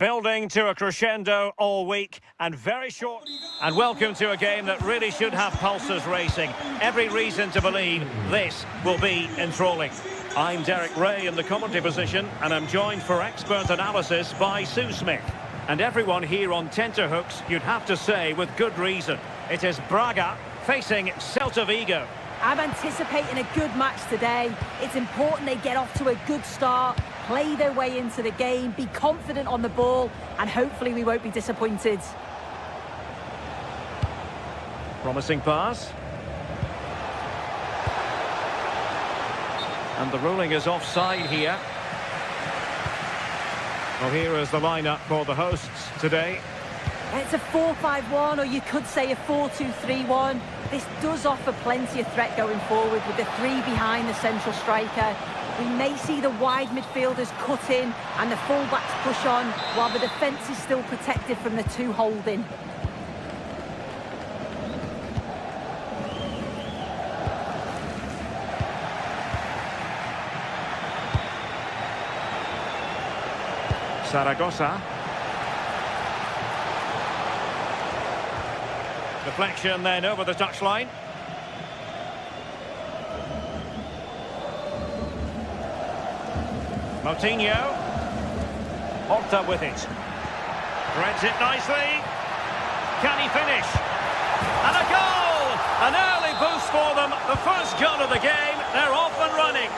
Building to a crescendo all week and very short. And welcome to a game that really should have pulses racing. Every reason to believe this will be enthralling. I'm Derek Ray in the commentary position and I'm joined for expert analysis by Sue Smith. And everyone here on tenterhooks, you'd have to say with good reason. It is Braga facing Celta Vigo. I'm anticipating a good match today. It's important they get off to a good start, play their way into the game, be confident on the ball, and hopefully we won't be disappointed. Promising pass. And the ruling is offside here. Well, here is the lineup for the hosts today. It's a 4-5-1, or you could say a 4-2-3-1. This does offer plenty of threat going forward with the three behind the central striker. We may see the wide midfielders cut in and the fullbacks push on, while the defence is still protected from the two holding. Zaragoza. Deflection then over the touchline. Moutinho. Horta with it. Threads it nicely. Can he finish? And a goal! An early boost for them. The first goal of the game. They're off and running.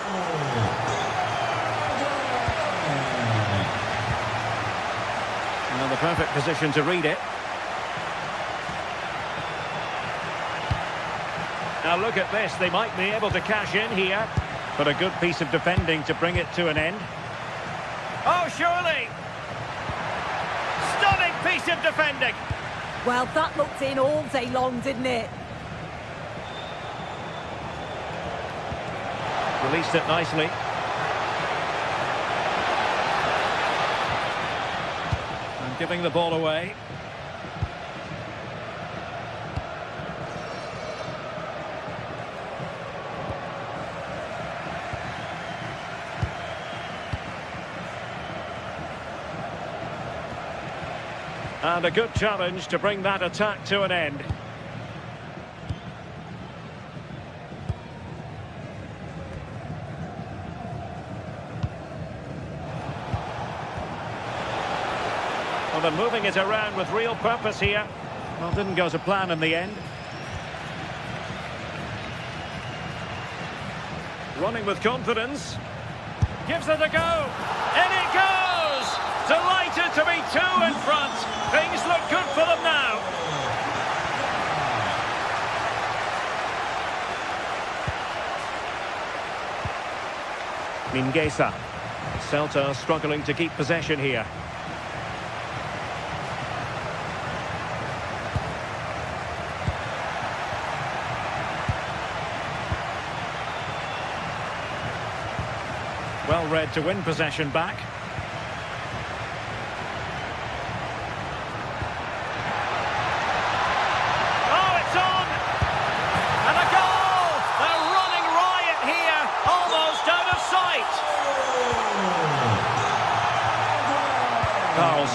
And the perfect position to read it. Now look at this. They might be able to cash in here. But a good piece of defending to bring it to an end. Oh, surely! Stunning piece of defending! Well, that looked in all day long, didn't it? Released it nicely. And giving the ball away. And a good challenge to bring that attack to an end. Well, they're moving it around with real purpose here. Well, didn't go to plan in the end. Running with confidence. Gives it a go. In it goes! Delighted to be two in front. Things look good for them now. Mingueza. Celta struggling to keep possession here. Well read to win possession back.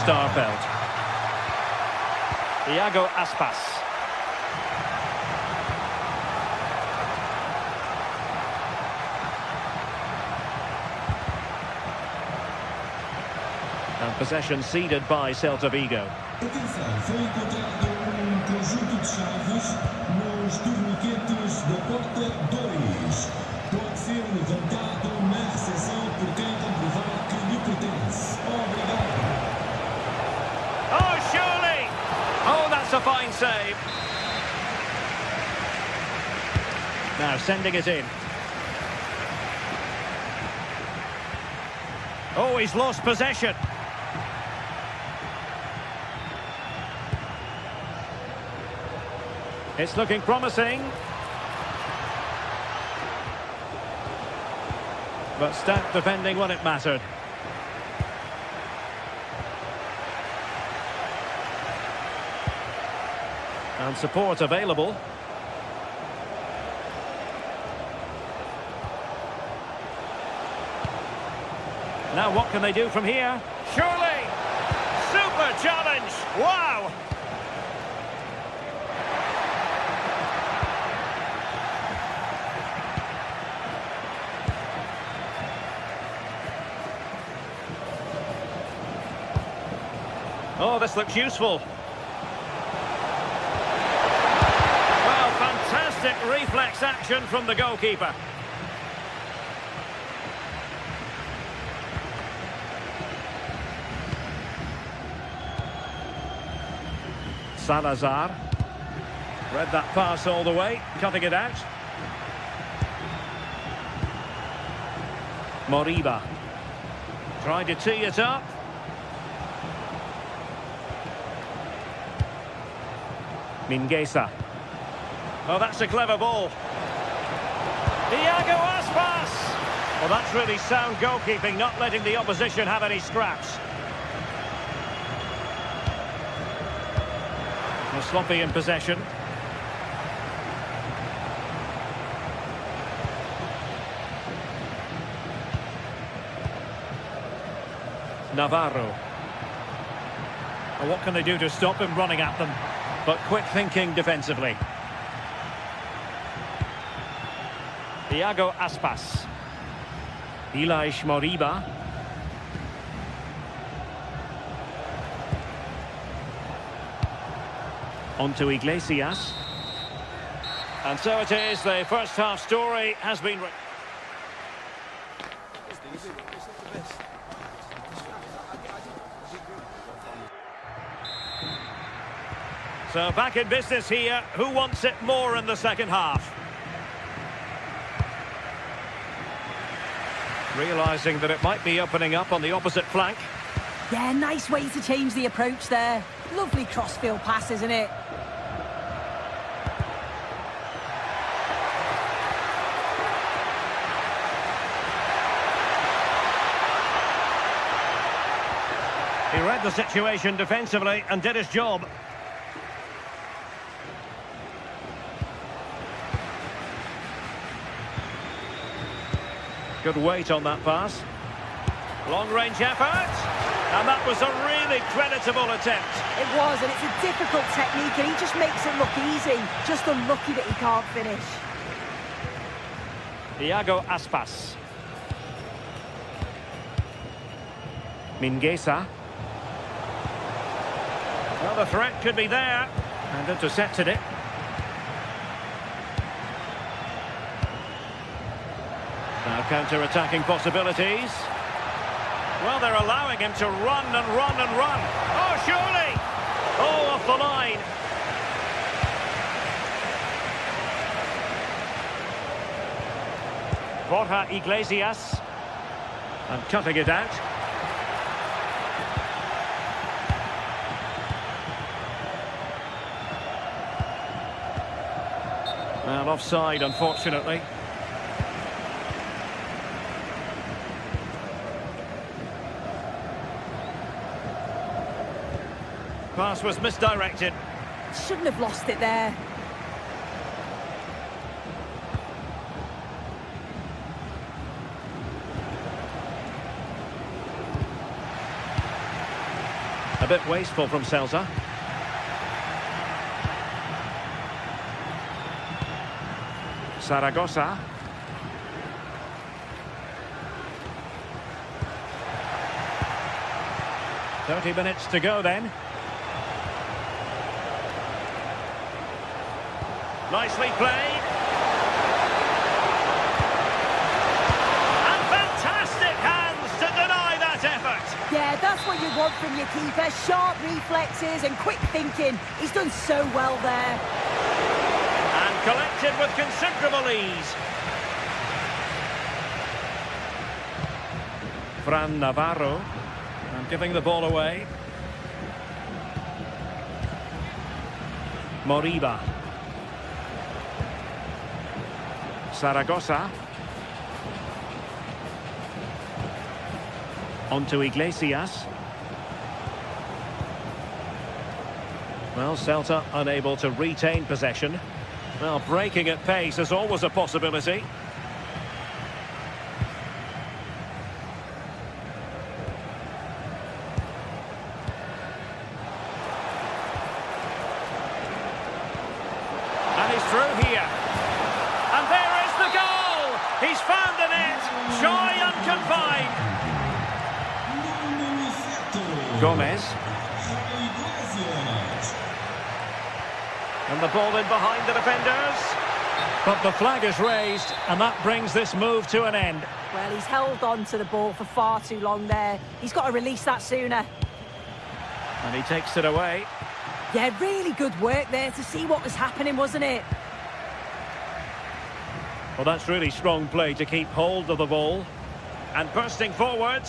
Starfelt. Iago Aspas. And possession ceded by Celta Vigo. Atenção, foi encontrado conjunto de chaves nos torniquetes da porta 2. Pode ser levantado na recepção por quem comprovar que lhe pertence. Obrigado. Oh, surely! Oh, that's a fine save. Now sending it in. Oh, he's lost possession. It's looking promising. But stout defending when it mattered. And support available. Now what can they do from here? Surely! a challenge. Wow. Oh, this looks useful. Well, fantastic reflex action from the goalkeeper. Salazar. Read that pass all the way, cutting it out. Moriba. Tried to tee it up. Mingueza. Oh, that's a clever ball. Iago Aspas. Well, that's really sound goalkeeping, not letting the opposition have any scraps. Well, sloppy in possession. Navarro. Well, what can they do to stop him running at them? But quick thinking defensively. Iago Aspas. Ilaix Moriba. On to Iglesias. And so it is, the first half story has been written. So back in business here. Who wants it more in the second half? Realising that it might be opening up on the opposite flank. Yeah, nice way to change the approach there. Lovely crossfield pass, isn't it? He read the situation defensively and did his job. Good weight on that pass. Long-range effort. And that was a really creditable attempt. It was, and it's a difficult technique, and he just makes it look easy. Just unlucky that he can't finish. Iago Aspas. Mingueza. Well, the threat could be there. And intercepted it. Now counter-attacking possibilities. Well, they're allowing him to run and run and run. Oh, surely! Oh, off the line. Borja Iglesias. And cutting it out. Well, offside, unfortunately. Pass was misdirected. Shouldn't have lost it there. A bit wasteful from Celta. Zaragoza. "30 minutes to go then. Nicely played. And fantastic hands to deny that effort. Yeah, that's what you want from your keeper. Sharp reflexes and quick thinking. He's done so well there. And collected with considerable ease. Fran Navarro. And giving the ball away. Moriba. Zaragoza. On to Iglesias. Well, Celta unable to retain possession. Well, breaking at pace is always a possibility. Gomez. And the ball in behind the defenders. But the flag is raised, and that brings this move to an end. Well, he's held on to the ball for far too long there. He's got to release that sooner. And he takes it away. Yeah, really good work there to see what was happening, wasn't it? Well, that's really strong play to keep hold of the ball. And bursting forward.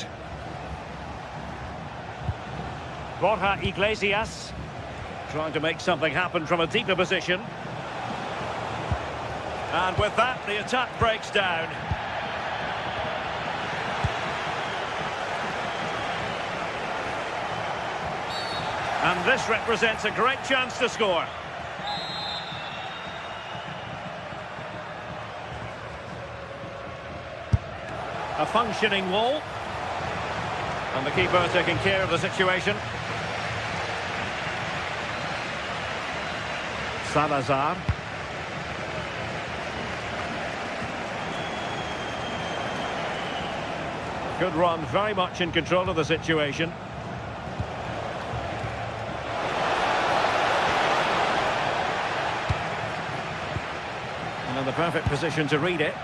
Borja Iglesias. Trying to make something happen from a deeper position. And with that, the attack breaks down. And this represents a great chance to score. A functioning wall. And the keeper taking care of the situation. Salazar. Good run, very much in control of the situation. And in the perfect position to read it.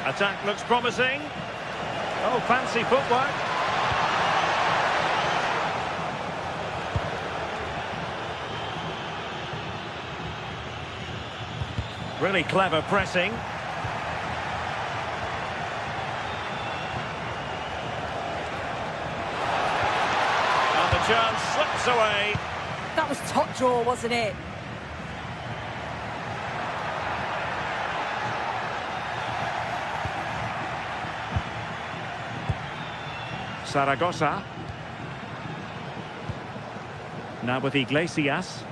Attack looks promising. Oh, fancy footwork. Really clever pressing. And the chance slips away. That was top draw, wasn't it? Zaragoza. Now with Iglesias.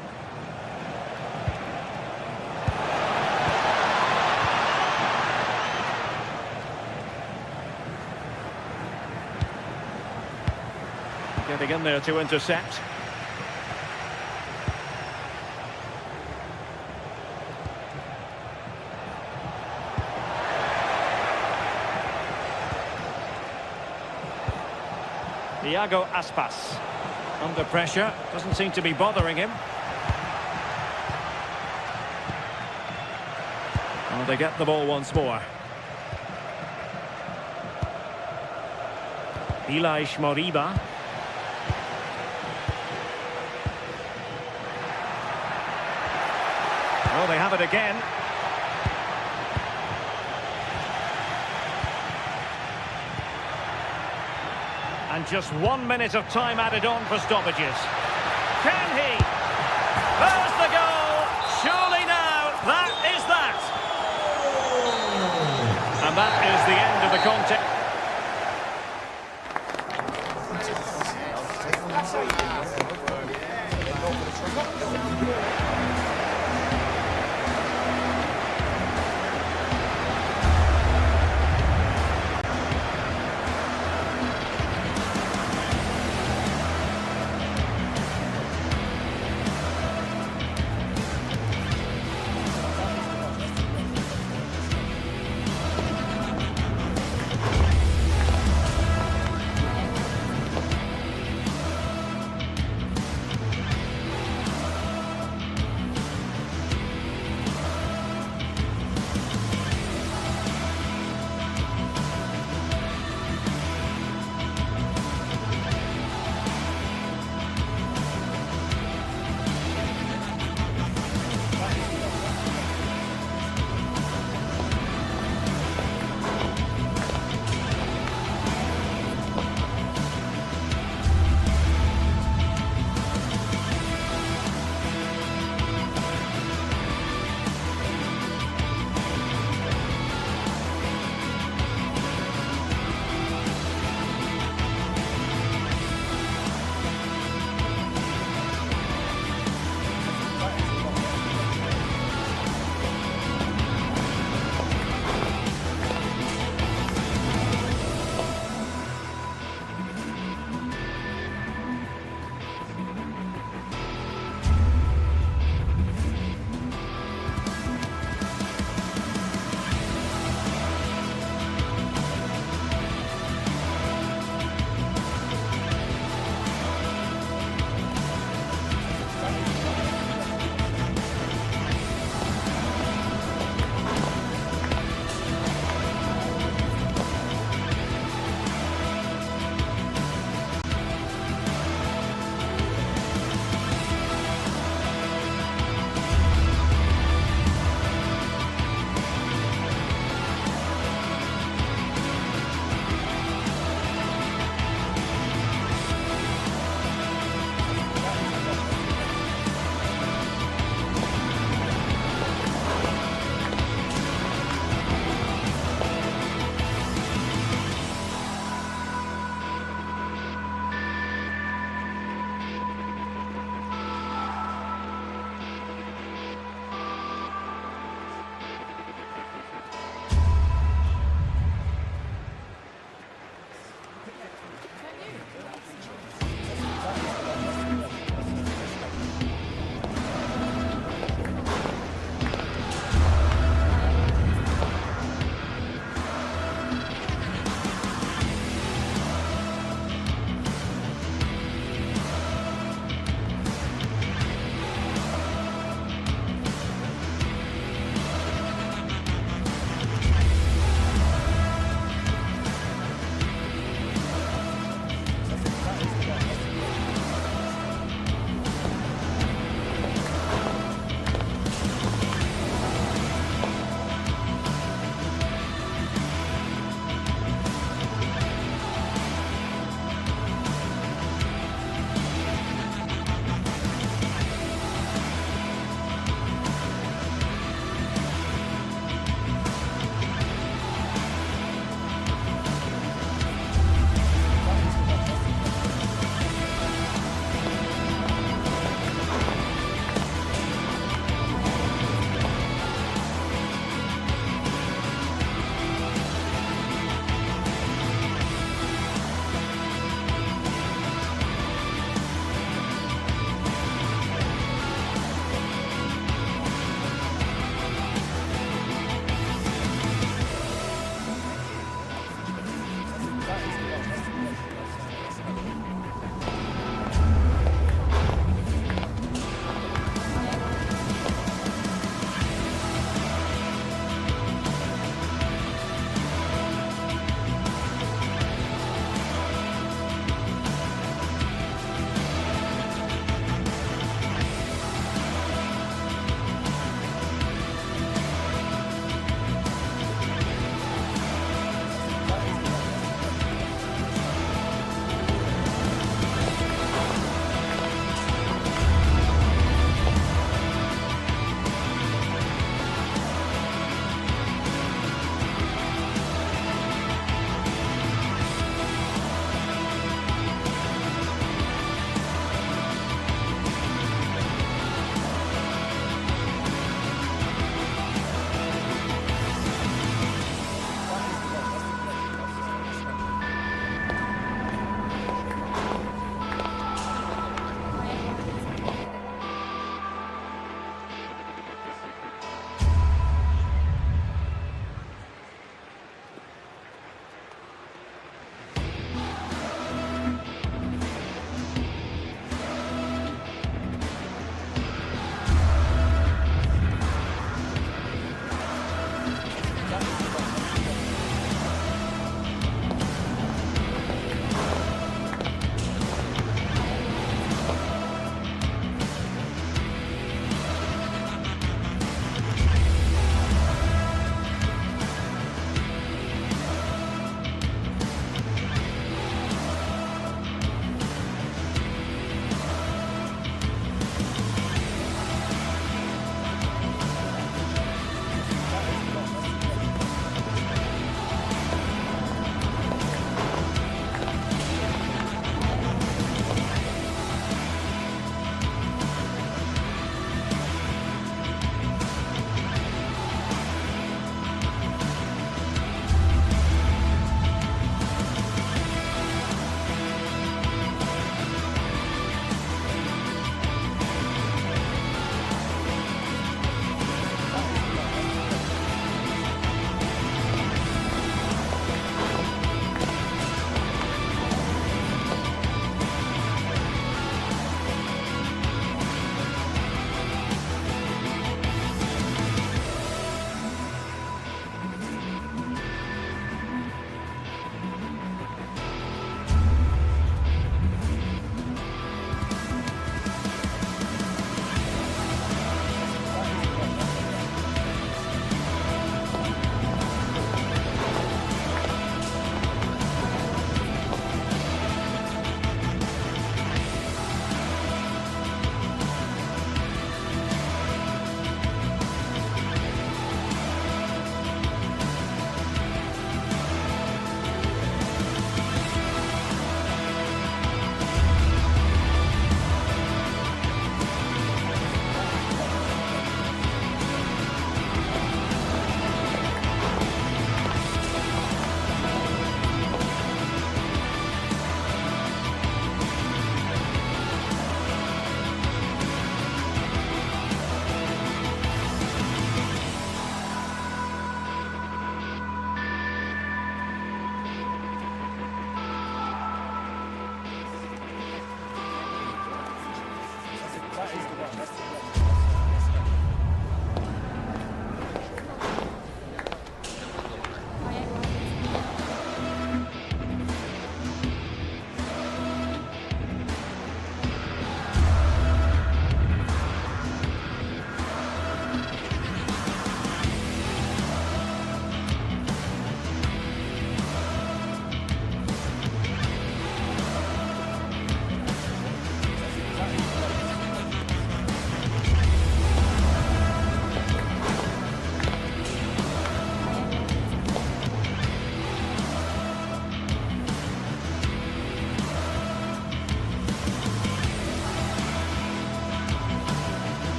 Getting in there to intercept. Iago Aspas. Under pressure. Doesn't seem to be bothering him. And they get the ball once more. Elias Moriba. Oh, they have it again. And just 1 minute of time added on for stoppages. Can he? There's the goal! Surely now, that is that! And that is the end of the contest.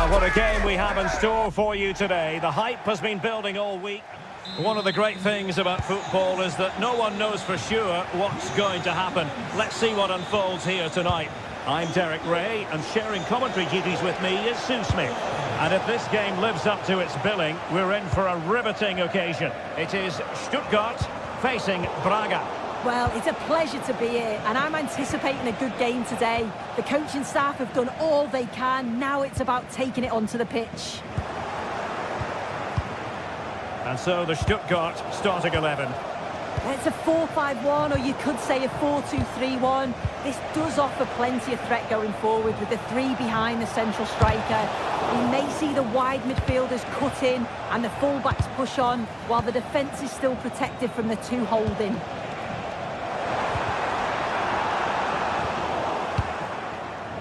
Well, what a game we have in store for you today. The hype has been building all week. One of the great things about football is that no one knows for sure what's going to happen. Let's see what unfolds here tonight. I'm Derek Ray, and sharing commentary duties with me is Sue Smith. And if this game lives up to its billing, we're in for a riveting occasion. It is Stuttgart facing Braga. Well, it's a pleasure to be here, and I'm anticipating a good game today. The coaching staff have done all they can. Now it's about taking it onto the pitch. And so the Stuttgart starting 11. It's a 4-5-1, or you could say a 4-2-3-1. This does offer plenty of threat going forward with the three behind the central striker. We may see the wide midfielders cut in and the fullbacks push on, while the defence is still protected from the two holding.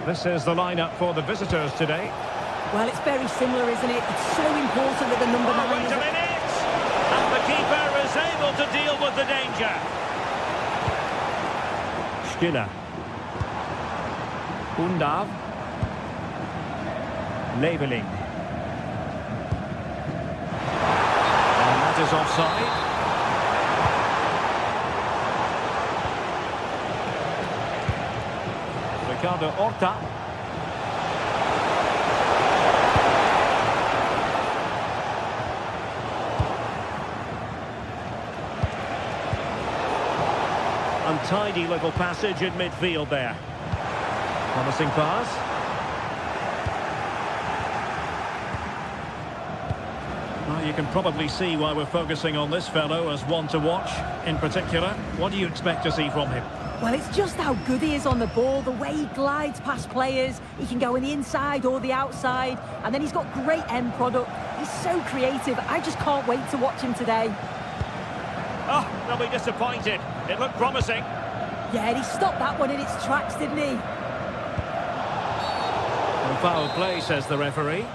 This is the lineup for the visitors today. Well, it's very similar, isn't it? It's so important that the number 9 Wait a minute! And the keeper is able to deal with the danger. Stiller. Undav. Leveling. And that is offside. Ricardo Horta. Untidy little passage in midfield there. Promising pass. Well, you can probably see why we're focusing on this fellow as one to watch in particular. What do you expect to see from him? Well, it's just how good he is on the ball, the way he glides past players. He can go on the inside or the outside, and then he's got great end product. He's so creative. I just can't wait to watch him today. Oh, they'll be disappointed. It looked promising. Yeah, and he stopped that one in its tracks, didn't he? And foul play, says the referee.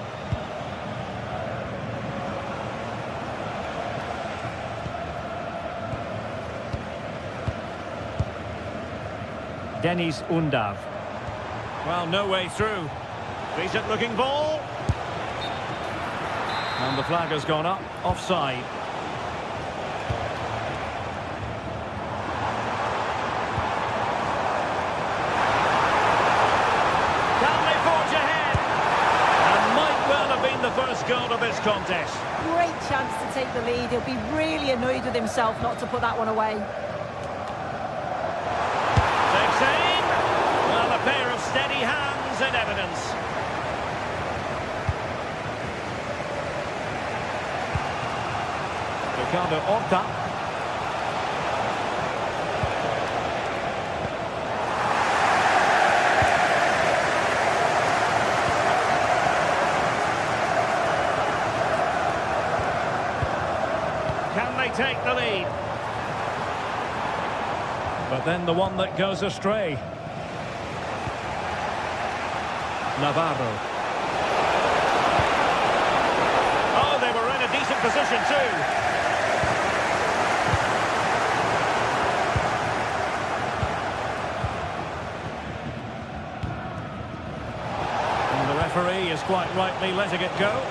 Dennis Undav. Well, no way through. Decent looking ball. And the flag has gone up. Offside. Can they forge ahead? And might well have been the first goal of this contest. Great chance to take the lead. He'll be really annoyed with himself not to put that one away. Well, a pair of steady hands in evidence. Ricardo Horta. Can they take the lead? But then the one that goes astray. Navarro. Oh, they were in a decent position too. And the referee is quite rightly letting it go.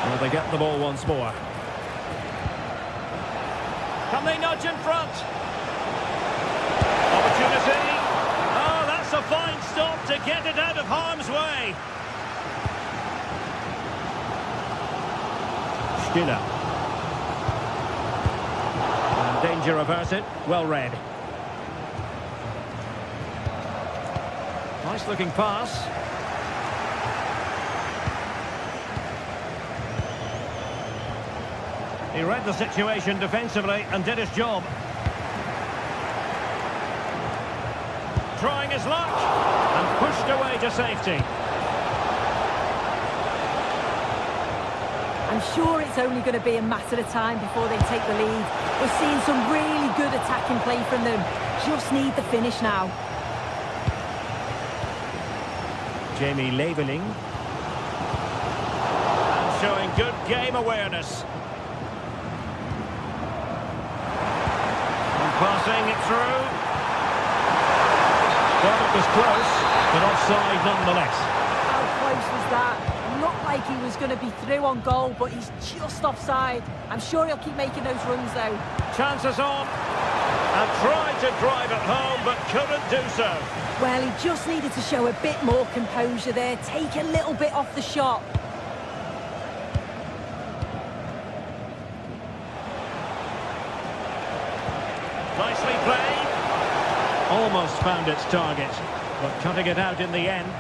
Well, they get the ball once more. Can they nudge in front? Opportunity. Oh, that's a fine stop to get it out of harm's way. Stiller. And danger averted. Well read. Nice looking pass. He read the situation defensively and did his job. Trying his luck and pushed away to safety. I'm sure it's only going to be a matter of time before they take the lead. We're seeing some really good attacking play from them. Just need the finish now. Jamie Leveling. And showing good game awareness. And passing it through. Well, it was close, but offside nonetheless. How close was that? Looked like he was going to be through on goal, but he's just offside. I'm sure he'll keep making those runs, though. Chances on. And tried to drive it home, but couldn't do so. Well, he just needed to show a bit more composure there, take a little bit off the shot. Nicely played. Almost found its target, but cutting it out in the end.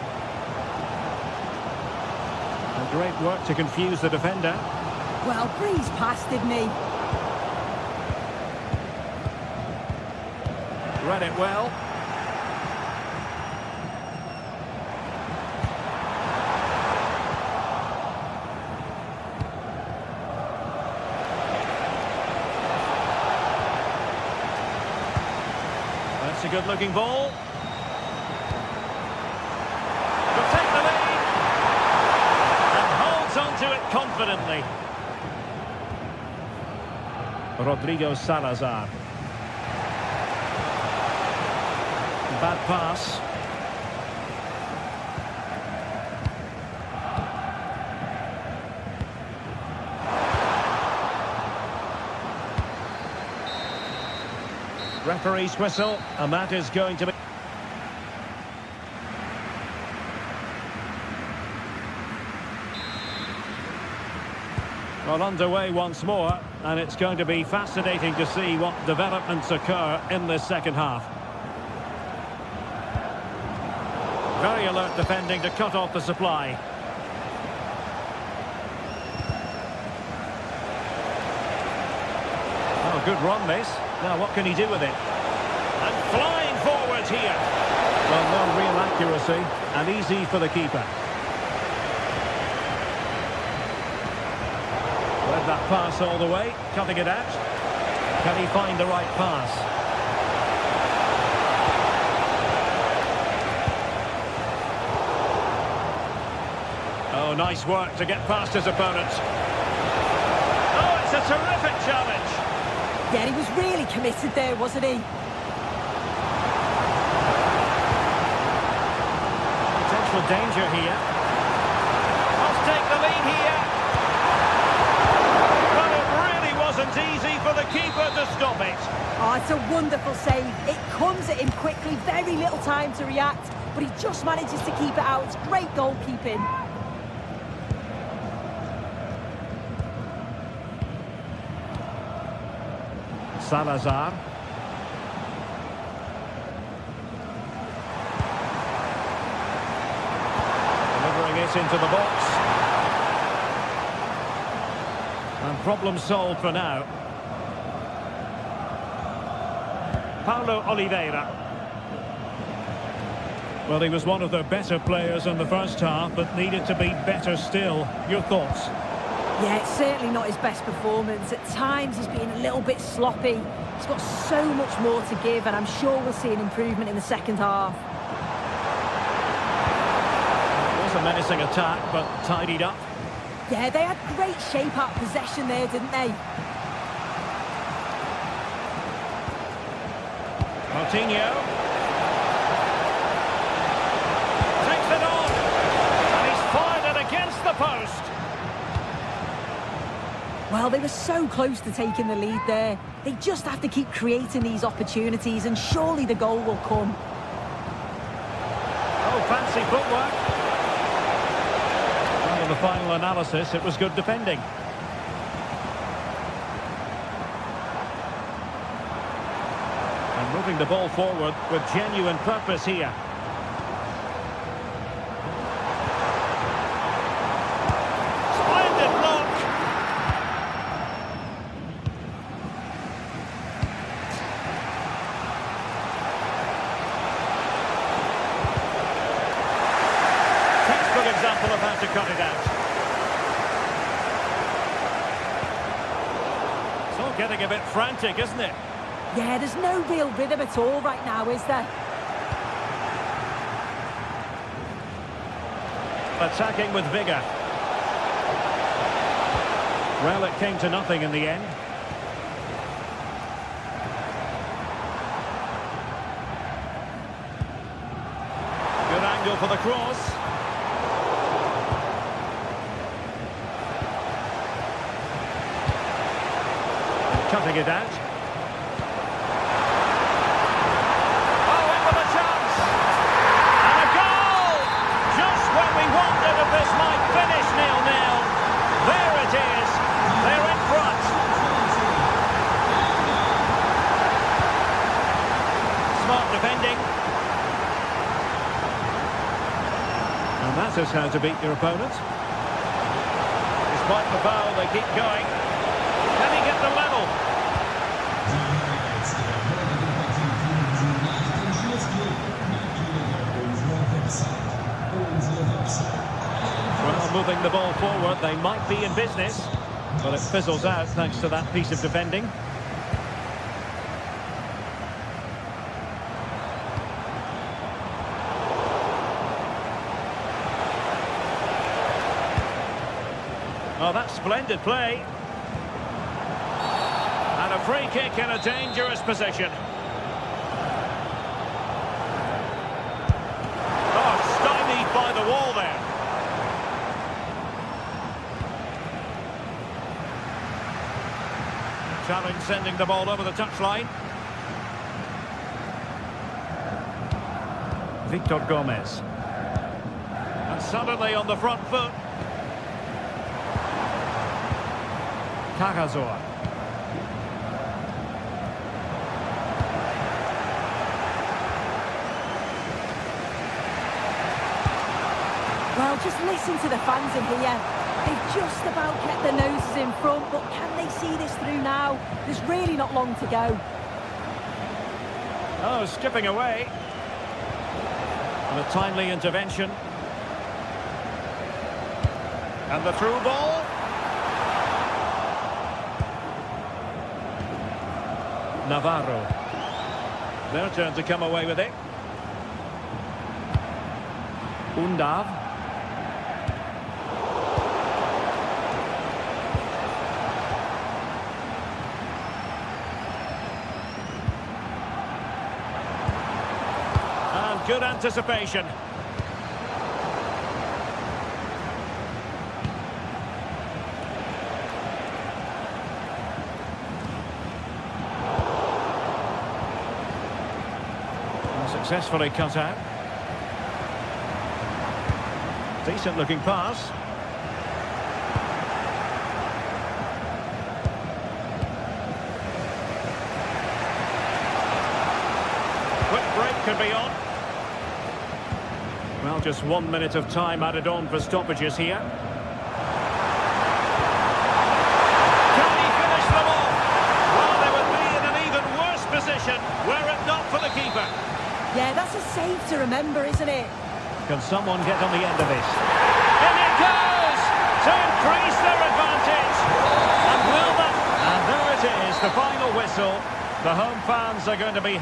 And great work to confuse the defender. Well, breezed past, didn't he? Read it well. That's a good-looking ball. Will take the lead. And holds onto it confidently. Rodrigo Salazar. Bad pass. Referee's whistle, and that is going to be... Well, underway once more, and it's going to be fascinating to see what developments occur in this second half. Very alert defending to cut off the supply. Oh, good run this. Now what can he do with it? And flying forwards here. Well, no real accuracy and easy for the keeper. Read that pass all the way, cutting it out. Can he find the right pass? Oh, nice work to get past his opponent. Oh, it's a terrific challenge. Yeah, he was really committed there, wasn't he? Potential danger here. Must take the lead here. But it really wasn't easy for the keeper to stop it. Oh, it's a wonderful save. It comes at him quickly, very little time to react, but he just manages to keep it out. It's great goalkeeping. Salazar. Delivering it into the box. And problem solved for now. Paulo Oliveira. Well, he was one of the better players in the first half, but needed to be better still. Your thoughts? Yeah, it's certainly not his best performance. At times he's been a little bit sloppy. He's got so much more to give, and I'm sure we'll see an improvement in the second half. It was a menacing attack, but tidied up. Yeah, they had great shape-up possession there, didn't they? Coutinho. Takes it on. And he's fired it against the post. Well, they were so close to taking the lead there. They just have to keep creating these opportunities, and surely the goal will come. Oh, fancy footwork. Well, in the final analysis, it was good defending. And moving the ball forward with genuine purpose here. Splendid block. Textbook example of how to cut it out. It's all getting a bit frantic, isn't it? Yeah, there's no real rhythm at all right now, is there? Attacking with vigour. Well, it came to nothing in the end. angle for the cross. Cutting it out. Oh, in with a chance! And a goal! Just when we wondered if this might finish 0-0. There it is. They're in front. Smart defending. And that is how to beat your opponent. Despite the foul, they keep going. Can he get the level? Well, moving the ball forward, they might be in business, but it fizzles out thanks to that piece of defending. Oh, that's splendid play. And a free kick in a dangerous position. Oh, stymied by the wall there. Challenge sending the ball over the touchline. Victor Gomez. And suddenly on the front foot. Cagazor. Well, just listen to the fans in here. They've just about kept their noses in front, but can they see this through now? There's really not long to go. Oh, skipping away. And a timely intervention. And the through ball. Navarro. Their turn to come away with it. Undav. And good anticipation. Successfully cut out. Decent looking pass. Quick break could be on. Well, just 1 minute of time added on for stoppages here. Can he finish them off? Well, they would be in an even worse position were it not for the keeper. Yeah, that's a save to remember, isn't it? Can someone get on the end of this? In it goes! To increase their advantage! And will that... And there it is, the final whistle. The home fans are going to be...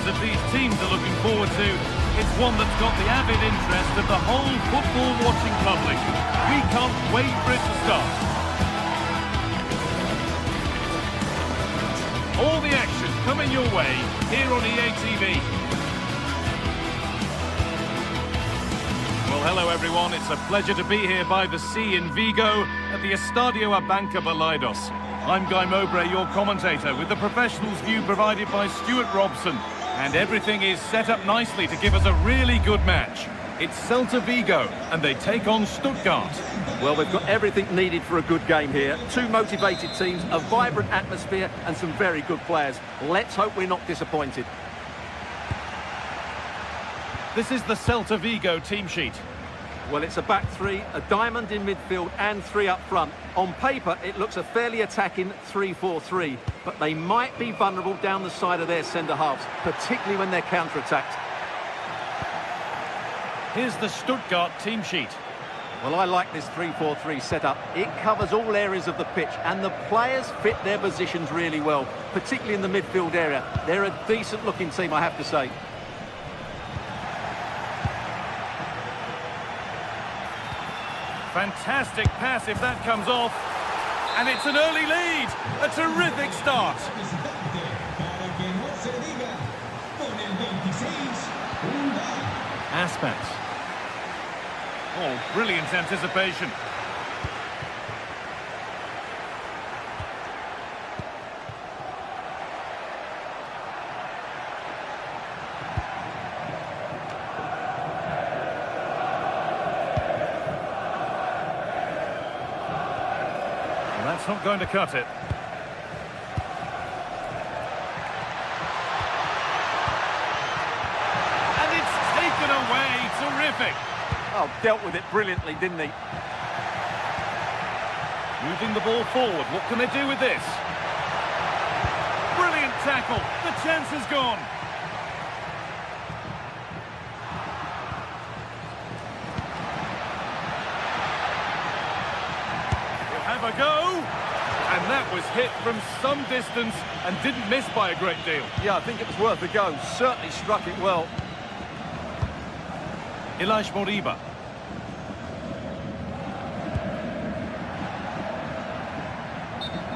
that these teams are looking forward to, it's one that's got the avid interest of the whole football-watching public. We can't wait for it to start. All the action coming your way here on EA TV. Well, hello everyone. It's a pleasure to be here by the sea in Vigo at the Estadio Abanca Balaidos. I'm Guy Mowbray, your commentator, with the professionals' view provided by Stuart Robson. And everything is set up nicely to give us a really good match. It's Celta Vigo, and they take on Stuttgart. Well, we've got everything needed for a good game here. Two motivated teams, a vibrant atmosphere, and some very good players. Let's hope we're not disappointed. This is the Celta Vigo team sheet. Well, it's a back three, a diamond in midfield, and three up front. On paper, it looks a fairly attacking 3-4-3, but they might be vulnerable down the side of their centre-halves, particularly when they're counter-attacked. Here's the Stuttgart team sheet. Well, I like this 3-4-3 setup. It covers all areas of the pitch, and the players fit their positions really well, particularly in the midfield area. They're a decent-looking team, I have to say. Fantastic pass if that comes off. And it's an early lead. A terrific start. Aspas. Oh, brilliant anticipation. That's not going to cut it. And it's taken away. Terrific. Oh, dealt with it brilliantly, didn't he? Moving the ball forward. What can they do with this? Brilliant tackle. The chance is gone. Have a go, and that was hit from some distance and didn't miss by a great deal. Yeah, I think it was worth a go. Certainly struck it well. Ilaix Moriba.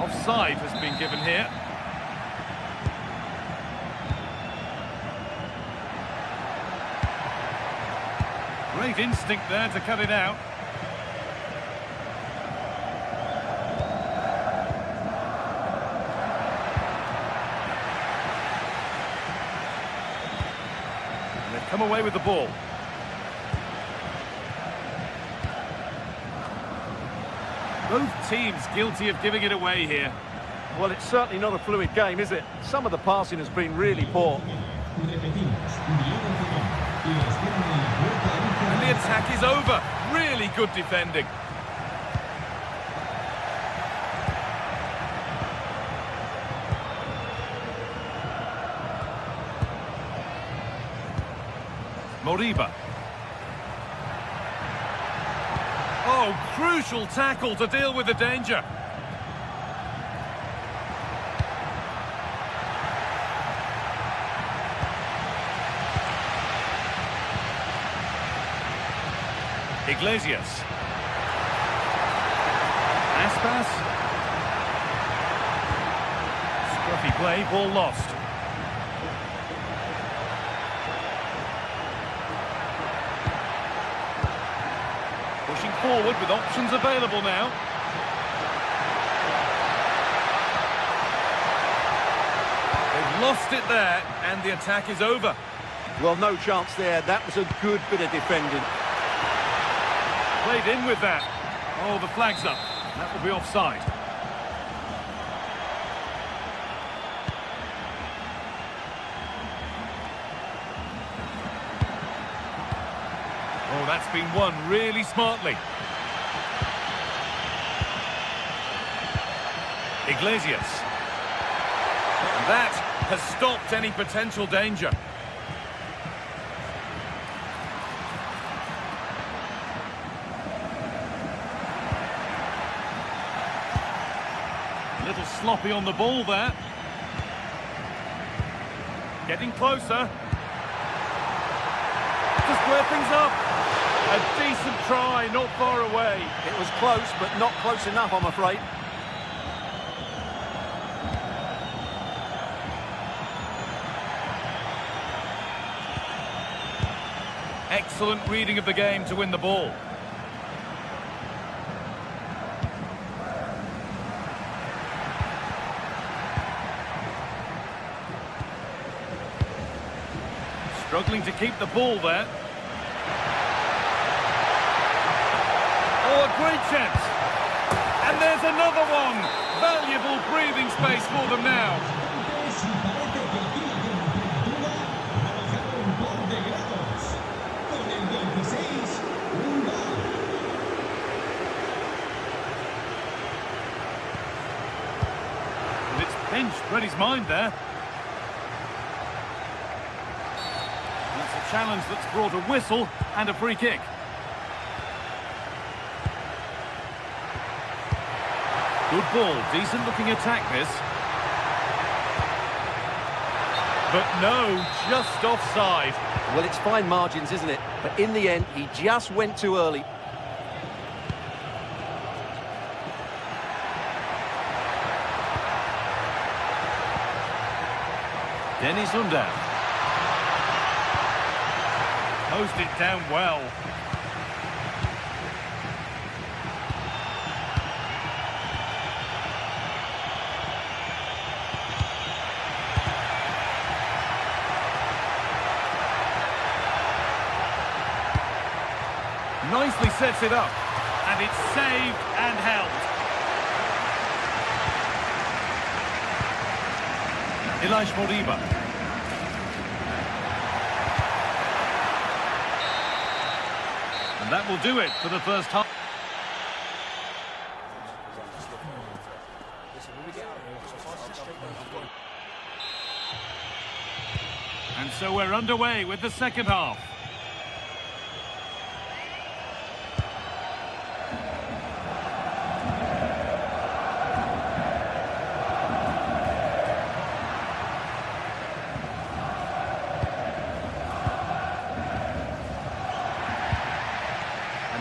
Offside has been given here. Great instinct there to cut it out. Come away with the ball. Both teams guilty of giving it away here. Well, it's certainly not a fluid game, is it? Some of the passing has been really poor. And the attack is over. Really good defending. Moriba. Oh, crucial tackle to deal with the danger. Iglesias. Aspas. Scruffy play, ball lost. Pushing forward with options available now. They've lost it there, and the attack is over. Well, no chance there. That was a good bit of defending. Played in with that. Oh, the flag's up. That will be offside. Oh, that's been won really smartly. Iglesias. And that has stopped any potential danger. A little sloppy on the ball there. Getting closer. To square things up. A decent try, not far away. It was close, but not close enough, I'm afraid. Excellent reading of the game to win the ball. Struggling to keep the ball there. Oh, a great chance. And there's another one. Valuable breathing space for them now. And it's pinched Reddy's mind there. That's a challenge that's brought a whistle and a free kick. Good ball, decent looking attack this. But no, just offside. Well, it's fine margins, isn't it? But in the end, he just went too early. Dennis Undav. Closed it down well. Nicely sets it up, and it's saved and held. Elias Moriba. And that will do it for the first half. And so we're underway with the second half.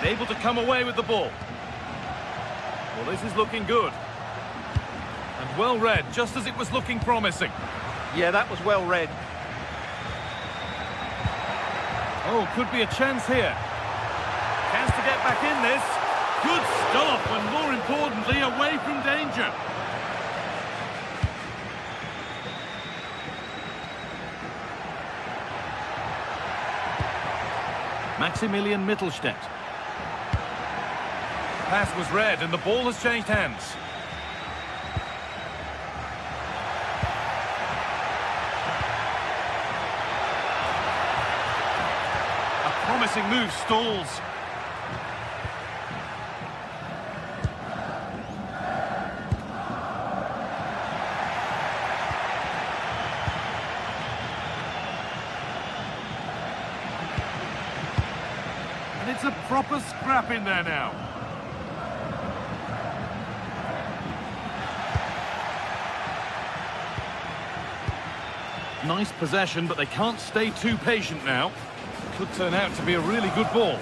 Able to come away with the ball. Well, this is looking good. And well read, just as it was looking promising. Yeah, that was well read. Oh, could be a chance here. Chance to get back in this. Good stop, and more importantly, away from danger. Maximilian Mittelstädt. Pass was read and the ball has changed hands. A promising move stalls. And it's a proper scrap in there now. Nice possession, but they can't stay too patient now. Could turn out to be a really good ball.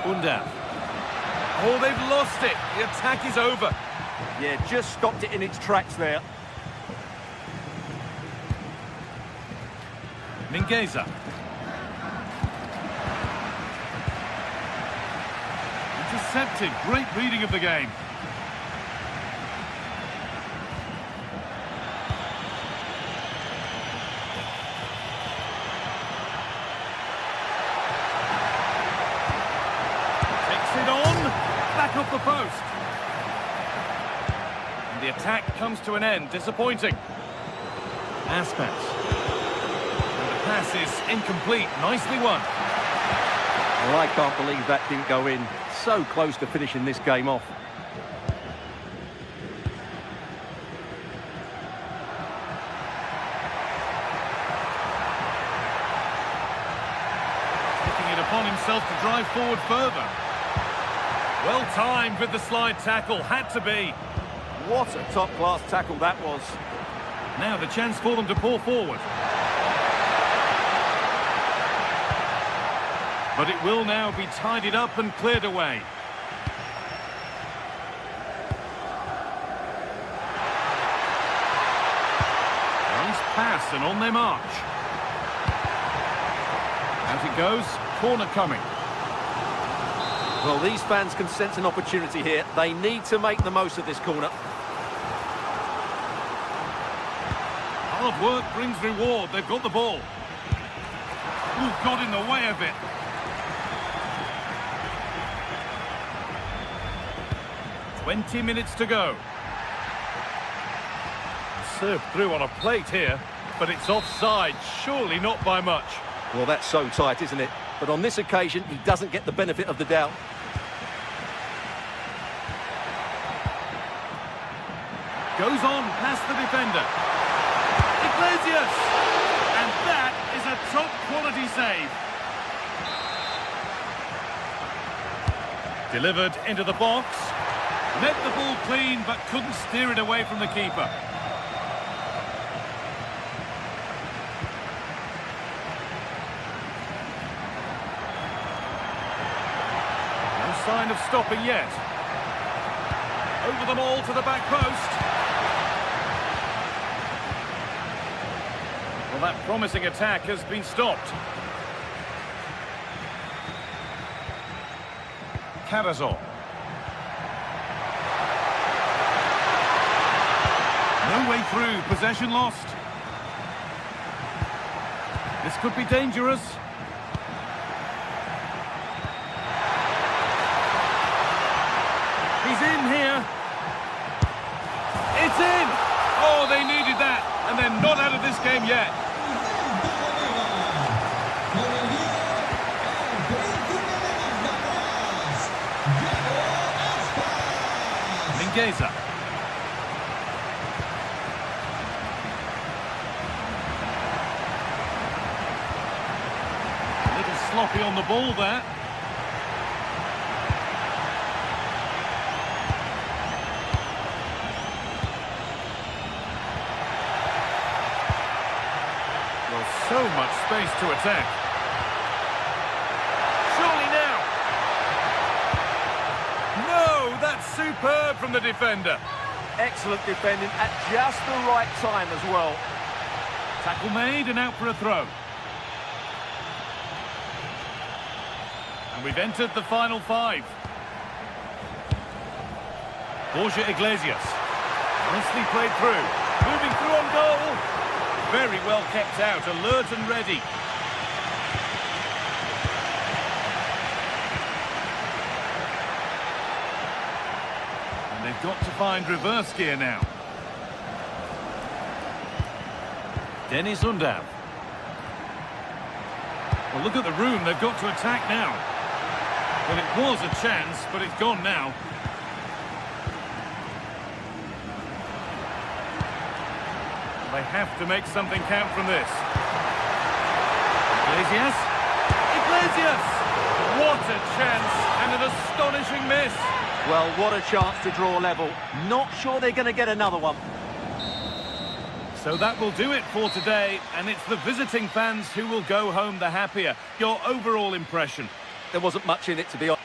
Undav. Oh, they've lost it. The attack is over. Yeah, just stopped it in its tracks there. Mingueza. Intercepted. Great reading of the game. Back off the post. And the attack comes to an end. Disappointing. Aspas. And the pass is incomplete. Nicely won. Well, I can't believe that didn't go in. So close to finishing this game off. Taking it upon himself to drive forward further. Well timed with the slide tackle, had to be. What a top-class tackle that was. Now the chance for them to pull forward. But it will now be tidied up and cleared away. Nice pass and on their march. Out it goes, corner coming. Well, these fans can sense an opportunity here. They need to make the most of this corner. Hard work brings reward. They've got the ball. Ooh, got in the way of it. "20 minutes to go. Served through on a plate here, but it's offside. Surely not by much. Well, that's so tight, isn't it? But on this occasion, he doesn't get the benefit of the doubt. Goes on past the defender. Iglesias! And that is a top-quality save. Delivered into the box. Met the ball clean, but couldn't steer it away from the keeper. No sign of stopping yet. Over them all to the back post. Well, that promising attack has been stopped. Carazol. No way through, possession lost. This could be dangerous. He's in here. It's in! Oh, they needed that, and they're not out of this game yet. Mingueza. A little sloppy on the ball there. Well, so much space to attack. Surely now. No, that's superb from the defender. Excellent defending at just the right time as well. Tackle made and out for a throw. And we've entered the final 5. Borja Iglesias. Nicely played through. Moving through on goal. Very well kept out, alert and ready. And they've got to find reverse gear now. Dennis Undav. Well, look at the room they've got to attack now. Well, it was a chance, but it's gone now. They have to make something count from this. Iglesias. Iglesias! What a chance, and an astonishing miss. Well, what a chance to draw level. Not sure they're going to get another one. So that will do it for today, and it's the visiting fans who will go home the happier. Your overall impression? There wasn't much in it, to be honest.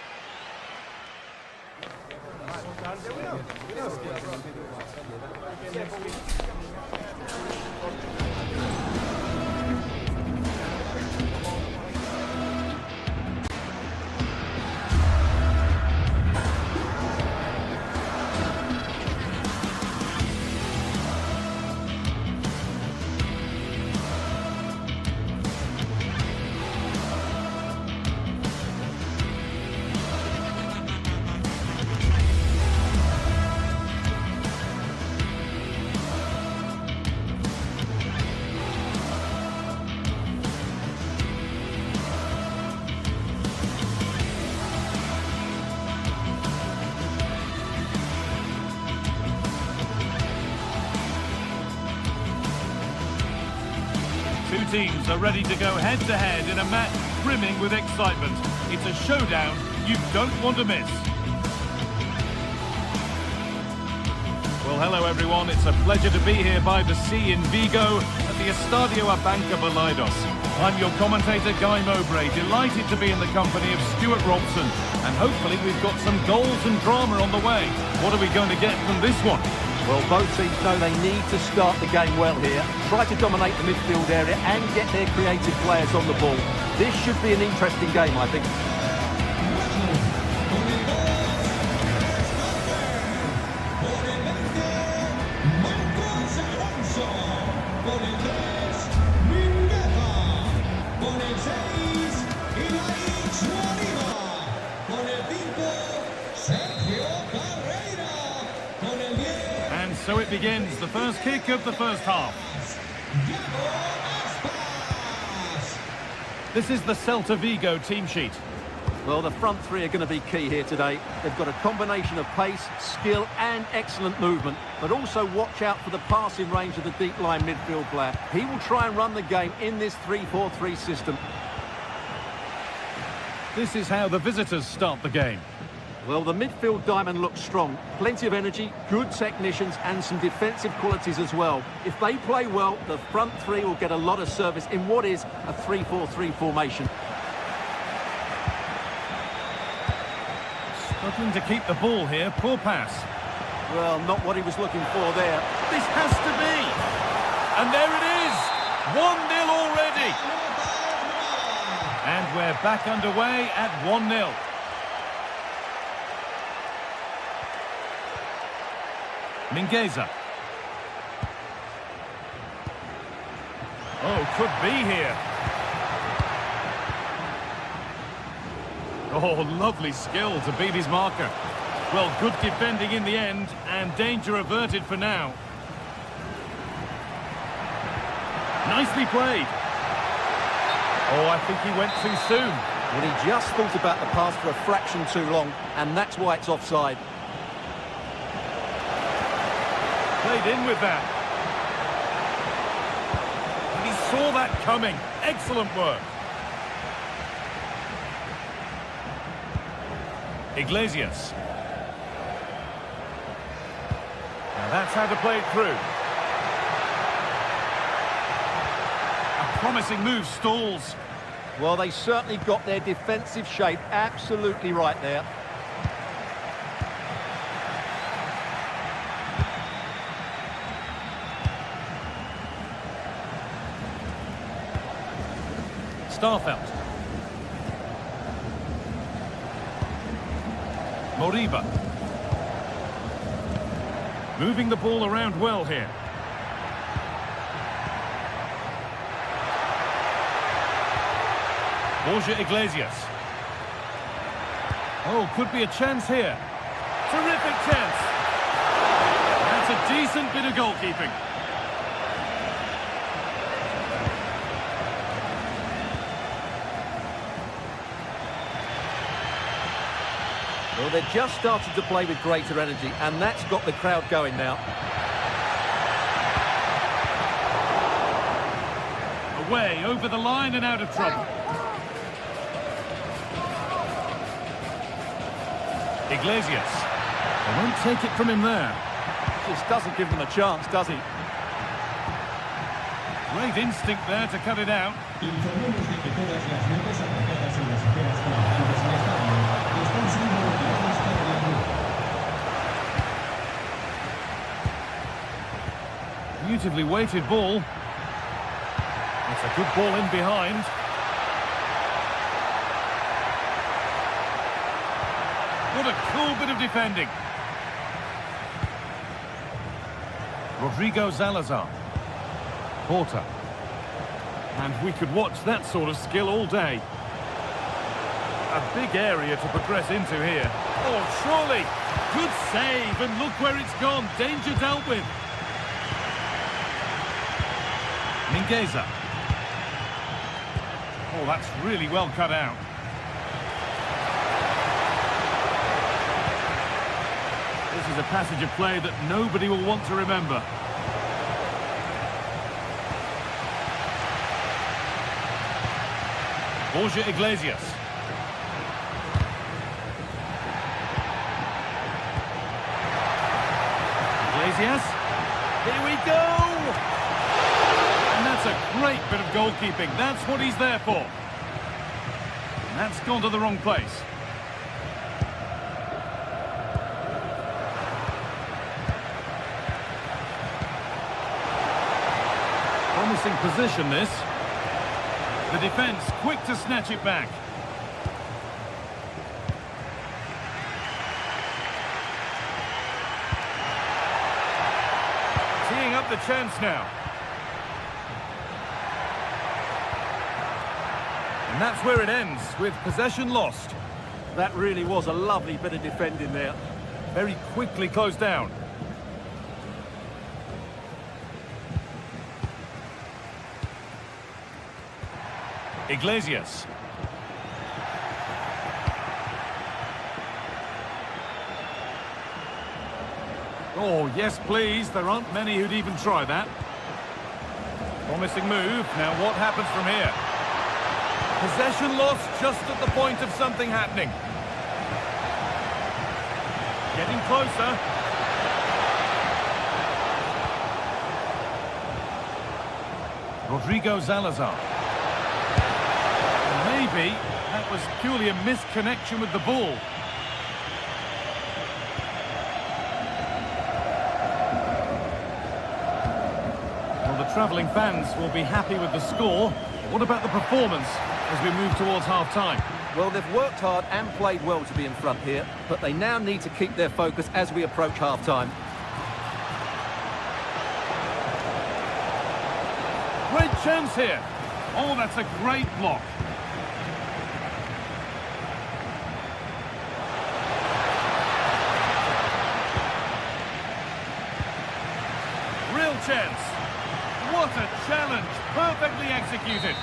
Two teams are ready to go head-to-head in a match brimming with excitement. It's a showdown you don't want to miss. Well, hello everyone. It's a pleasure to be here by the sea in Vigo at the Estadio Abanca Balaidos. I'm your commentator, Guy Mowbray, delighted to be in the company of Stuart Robson. And hopefully we've got some goals and drama on the way. What are we going to get from this one? Well, both teams know they need to start the game well here. Try to dominate the midfield area and get their creative players on the ball. This should be an interesting game, I think. And so it begins, the first kick of the first half. This is the Celta Vigo team sheet. Well, the front three are going to be key here today. They've got a combination of pace, skill and excellent movement. But also watch out for the passing range of the deep line midfield player. He will try and run the game in this 3-4-3 system. This is how the visitors start the game. Well, the midfield diamond looks strong. Plenty of energy, good technicians and some defensive qualities as well. If they play well, the front three will get a lot of service in what is a 3-4-3 formation. Struggling to keep the ball here, poor pass. Well, not what he was looking for there. This has to be! And there it is! 1-0 already! And we're back underway at 1-0. Mingueza. Oh, could be here. Oh, lovely skill to beat his marker. Well, good defending in the end, and danger averted for now. Nicely played. Oh, I think he went too soon. Well, he just thought about the pass for a fraction too long, and that's why it's offside. Played in with that. And he saw that coming. Excellent work. Iglesias. Now that's how to play it through. A promising move stalls. Well, they certainly got their defensive shape absolutely right there. Starfelt. Moriba. Moving the ball around well here. Borja Iglesias. Oh, could be a chance here. Terrific chance. That's a decent bit of goalkeeping. Well, they're just starting to play with greater energy, and that's got the crowd going now. Away, over the line and out of trouble. Iglesias. They won't take it from him there. Just doesn't give them a chance, does he? Great instinct there to cut it out. Informamos de que todas las notas apuntadas en las esferas colgantes del estadio están siendo retiradas para la luz. Beautifully weighted ball. It's a good ball in behind. What a cool bit of defending. Rodrigo Salazar. Porter. And we could watch that sort of skill all day. A big area to progress into here. Oh, surely. Good save, and look where it's gone. Danger dealt with. Mingueza. Oh, that's really well cut out. This is a passage of play that nobody will want to remember. Borja Iglesias. Iglesias. Here we go! And that's a great bit of goalkeeping. That's what he's there for. And that's gone to the wrong place. Promising position, this. The defence quick to snatch it back. Teeing up the chance now. And that's where it ends, with possession lost. That really was a lovely bit of defending there. Very quickly closed down. Iglesias. Oh, yes, please. There aren't many who'd even try that. Promising move. Now, what happens from here? Possession lost just at the point of something happening. Getting closer. Rodrigo Salazar. Maybe that was purely a misconnection with the ball. Well, the travelling fans will be happy with the score. What about the performance as we move towards half-time? Well, they've worked hard and played well to be in front here, but they now need to keep their focus as we approach half-time. Great chance here. Oh, that's a great block. Real chance. What a challenge. Perfectly executed.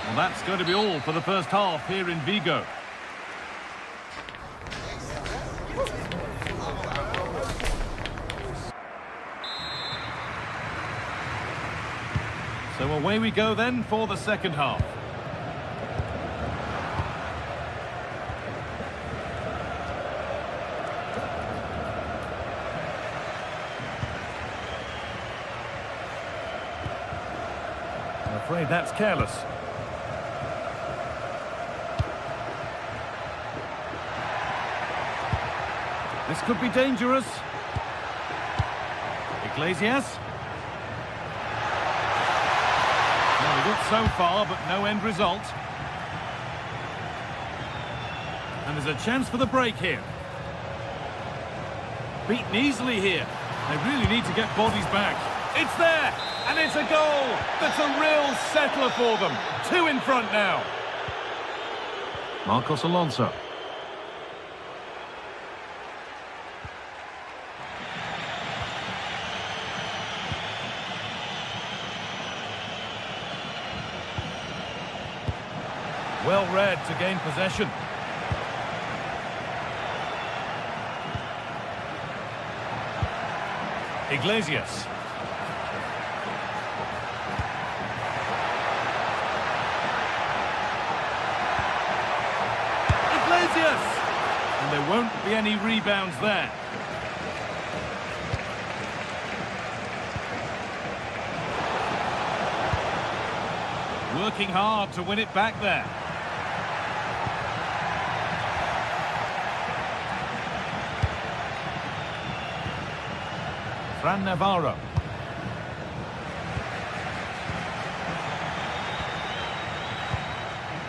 Well, that's going to be all for the first half here in Vigo. So away we go then for the second half. I'm afraid that's careless. This could be dangerous. Iglesias. Well, we got so far, but no end result. And there's a chance for the break here. Beaten easily here. They really need to get bodies back. It's there! And it's a goal! That's a real settler for them. 2 in front now. Marcos Alonso. Well read to gain possession. Iglesias. Iglesias! And there won't be any rebounds there. Working hard to win it back there. Fran Navarro.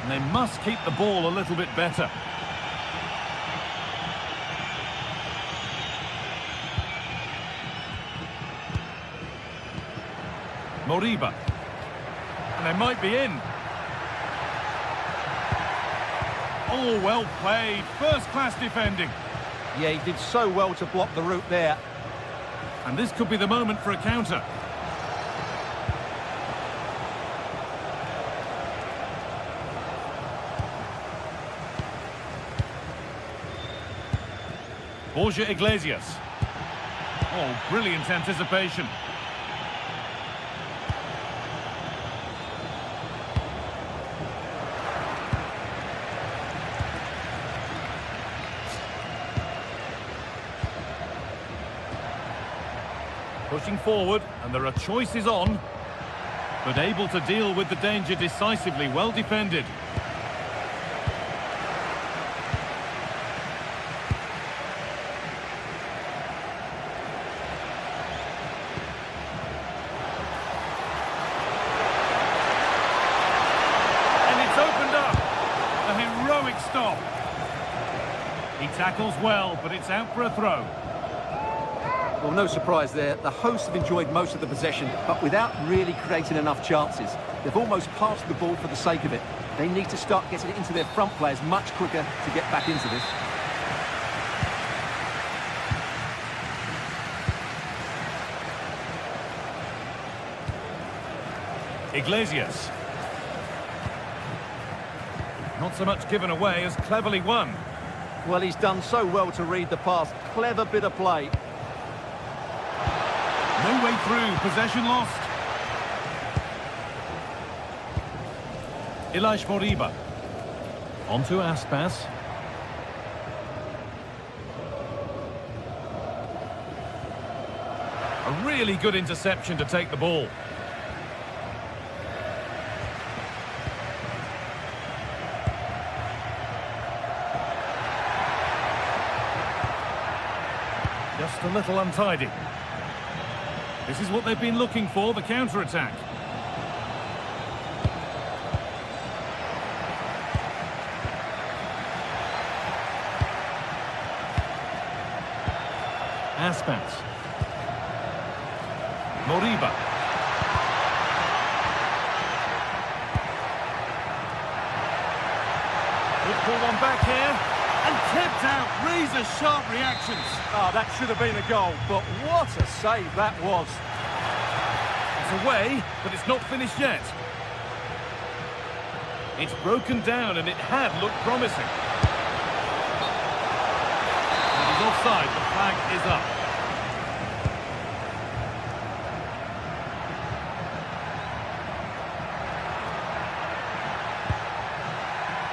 And they must keep the ball a little bit better. Moriba. And they might be in. Oh, well played. First-class defending. Yeah, he did so well to block the route there. And this could be the moment for a counter. Borja Iglesias. Oh, brilliant anticipation. Pushing forward, and there are choices on, but able to deal with the danger decisively. Well defended. Stop. He tackles well, but it's out for a throw. Well, no surprise there. The hosts have enjoyed most of the possession, but without really creating enough chances. They've almost passed the ball for the sake of it. They need to start getting it into their front players much quicker to get back into this. Iglesias. Not so much given away as cleverly won. Well, he's done so well to read the pass. Clever bit of play. No way through. Possession lost. Ilaix Moriba. On to Aspas. A really good interception to take the ball. Just a little untidy. This is what they've been looking for, the counter-attack. Aspas. Moriba. Good pull one back here. And tipped out. Razor-sharp reactions. Oh, that should have been a goal, but what a save that was. It's away, but it's not finished yet. It's broken down, and it had looked promising. And he's offside. The flag is up.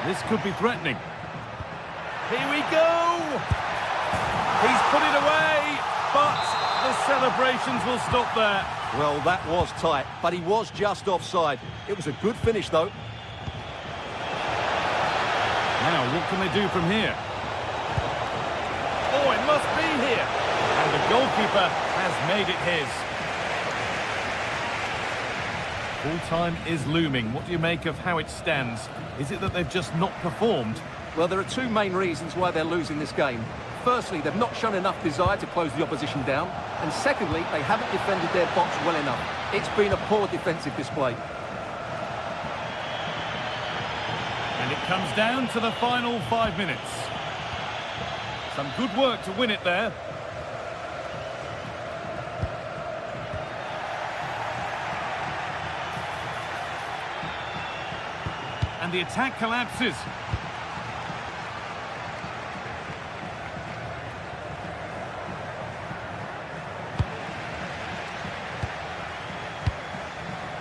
This could be threatening. Here we go! He's put it away, but the celebrations will stop there. Well, that was tight, but he was just offside. It was a good finish, though. Now, what can they do from here? Oh, it must be here! And the goalkeeper has made it his. Full time is looming. What do you make of how it stands? Is it that they've just not performed? Well, there are two main reasons why they're losing this game. Firstly, they've not shown enough desire to close the opposition down. And secondly, they haven't defended their box well enough. It's been a poor defensive display. And it comes down to the final 5 minutes. Some good work to win it there. And the attack collapses.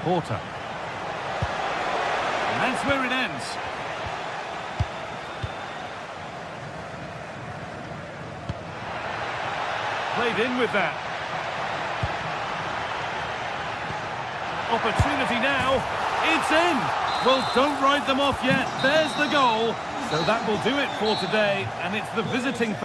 Porter. And that's where it ends. Played in with that. Opportunity now. It's in. Well, don't write them off yet. There's the goal. So that will do it for today. And it's the visiting...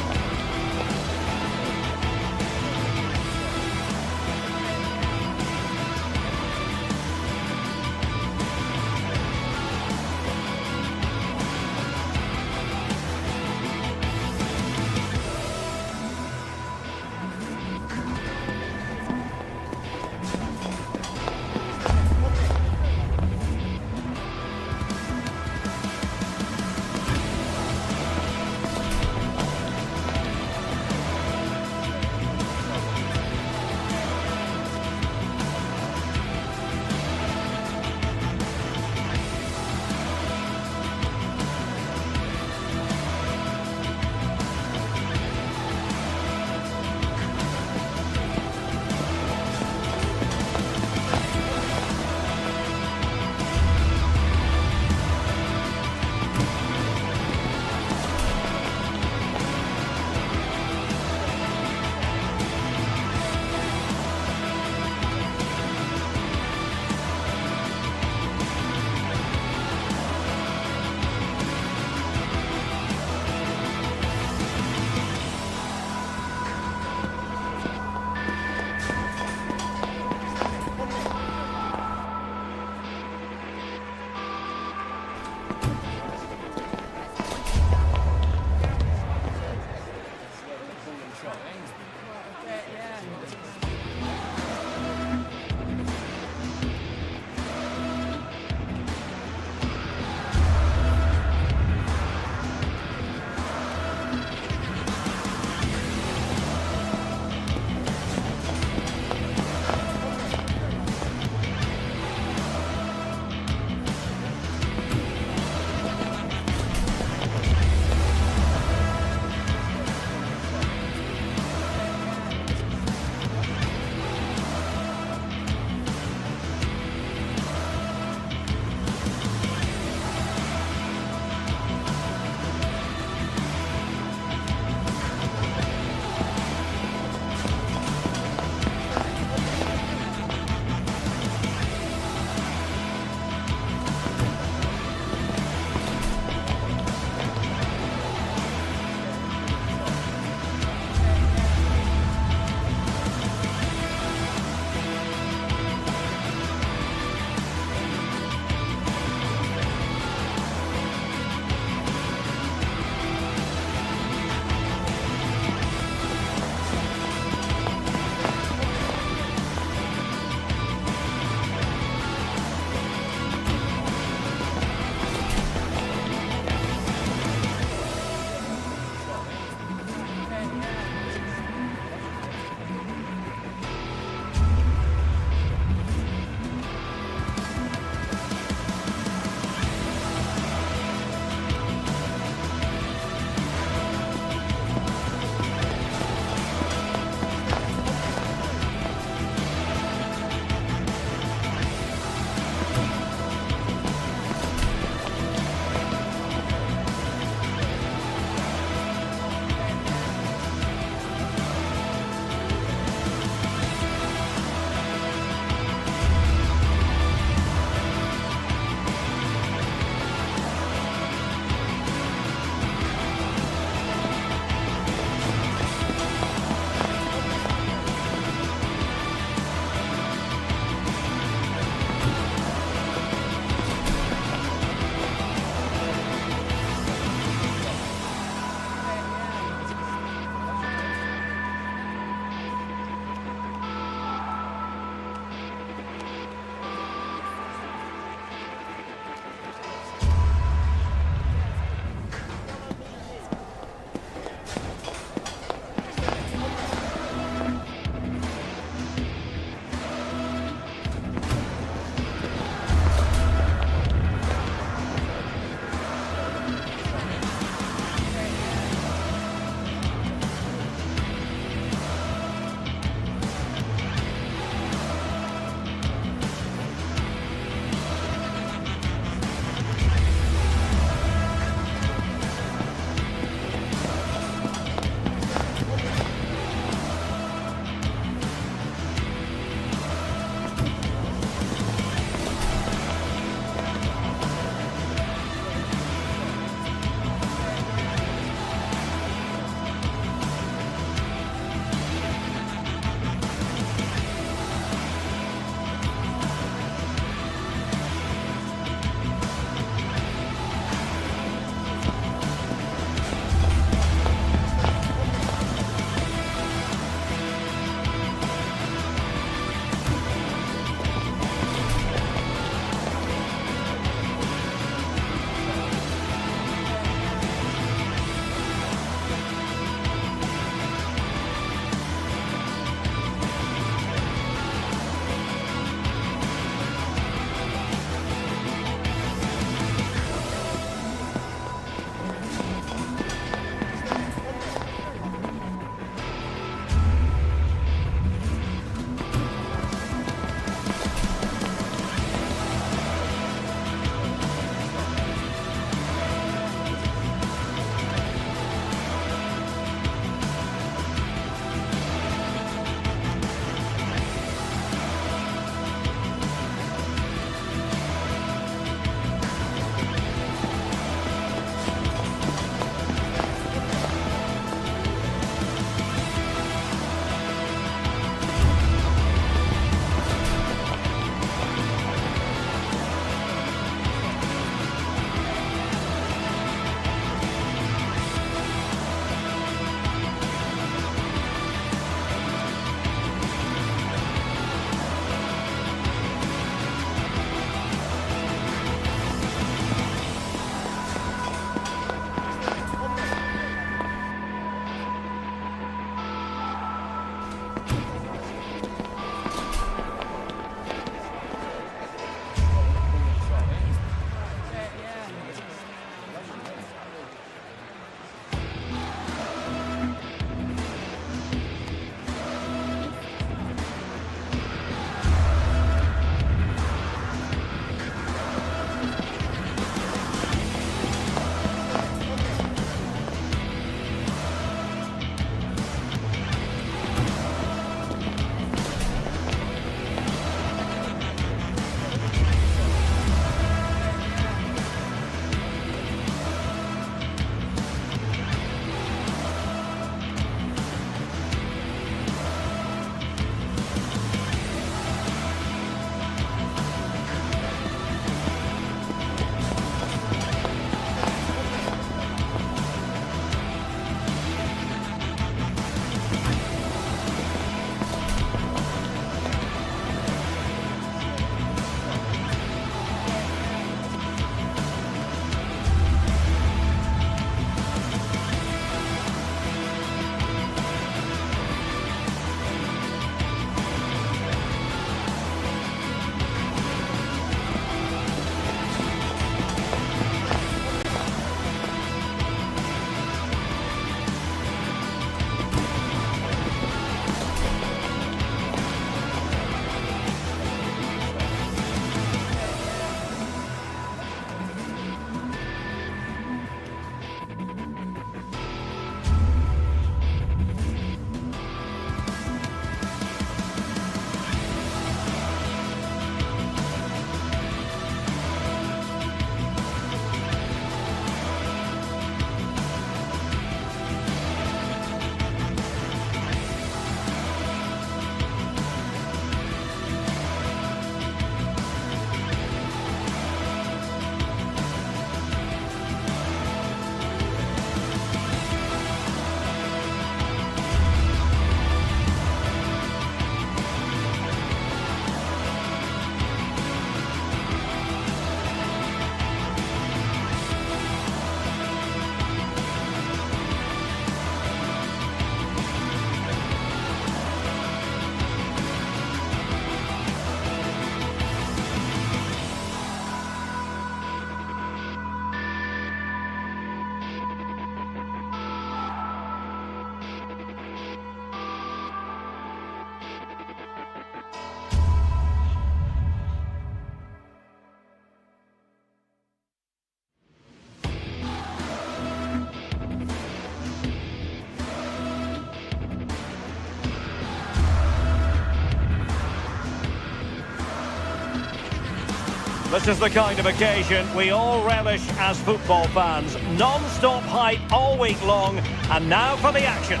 This is the kind of occasion we all relish as football fans. Non-stop hype all week long, and now for the action.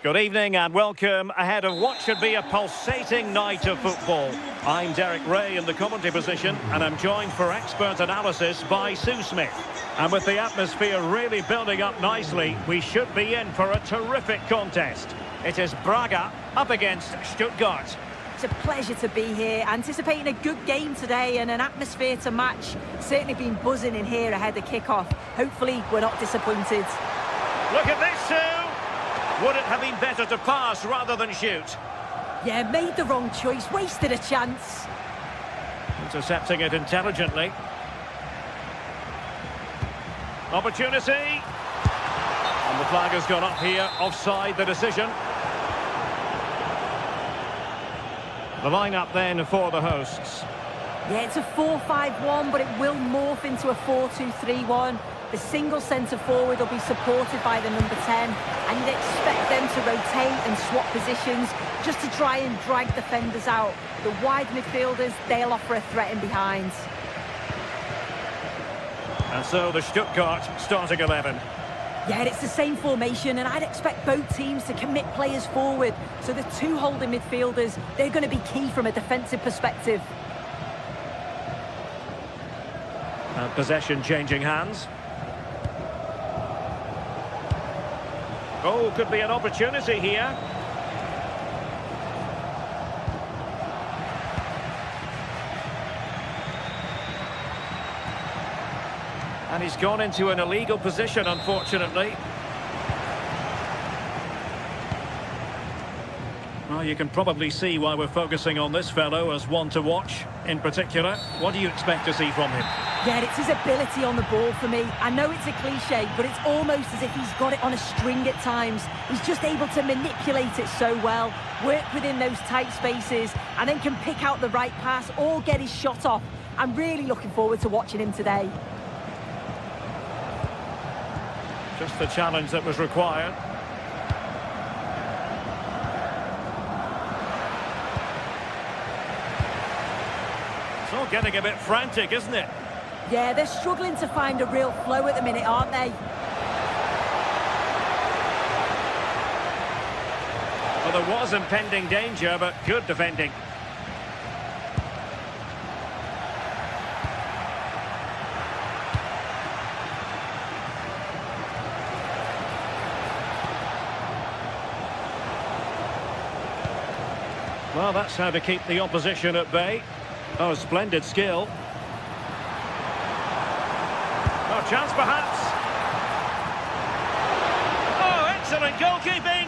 Good evening and welcome ahead of what should be a pulsating night of football. I'm Derek Ray in the commentary position, and I'm joined for expert analysis by Sue Smith. And with the atmosphere really building up nicely, we should be in for a terrific contest. It is Braga up against Stuttgart. It's a pleasure to be here, anticipating a good game today and an atmosphere to match. Certainly been buzzing in here ahead of kick-off. Hopefully we're not disappointed. Look at this, Sue! Would it have been better to pass rather than shoot? Yeah, made the wrong choice, wasted a chance. Intercepting it intelligently. Opportunity. And the flag has gone up here, offside the decision. The line-up then for the hosts. Yeah, it's a 4-5-1, but it will morph into a 4-2-3-1. The single centre-forward will be supported by the number 10, and you'd expect them to rotate and swap positions just to try and drag defenders out. The wide midfielders, they'll offer a threat in behind. And so the Stuttgart starting 11. Yeah, it's the same formation, and I'd expect both teams to commit players forward. So the two holding midfielders, they're going to be key from a defensive perspective. And possession changing hands. Oh, could be an opportunity here. And he's gone into an illegal position, unfortunately. Well, you can probably see why we're focusing on this fellow as one to watch in particular. What do you expect to see from him? Yeah, it's his ability on the ball for me. I know it's a cliche, but it's almost as if he's got it on a string at times. He's just able to manipulate it so well, work within those tight spaces, and then can pick out the right pass or get his shot off. I'm really looking forward to watching him today. Just the challenge that was required. It's all getting a bit frantic, isn't it? Yeah, they're struggling to find a real flow at the minute, aren't they? Well, there was impending danger, but good defending. Well, that's how to keep the opposition at bay. Oh, splendid skill. Oh, chance perhaps. Oh, excellent goalkeeping.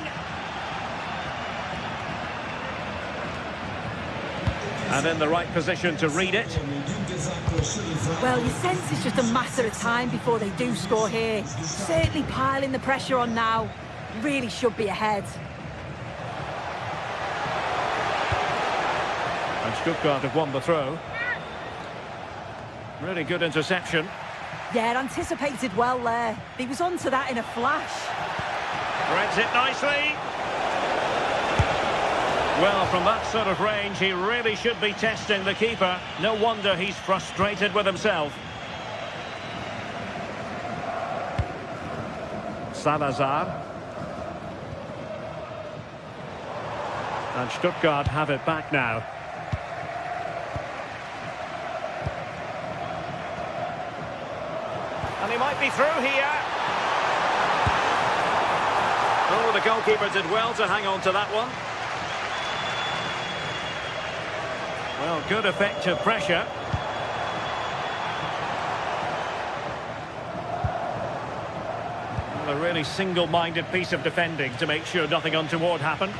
And in the right position to read it. Well, you sense it's just a matter of time before they do score here. Certainly piling the pressure on now. Really should be ahead. And Stuttgart have won the throw. Really good interception. Yeah, anticipated well there. He was onto that in a flash. Threads it nicely. Well, from that sort of range, he really should be testing the keeper. No wonder he's frustrated with himself. Salazar. And Stuttgart have it back now. And he might be through here. Oh, the goalkeeper did well to hang on to that one. Well, good effective pressure. Well, a really single-minded piece of defending to make sure nothing untoward happened.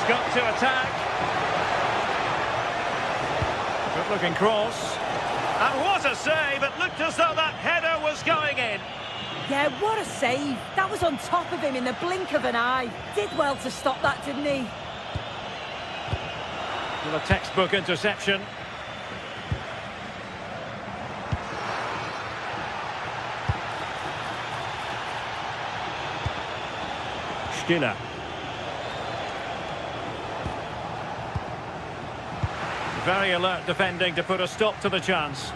Got to attack. Good looking cross. And what a save! It looked as though that header was going in. Yeah, what a save. That was on top of him in the blink of an eye. Did well to stop that, didn't he? Well, a textbook interception. Stiller. Very alert defending to put a stop to the chance.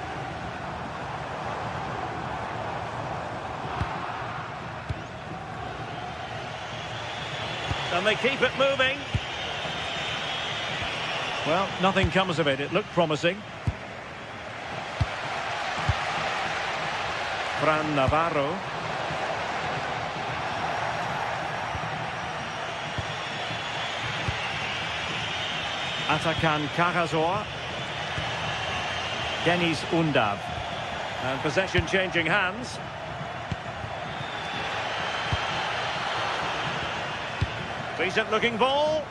And they keep it moving. Well, nothing comes of it. It looked promising. Fran Navarro. Atakan Karasor. Deniz Undav. And possession changing hands. Decent looking ball.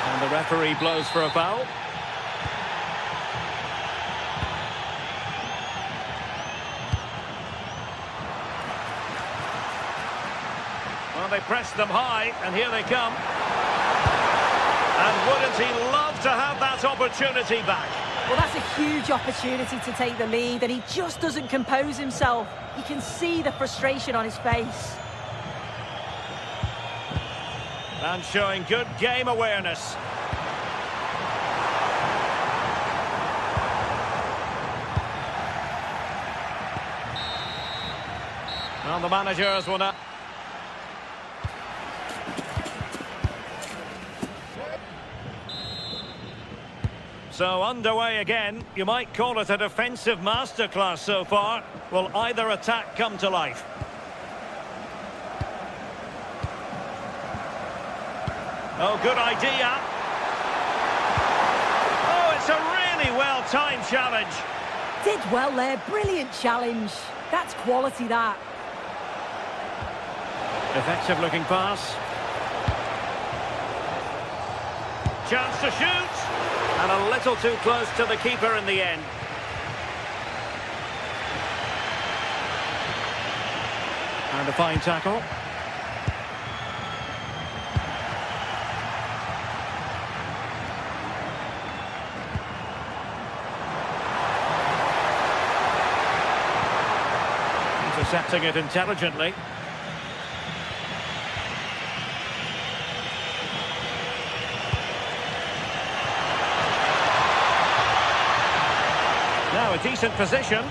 And the referee blows for a foul. Well, they pressed them high, and here they come. And wouldn't he love to have that opportunity back? Well, that's a huge opportunity to take the lead, and he just doesn't compose himself. You can see the frustration on his face. And showing good game awareness. Well, the managers will not... So underway again. You might call it a defensive masterclass so far. Will either attack come to life? Oh, good idea. Oh, it's a really well-timed challenge. Did well there. Brilliant challenge. That's quality, that. Effective looking pass. Chance to shoot. And a little too close to the keeper in the end. And a fine tackle. Intercepting it intelligently. Now a decent position.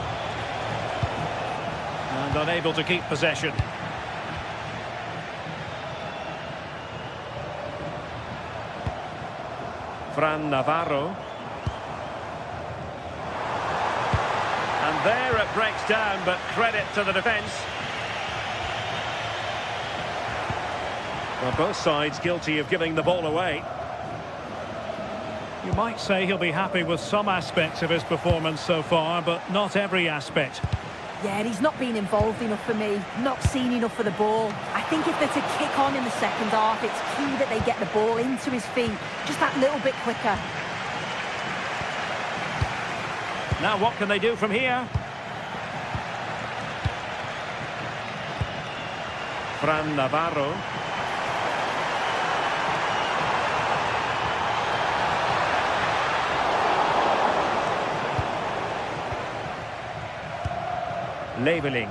And unable to keep possession. Fran Navarro. And there it breaks down, but credit to the defence. Well, both sides guilty of giving the ball away. You might say he'll be happy with some aspects of his performance so far, but not every aspect. Yeah, and he's not been involved enough for me, not seen enough for the ball. I think if they're to kick on in the second half, it's key that they get the ball into his feet just that little bit quicker. Now what can they do from here? Fran Navarro. Leveling.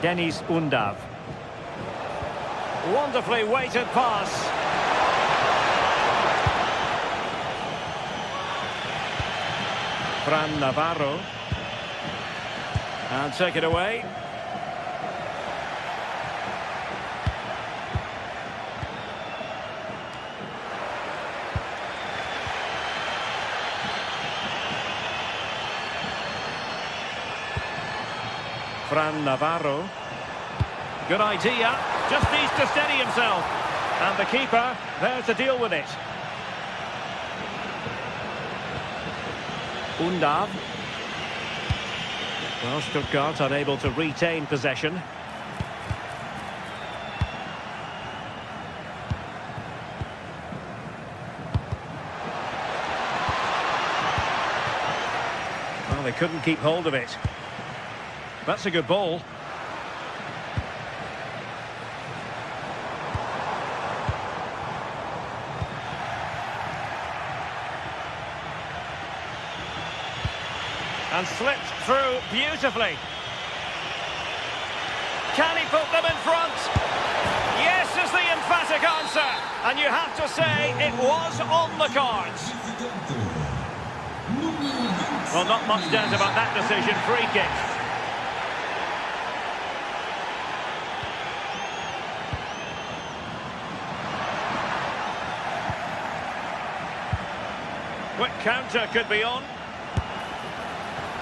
Deniz Undav. Wonderfully weighted pass. Fran Navarro. And take it away. Fran Navarro. Good idea. Just needs to steady himself. And the keeper there to deal with it. Undav. Well, Stuttgart unable to retain possession. Well, they couldn't keep hold of it. That's a good ball. And slipped through beautifully. Can he put them in front? Yes is the emphatic answer. And you have to say it was on the cards. Well, not much doubt about that decision. Free kick. Quick counter could be on.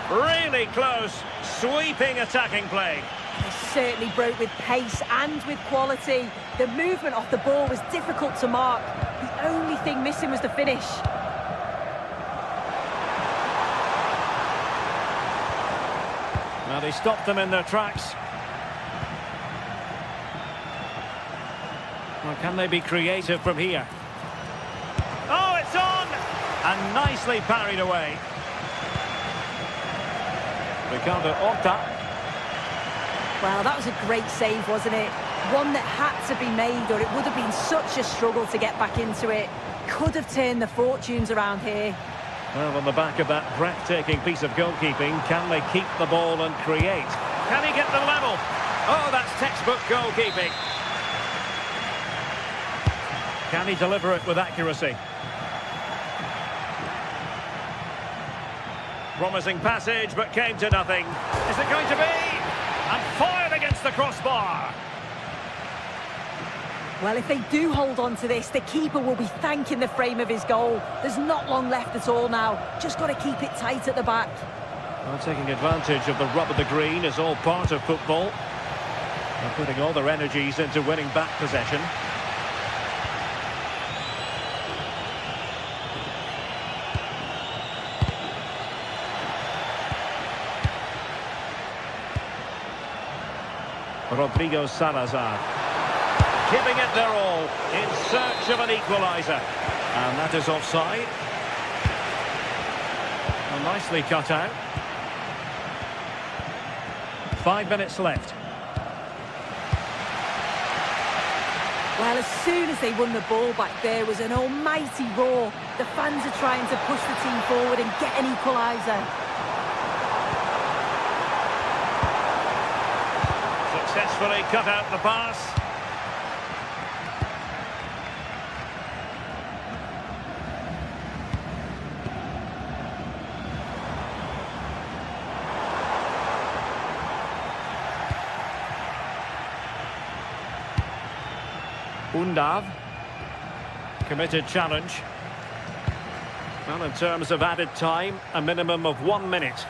Really close, sweeping attacking play. They certainly broke with pace and with quality. The movement off the ball was difficult to mark. The only thing missing was the finish. Now they stopped them in their tracks. Well, can they be creative from here? Oh, it's on! And nicely parried away. Ricardo Horta. Well, that was a great save, wasn't it? One that had to be made, or it would have been such a struggle to get back into it. Could have turned the fortunes around here. Well, on the back of that breathtaking piece of goalkeeping, can they keep the ball and create? Can he get them level? Oh, that's textbook goalkeeping. Can he deliver it with accuracy? Promising passage, but came to nothing. Is it going to be? And fired against the crossbar. Well, if they do hold on to this, the keeper will be thanking the frame of his goal. There's not long left at all now. Just got to keep it tight at the back. Well, taking advantage of the rub of the green is all part of football. They're putting all their energies into winning back possession. Rodrigo Salazar. Giving it their all in search of an equaliser. And that is offside. Well, nicely cut out. 5 minutes left. Well, as soon as they won the ball back, there was an almighty roar. The fans are trying to push the team forward and get an equaliser. Successfully cut out the pass. Undav. Committed challenge. Well, in terms of added time, a minimum of 1 minute.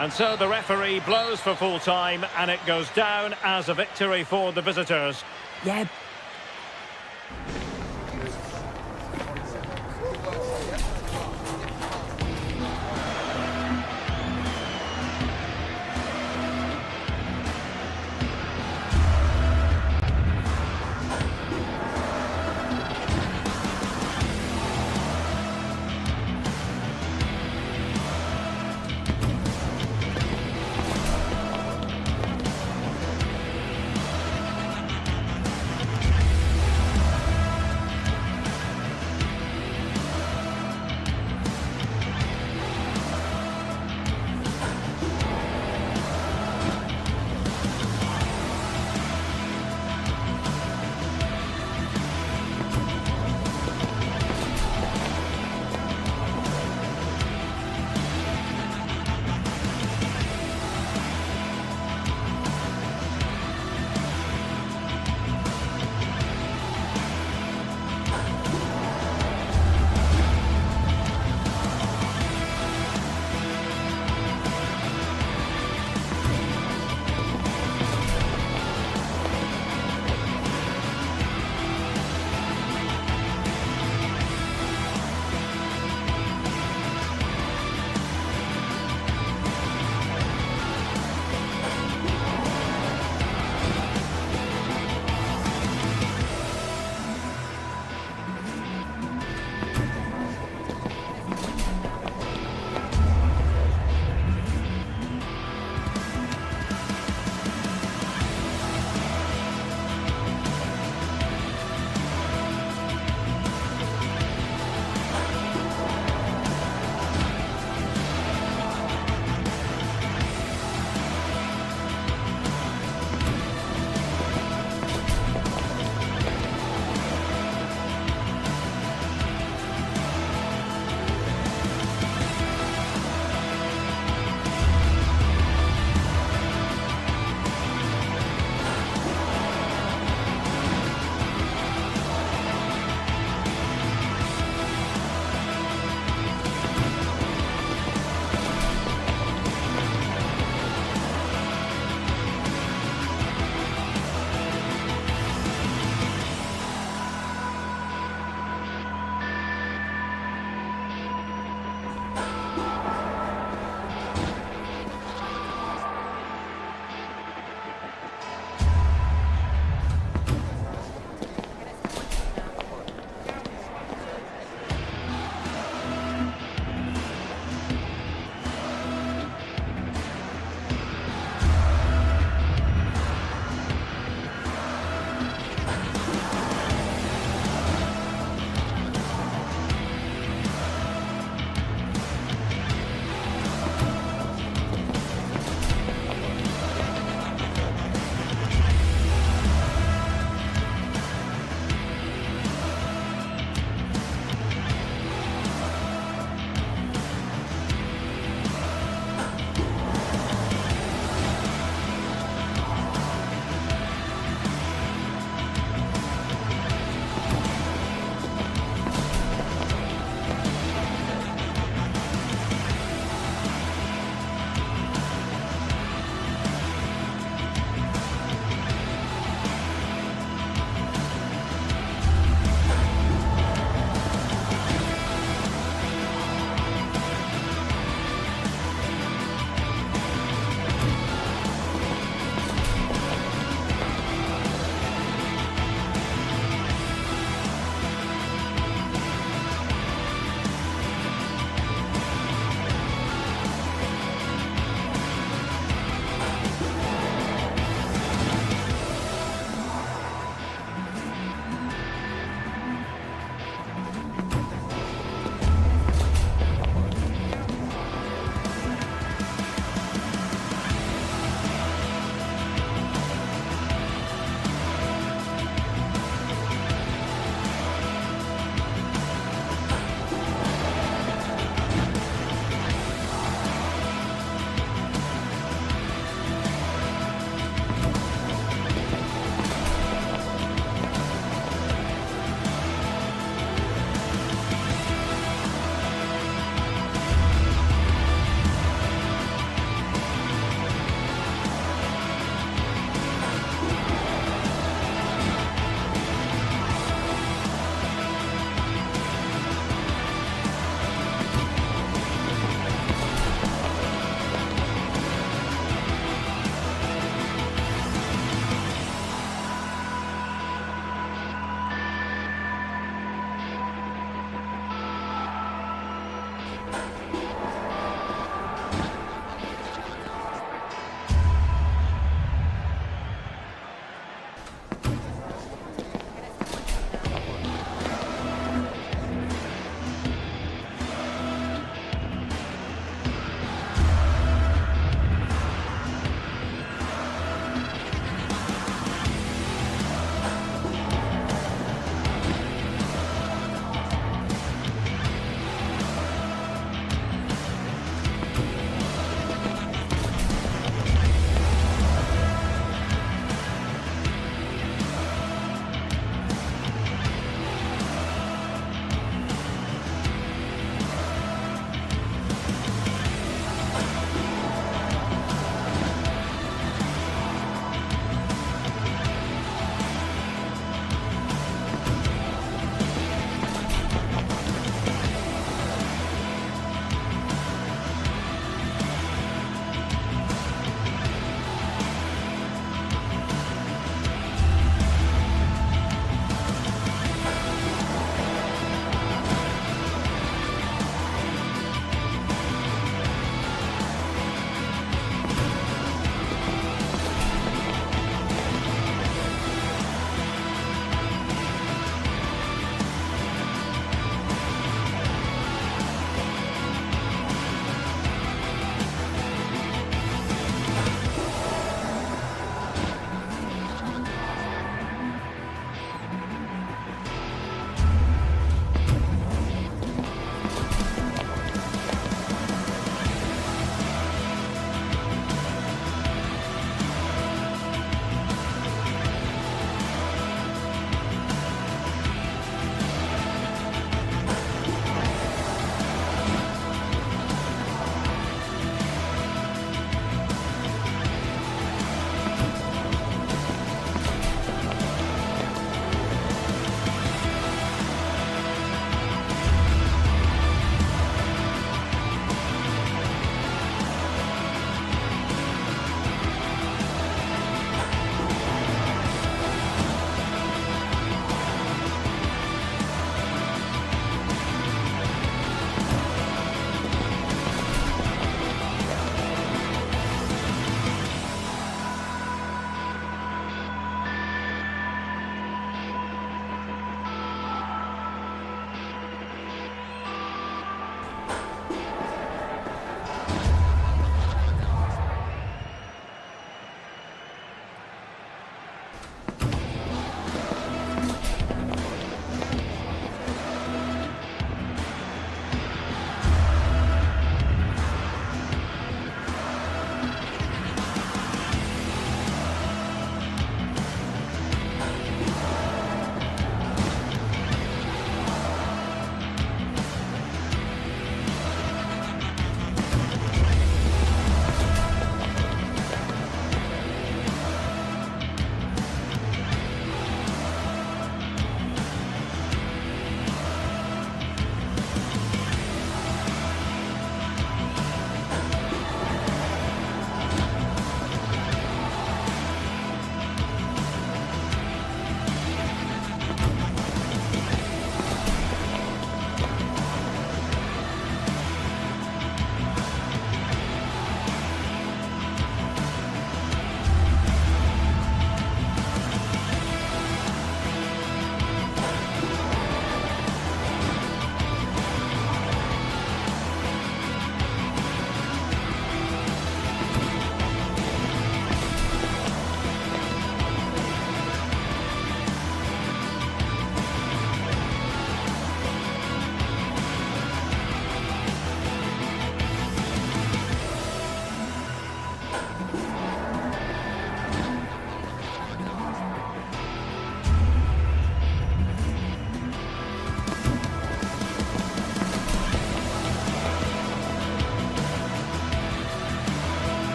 And so the referee blows for full time, and it goes down as a victory for the visitors. Yeah.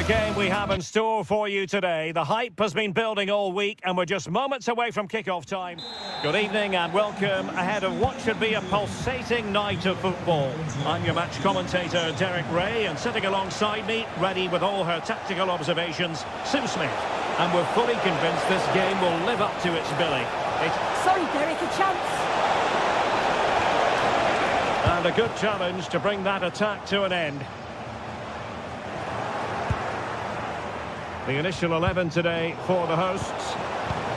game we have in store for you today. The hype has been building all week and we're just moments away from kick-off time. Good evening and welcome ahead of what should be a pulsating night of football. I'm your match commentator Derek Ray, and sitting alongside me, ready with all her tactical observations, Sue Smith. And we're fully convinced this game will live up to its billing. Sorry Derek, a chance. And a good challenge to bring that attack to an end. The initial 11 today for the hosts.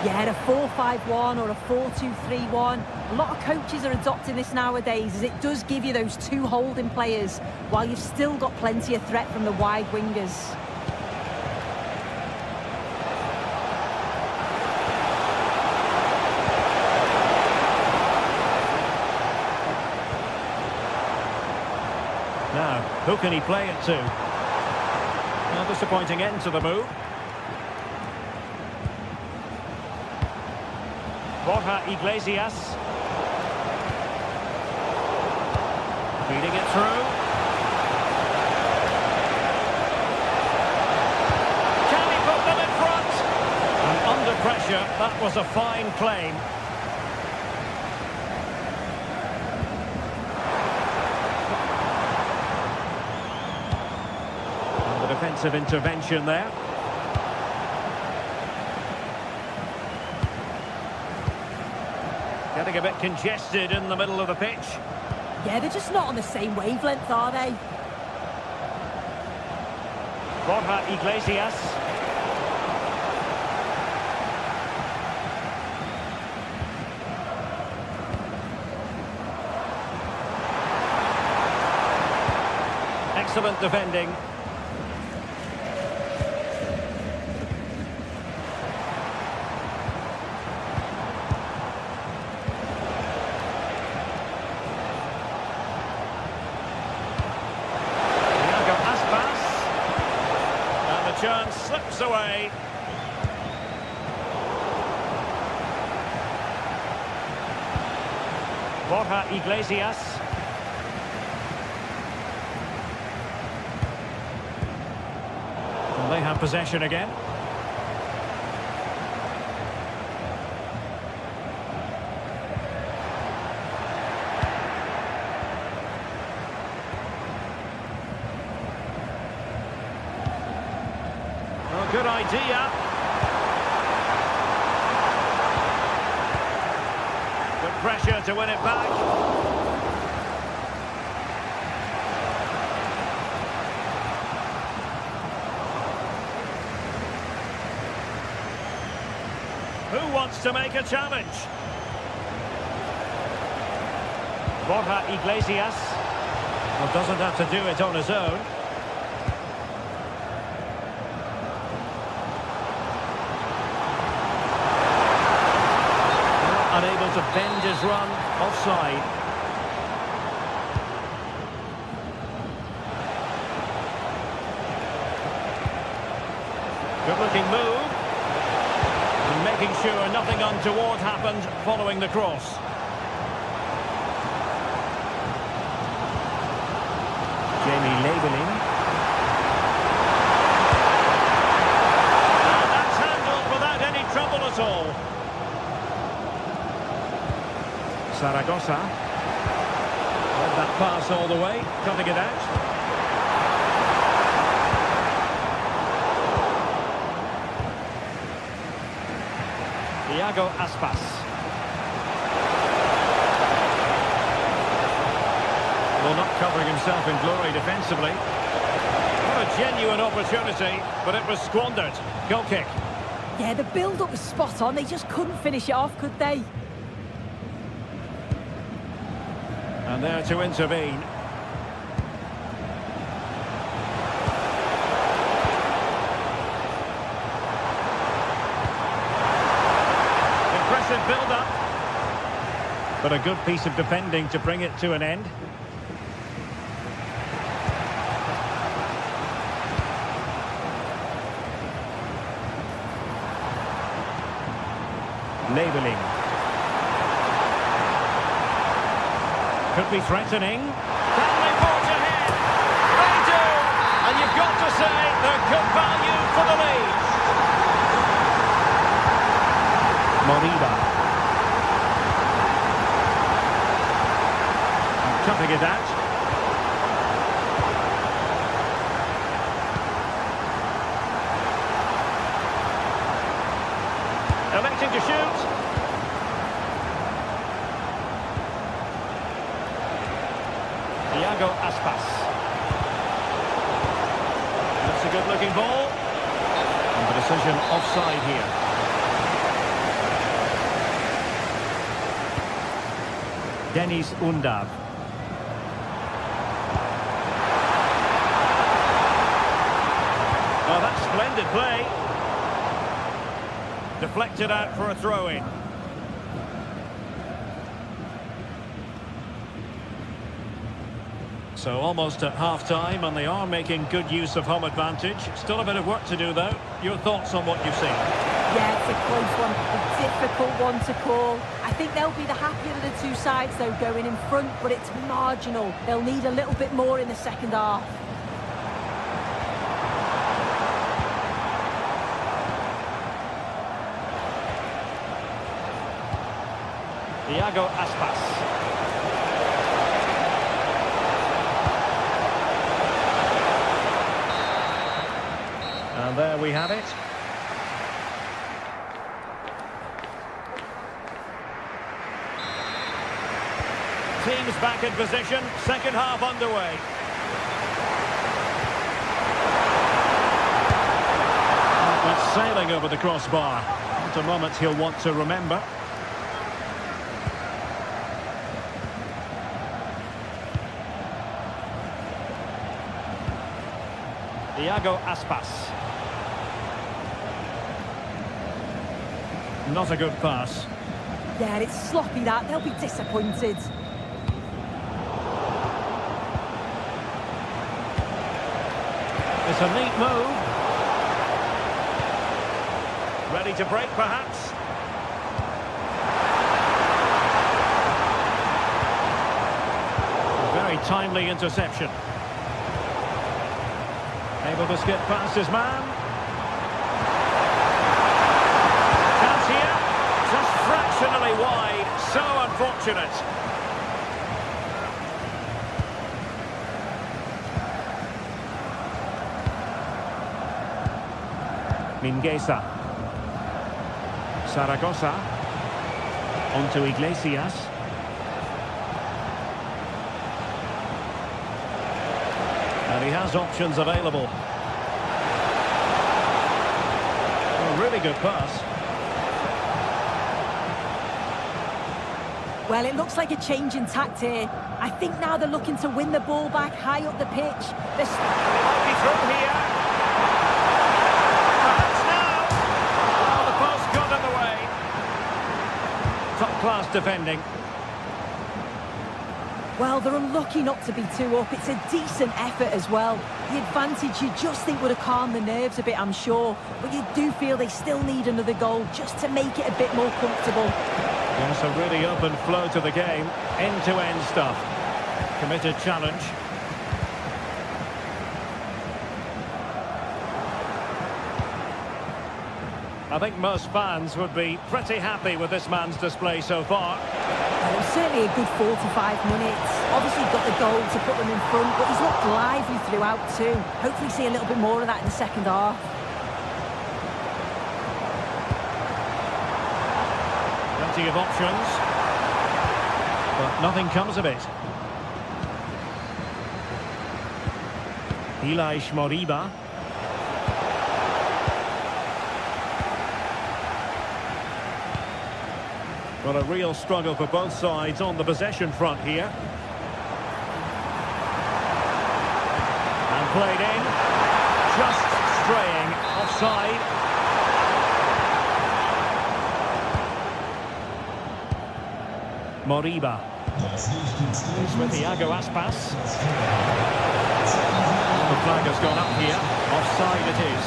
Yeah, a 4-5-1 or a 4-2-3-1. A lot of coaches are adopting this nowadays, as it does give you those two holding players, while you've still got plenty of threat from the wide wingers. Now, who can he play it to? A disappointing end to the move. Borja Iglesias. Feeding it through. Can he put them in front? And under pressure, that was a fine claim. Defensive intervention there. Getting a bit congested in the middle of the pitch. Yeah, they're just not on the same wavelength, are they? Borja Iglesias. Excellent defending. Chance slips away. Borja Iglesias. Well, they have possession again. Good idea. Good pressure to win it back. Who wants to make a challenge? Borja Iglesias. Well, doesn't have to do it on his own. Unable to bend his run, offside. Good looking move. And making sure nothing untoward happened following the cross. Jamie Labeling. And that's handled without any trouble at all. Zaragoza. Led that pass all the way, cutting it out. Iago Aspas. Well, not covering himself in glory defensively. What a genuine opportunity, but it was squandered. Goal kick. Yeah, the build-up was spot on. They just couldn't finish it off, could they? And there to intervene. Impressive build-up. But a good piece of defending to bring it to an end. Labeling. Could be threatening. Can they forge ahead? They do! And you've got to to say they're good value for the lead. Moriba. Toughing it out. Electing to shoot. Iago Aspas. That's a good-looking ball. And the decision offside here. Deniz Undav. Oh, that's splendid play. Deflected out for a throw-in. So almost at half-time, and they are making good use of home advantage. Still a bit of work to do, though. Your thoughts on what you've seen? Yeah, it's a close one, a difficult one to call. I think they'll be the happier of the two sides, though, going in front, but it's marginal. They'll need a little bit more in the second half. Iago Aspas. And there we have it. Teams back in position, second half underway. It's sailing over the crossbar. At a moment he'll want to remember. Iago Aspas. Not a good pass. Yeah, it's sloppy that. They'll be disappointed. It's a neat move. Ready to break, perhaps. A very timely interception. Able to skip past his man. Chance here. Just fractionally wide. So unfortunate. Mingueza. Zaragoza. Onto Iglesias. And he has options available. A really good pass. Well, it looks like a change in tact here. I think now they're looking to win the ball back high up the pitch. They might be through here. Perhaps now. Oh, the post got in the way. Top-class defending. Well, they're unlucky not to be two up. It's a decent effort as well. The advantage you just think would have calmed the nerves a bit, I'm sure. But you do feel they still need another goal just to make it a bit more comfortable. Yes, a really open flow to the game. End-to-end stuff. Committed challenge. I think most fans would be pretty happy with this man's display so far. Well, it was certainly a good 45 minutes. Obviously got the goal to put them in front, but he's looked lively throughout too. Hopefully see a little bit more of that in the second half. Plenty of options, but nothing comes of it. Ilaix Moriba. Well, a real struggle for both sides on the possession front here. And played in. Just straying offside. Moriba. He's with Iago Aspas. The flag has gone up here. Offside it is.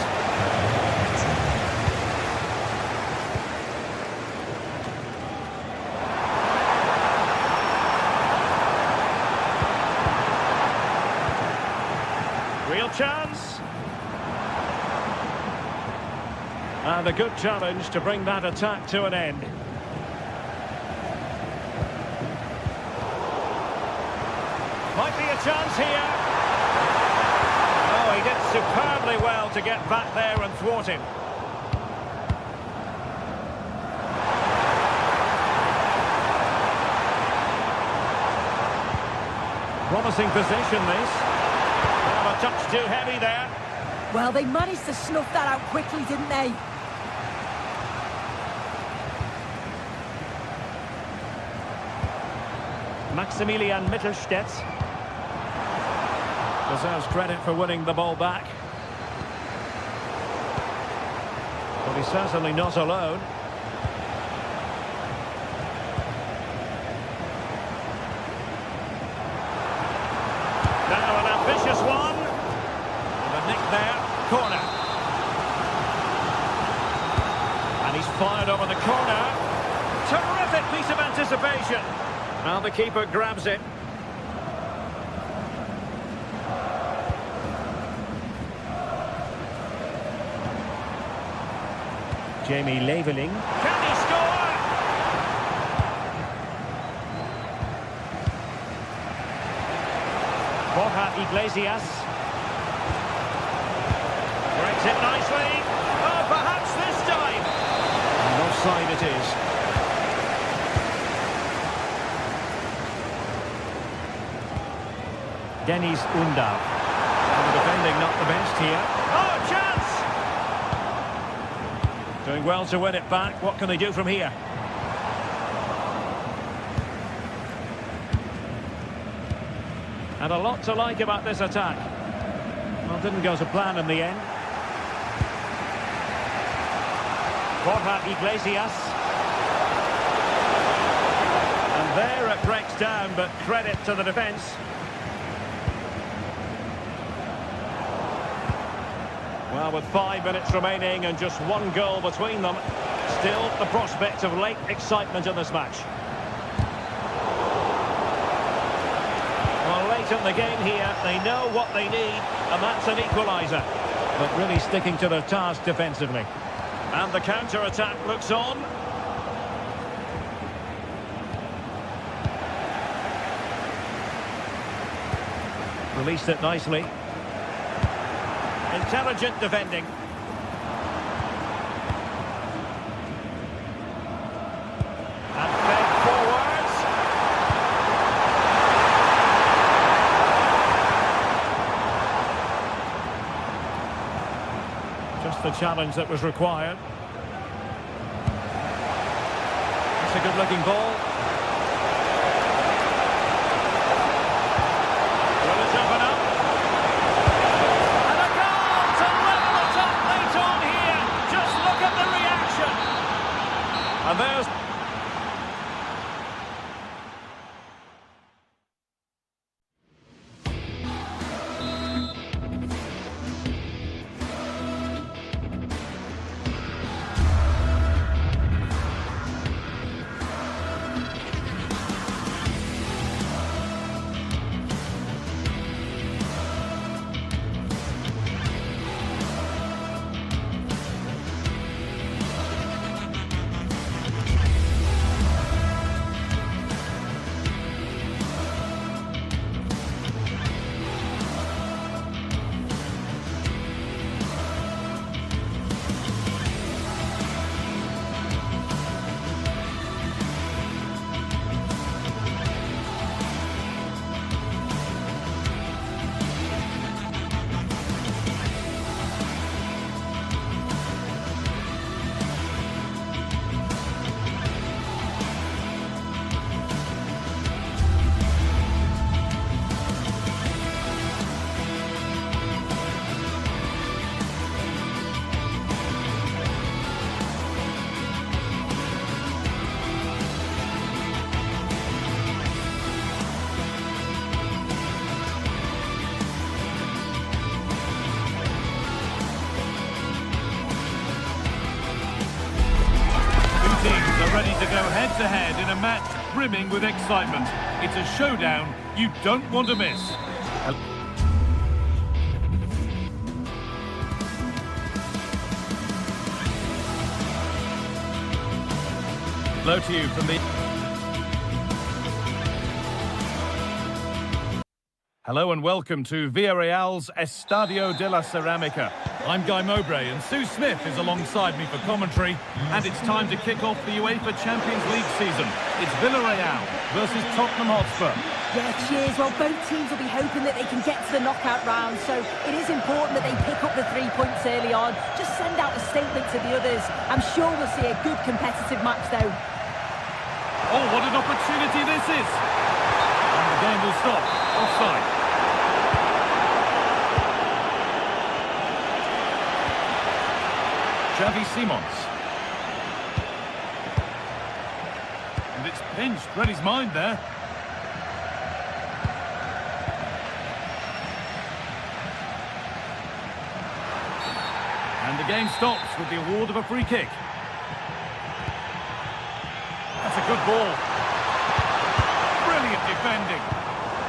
Real chance. And a good challenge to bring that attack to an end. Might be a chance here. Oh, he did superbly well to get back there and thwart him. Promising position, this. Oh, a touch too heavy there. Well, they managed to snuff that out quickly, didn't they? Maximilian Mittelstädt deserves credit for winning the ball back. But he's certainly not alone. Now an ambitious one. And a nick there. Corner. And he's fired over the corner. Terrific piece of anticipation. Now the keeper grabs it. Jamie Leveling. Can he score? Borja Iglesias. Breaks it nicely. Oh, perhaps this time. And offside it is. Dennis Undar. And the defending not the best here. Oh, chance! Doing well to win it back. What can they do from here? And a lot to like about this attack. Well, didn't go to plan in the end. Borja Iglesias. And there it breaks down, but credit to the defence. Well, with 5 minutes remaining and just one goal between them, still the prospect of late excitement in this match. Well, late in the game here, they know what they need, and that's an equaliser. But really sticking to their task defensively. And the counter-attack looks on. Released it nicely. Intelligent defending. And fed forwards. Just the challenge that was required. It's a good-looking ball. Will it open up? And there's... ready to go head-to-head in a match brimming with excitement. It's a showdown you don't want to miss. Hello to you from the... Hello and welcome to Villarreal's Estadio de la Ceramica. I'm Guy Mowbray and Sue Smith is alongside me for commentary, and it's time to kick off the UEFA Champions League season. It's Villarreal versus Tottenham Hotspur. Yeah, cheers. Well, both teams will be hoping that they can get to the knockout round, so it is important that they pick up the 3 points early on. Just send out a statement to the others. I'm sure we'll see a good competitive match, though. Oh, what an opportunity this is! And the game will stop. Offside. Xavi Simons. And it's pinched. Read his mind there. And the game stops with the award of a free kick. That's a good ball. Brilliant defending.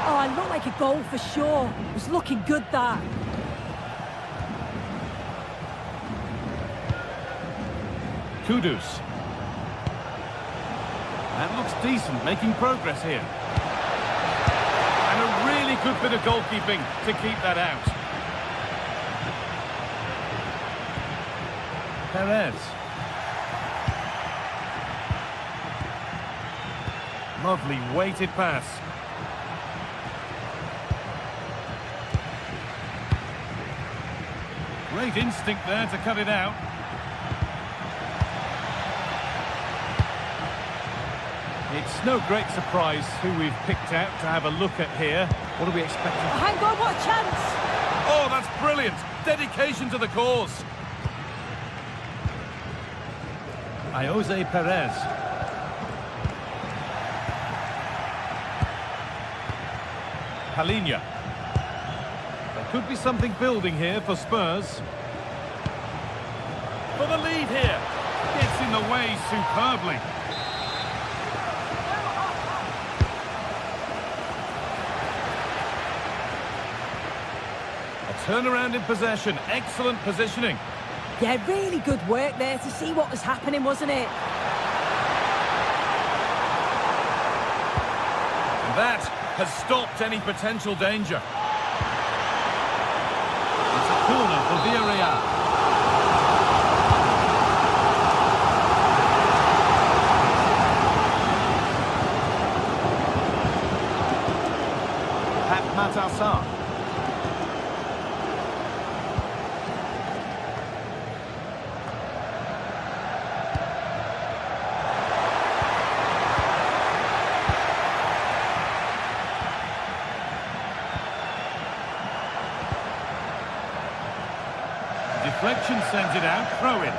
Oh, it looked like a goal for sure. It was looking good, that. Kudus. That looks decent, making progress here. And a really good bit of goalkeeping to keep that out. Perez. Lovely weighted pass. Great instinct there to cut it out. It's no great surprise who we've picked out to have a look at here. What are we expecting? Oh, hang on, what a chance! Oh, that's brilliant! Dedication to the cause. Jose Perez. Palinha. There could be something building here for Spurs. For the lead here. Gets in the way superbly. A turnaround in possession. Excellent positioning. Yeah, really good work there to see what was happening, wasn't it? And that has stopped any potential danger. It's a corner for Villarreal. Pat Matassar. Deflection sends it out, throw in.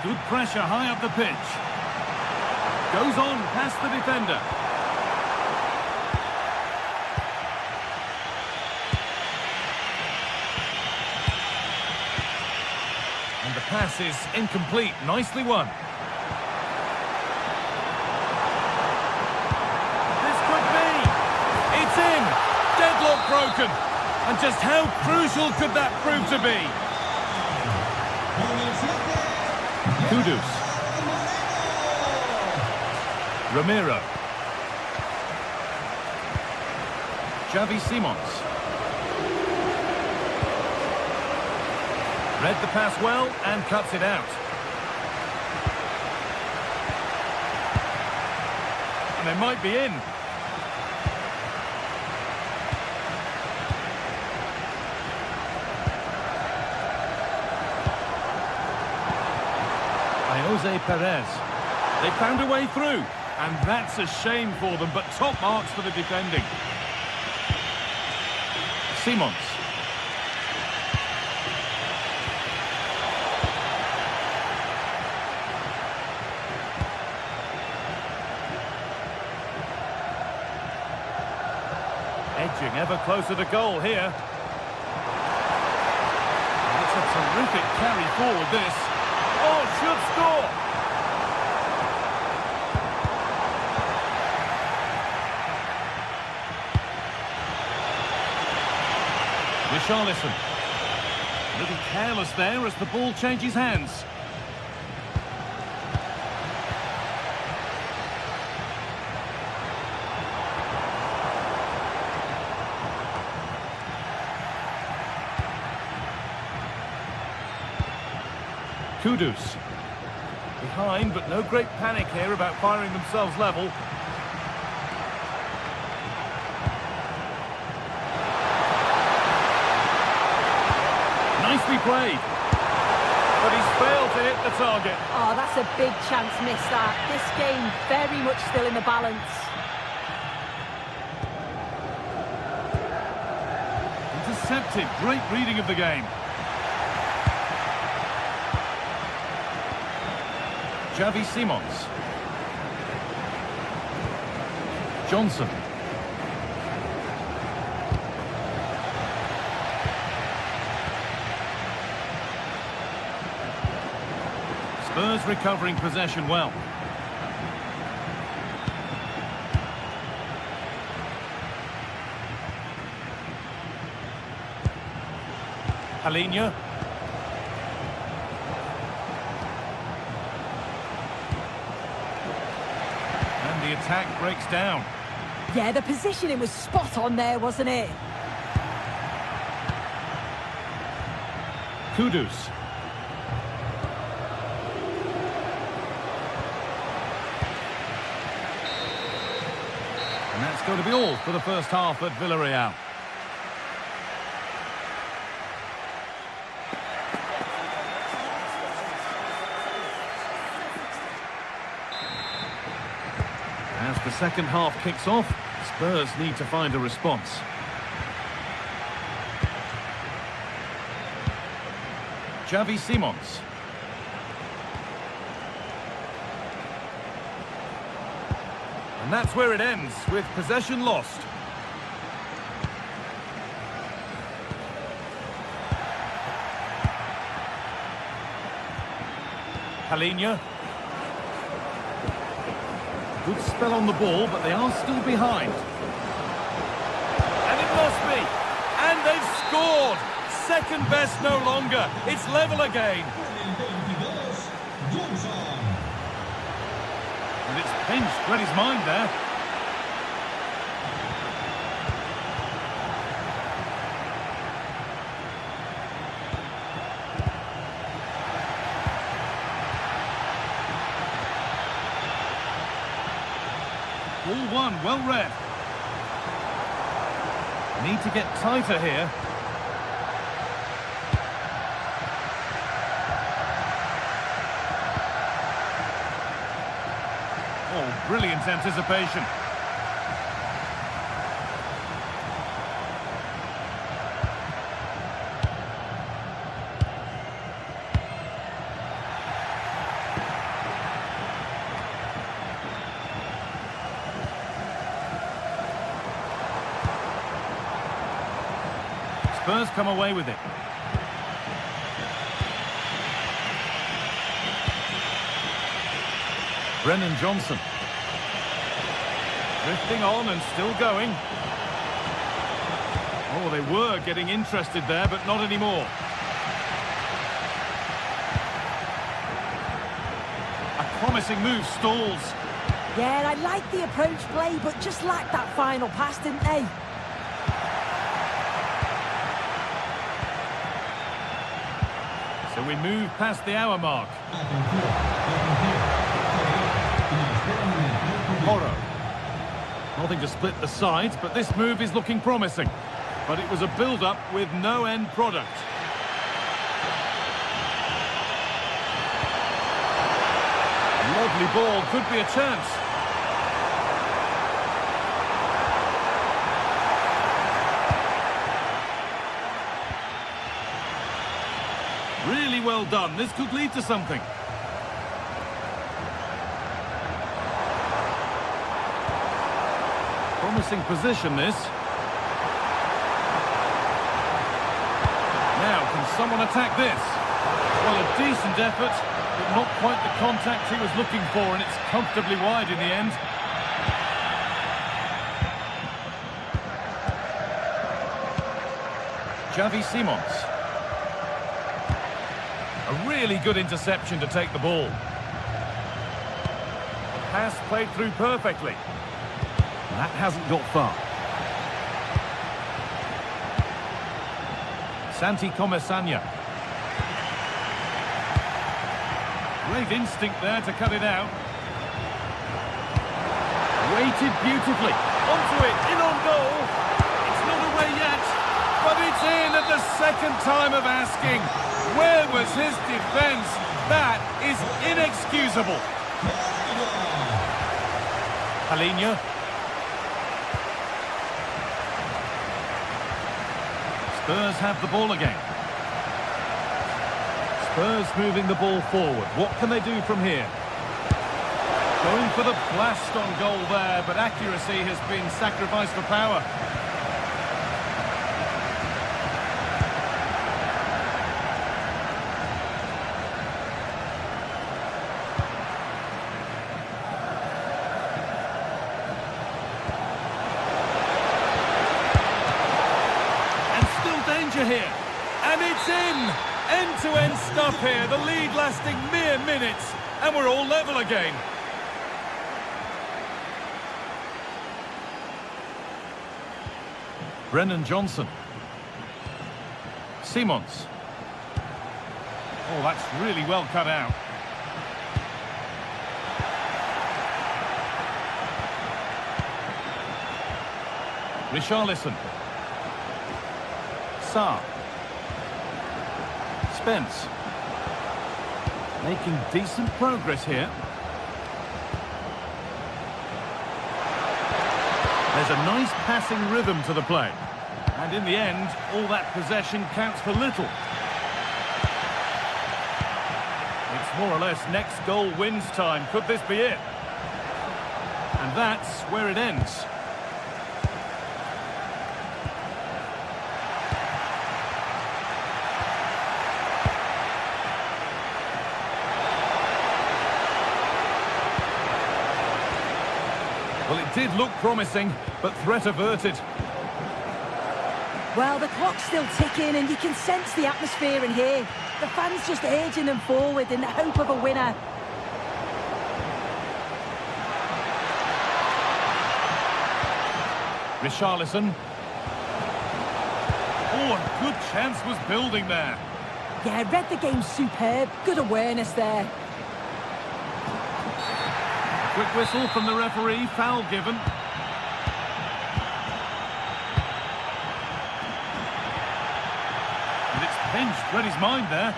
Good pressure high up the pitch. Goes on past the defender. And the pass is incomplete, nicely won. Deadlock broken, and just how crucial could that prove to be? Kudus. Ramiro. Xavi Simons. Read the pass well and cuts it out. And they might be in. Jose Perez. They found a way through, and that's a shame for them, but top marks for the defending. Simons. Edging ever closer to goal here. It's a terrific carry forward, this. Oh, should score! Richarlison. A little careless there as the ball changes hands. Kudus. Behind, but no great panic here about firing themselves level. Nicely played. But he's failed to hit the target. Oh, that's a big chance missed that. This game very much still in the balance. Intercepted. Great reading of the game. Xavi Simons. Johnson. Spurs recovering possession well. Palhinha. And the attack breaks down. Yeah, the positioning was spot on there, wasn't it? Kudus. And that's going to be all for the first half at Villarreal. As the second half kicks off, Spurs need to find a response. Xavi Simons. And that's where it ends, with possession lost. Palhinha. Good spell on the ball, but they are still behind. And it must be. And they've scored. Second best no longer. It's level again. And it's pinched. Read his mind there. Ball one, well read. Need to get tighter here. Oh, brilliant anticipation. Spurs come away with it. Brennan Johnson. Drifting on and still going. Oh, they were getting interested there, but not anymore. A promising move stalls. Yeah, I like the approach play, but just lacked that final pass, didn't they? So we move past the hour mark. Porro. Nothing to split the sides, but this move is looking promising. But it was a build-up with no end product. Lovely ball, could be a chance. Really well done. This could lead to something. Promising position, this. Now, can someone attack this? Well, a decent effort, but not quite the contact he was looking for, and it's comfortably wide in the end. Xavi Simons. A really good interception to take the ball. Pass played through perfectly. That hasn't got far. Santi Comesaña. Great instinct there to cut it out. Weighted beautifully. Onto it, in on goal. It's not away yet, but it's in at the second time of asking. Where was his defence? That is inexcusable. Palinha. Spurs have the ball again. Spurs moving the ball forward. What can they do from here? Going for the blast on goal there, but accuracy has been sacrificed for power. And still danger here. And it's in! End-to-end stuff here. The lead lasting mere minutes. And we're all level again. Brennan Johnson. Simons. Oh, that's really well cut out. Richarlison. Sarr. Spence. Making decent progress here. There's a nice passing rhythm to the play. And in the end, all that possession counts for little. It's more or less next goal wins time. Could this be it? And that's where it ends. Well, it did look promising, but threat averted. Well, the clock's still ticking and you can sense the atmosphere in here. The fans just urging them forward in the hope of a winner. Richarlison. Oh, a good chance was building there. Yeah, read the game superb. Good awareness there. Quick whistle from the referee, foul given. And it's pinched, read his mind there.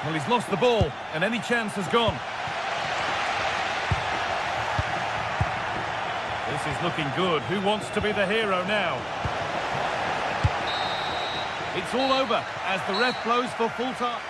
Well, he's lost the ball, and any chance has gone. This is looking good. Who wants to be the hero now? It's all over as the ref blows for full time.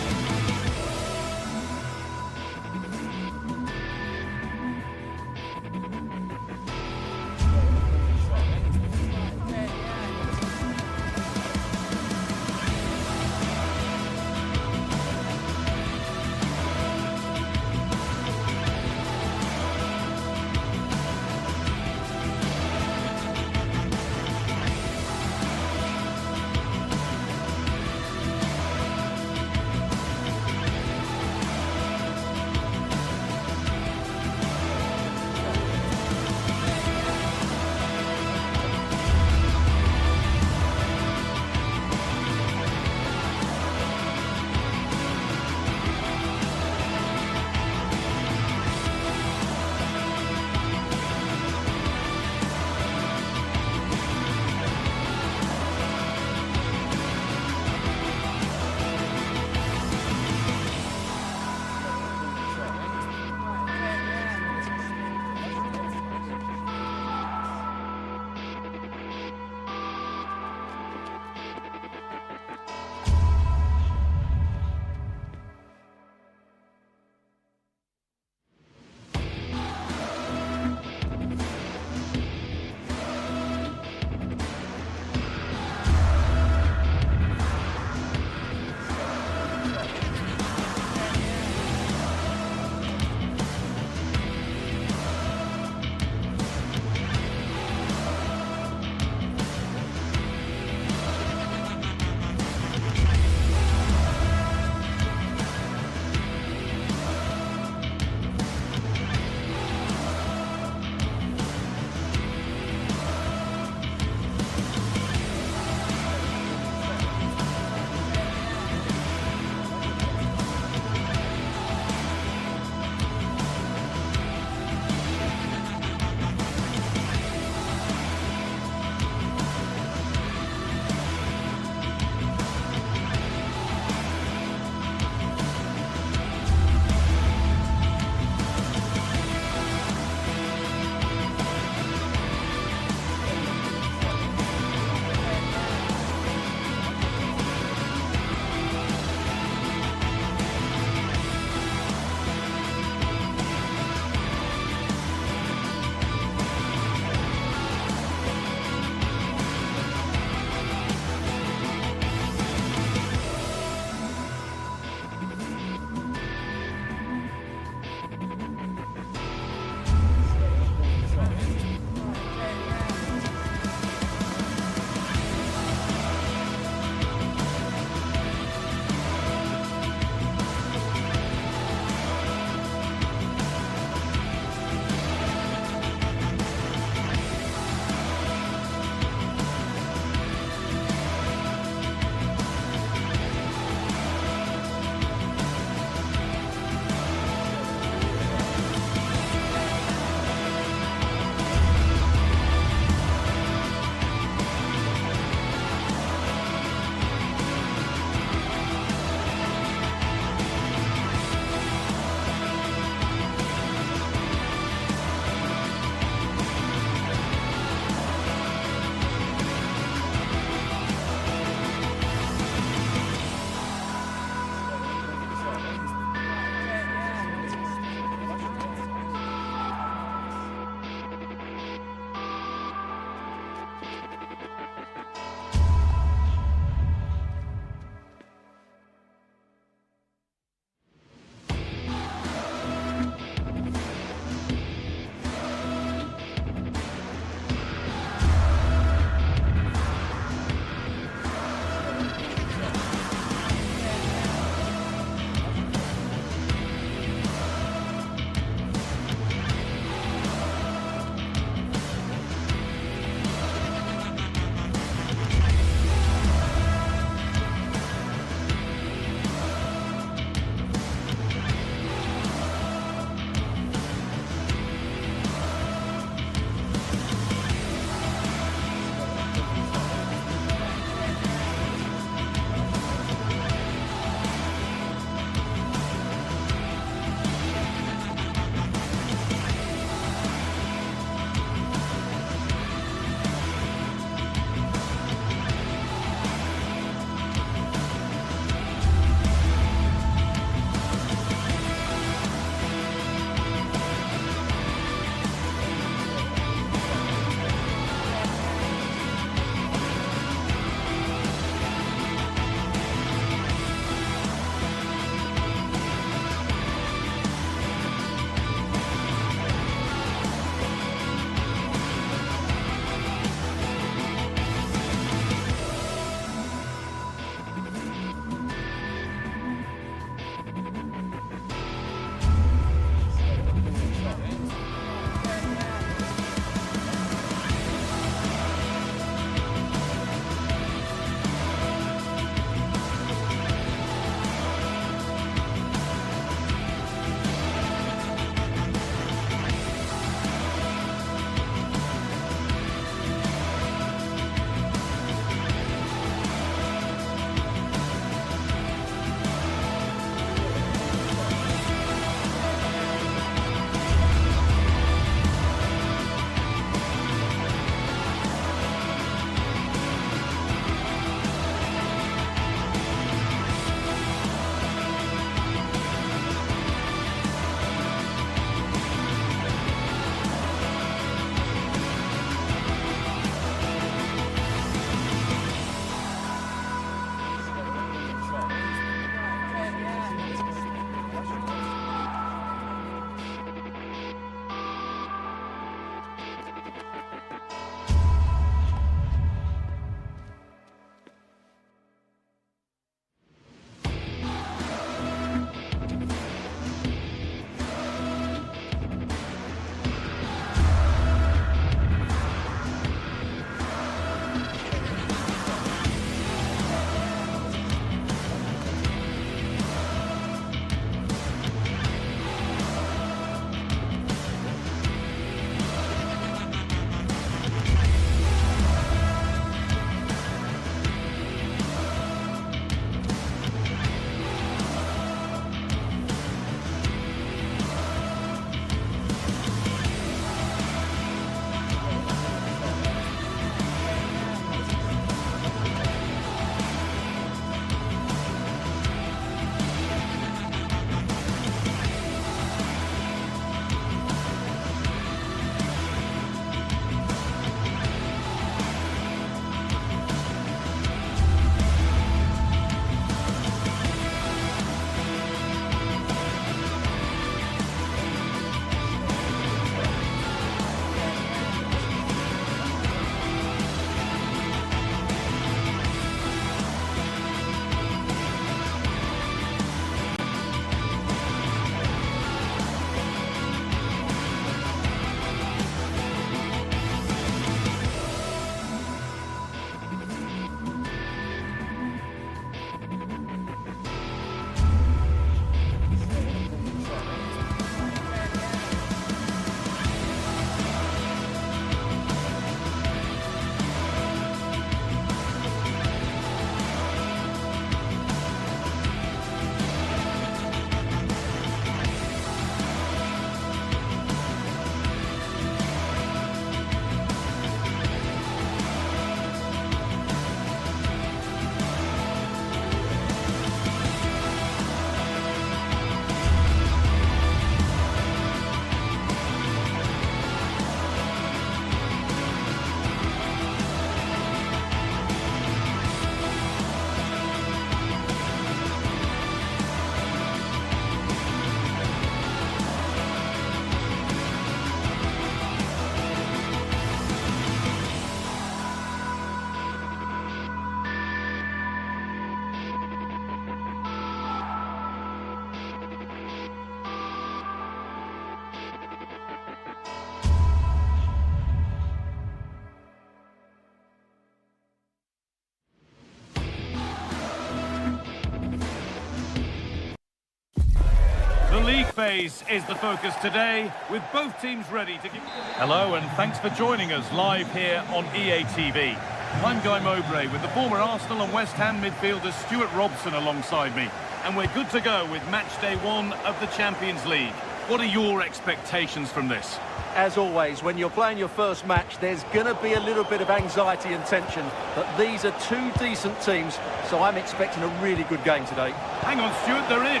The league phase is the focus today, with both teams ready to give... Hello, and thanks for joining us live here on EA TV. I'm Guy Mowbray with the former Arsenal and West Ham midfielder Stuart Robson alongside me. And we're good to go with match day 1 of the Champions League. What are your expectations from this? As always, when you're playing your first match, there's going to be a little bit of anxiety and tension. But these are two decent teams, so I'm expecting a really good game today. Hang on, Stuart, they're in.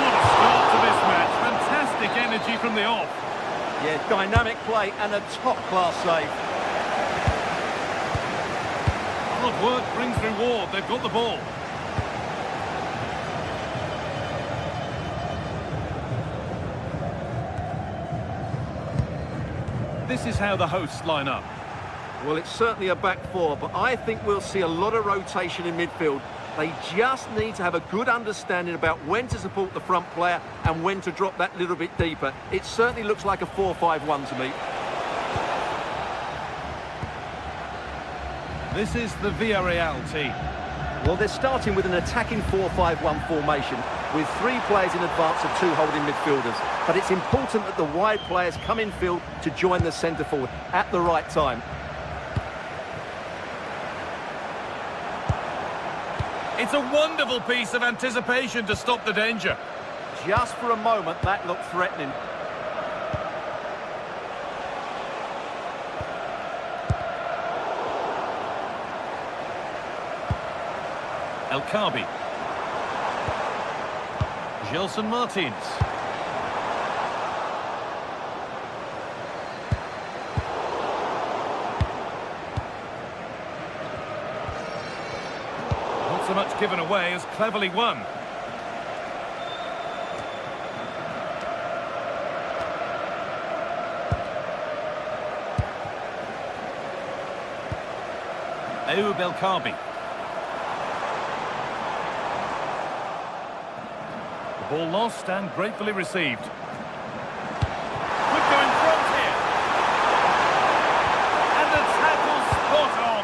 What a start to this match. Fantastic energy from the off. Yeah, dynamic play and a top-class save. Hard work brings reward. They've got the ball. This is how the hosts line up. Well, it's certainly a back four, but I think we'll see a lot of rotation in midfield. They just need to have a good understanding about when to support the front player and when to drop that little bit deeper. It certainly looks like a 4-5-1 to me. This is the Villarreal team. Well, they're starting with an attacking 4-5-1 formation with 3 players in advance of 2 holding midfielders. But it's important that the wide players come in field to join the centre forward at the right time. It's a wonderful piece of anticipation to stop the danger. Just for a moment, that looked threatening. El Khabi. Gelson Martins. Not so much given away as cleverly won. Ayoub El Khabi. Ball lost and gratefully received. Could go in front here. And the tackle spot on.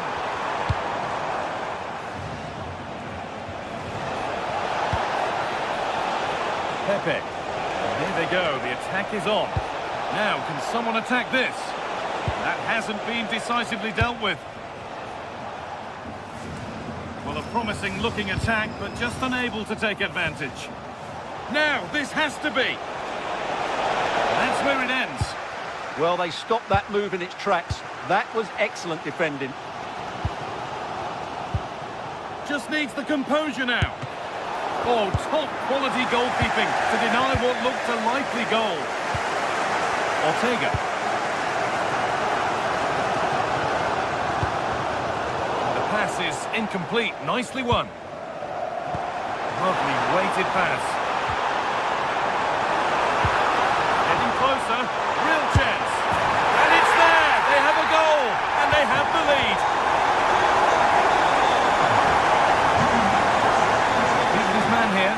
Pepe. Here they go. The attack is on. Now, can someone attack this? That hasn't been decisively dealt with. Well, a promising looking attack, but just unable to take advantage. Now, this has to be. That's where it ends. Well, they stopped that move in its tracks. That was excellent defending. Just needs the composure now. Oh, top quality goalkeeping to deny what looked a likely goal. Ortega. The pass is incomplete. Nicely won. Lovely weighted pass. Closer, real chance, and it's there. They have a goal, and they have the lead. Beating his man here.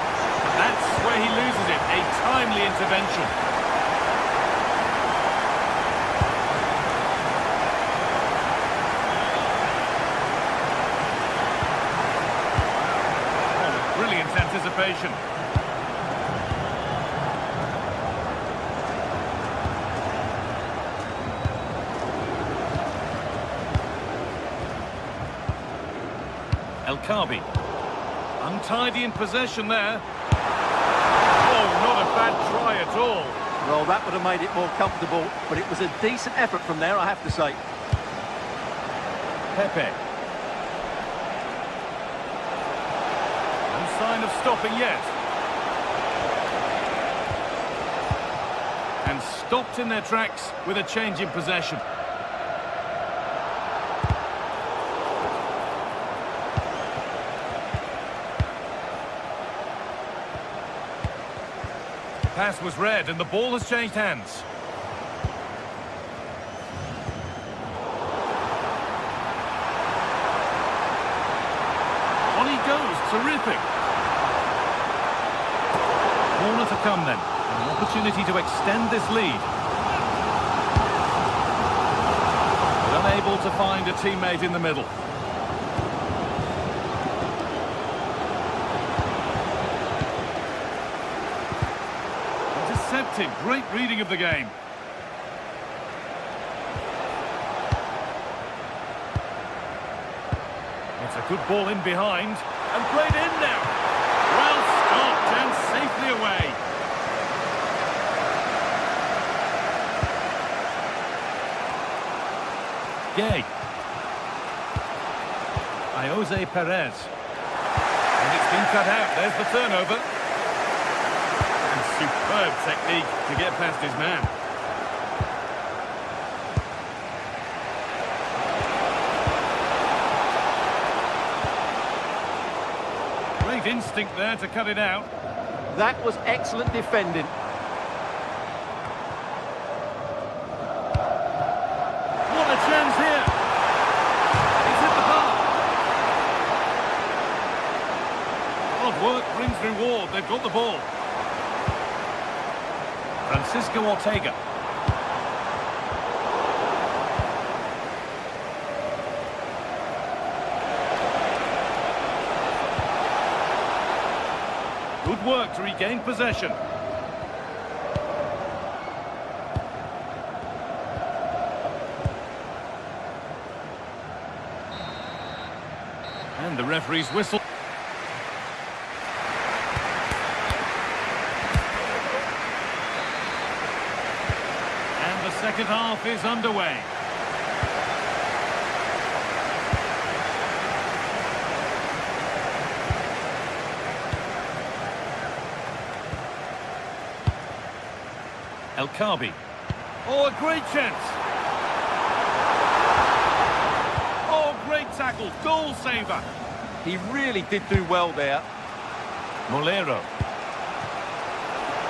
That's where he loses it. A timely intervention. Oh, brilliant anticipation. El Khabi. Untidy in possession there. Oh, not a bad try at all. Well, that would have made it more comfortable, but it was a decent effort from there, I have to say. Pepe. No sign of stopping yet. And stopped in their tracks with a change in possession. Pass was read and the ball has changed hands. On he goes, terrific. Corner to come then. An opportunity to extend this lead. But unable to find a teammate in the middle. spotted. Great reading of the game. It's a good ball in behind. And played in now. Well stopped and safely away. Gay. Jose Perez. And it's been cut out. There's the turnover. And superb technique to get past his man. Great instinct there to cut it out. That was excellent defending. What a chance here. He's hit the bar. Hard work brings reward. They've got the ball. Francisco Ortega. Good work to regain possession. And the referee's whistle. And the second half is underway. El Kabi. Oh, a great chance. Oh, great tackle. Goal saver. He really did do well there. Molero.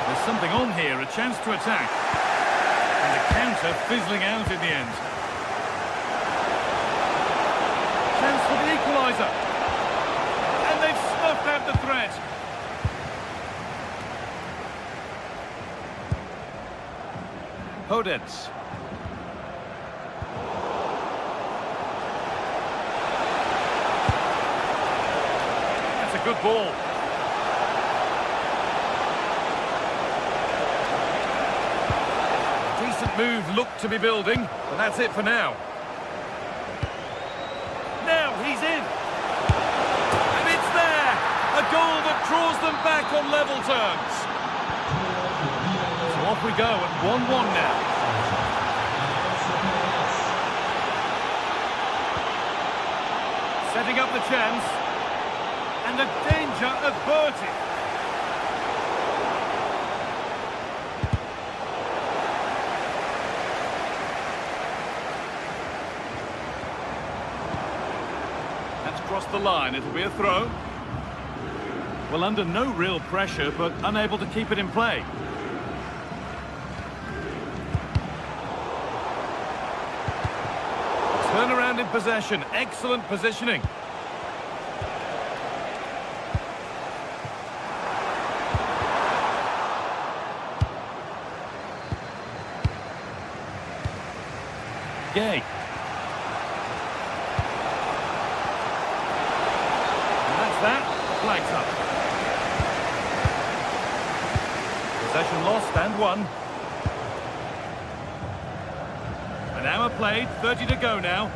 There's something on here. A chance to attack. And the counter fizzling out in the end. Chance for the equaliser. And they've snuffed out the threat. Podence. That's a good ball. Decent move looked to be building, but that's it for now. Now he's in. And it's there. A goal that draws them back on level terms. So off we go at 1-1 now. Setting up the chance. And the danger averted. That's crossed the line. It'll be a throw. Well, under no real pressure, but unable to keep it in play. Turnaround in possession. Excellent positioning. Gay. And that's that. Flags up. Possession lost and won. An hour played, 30 to go now.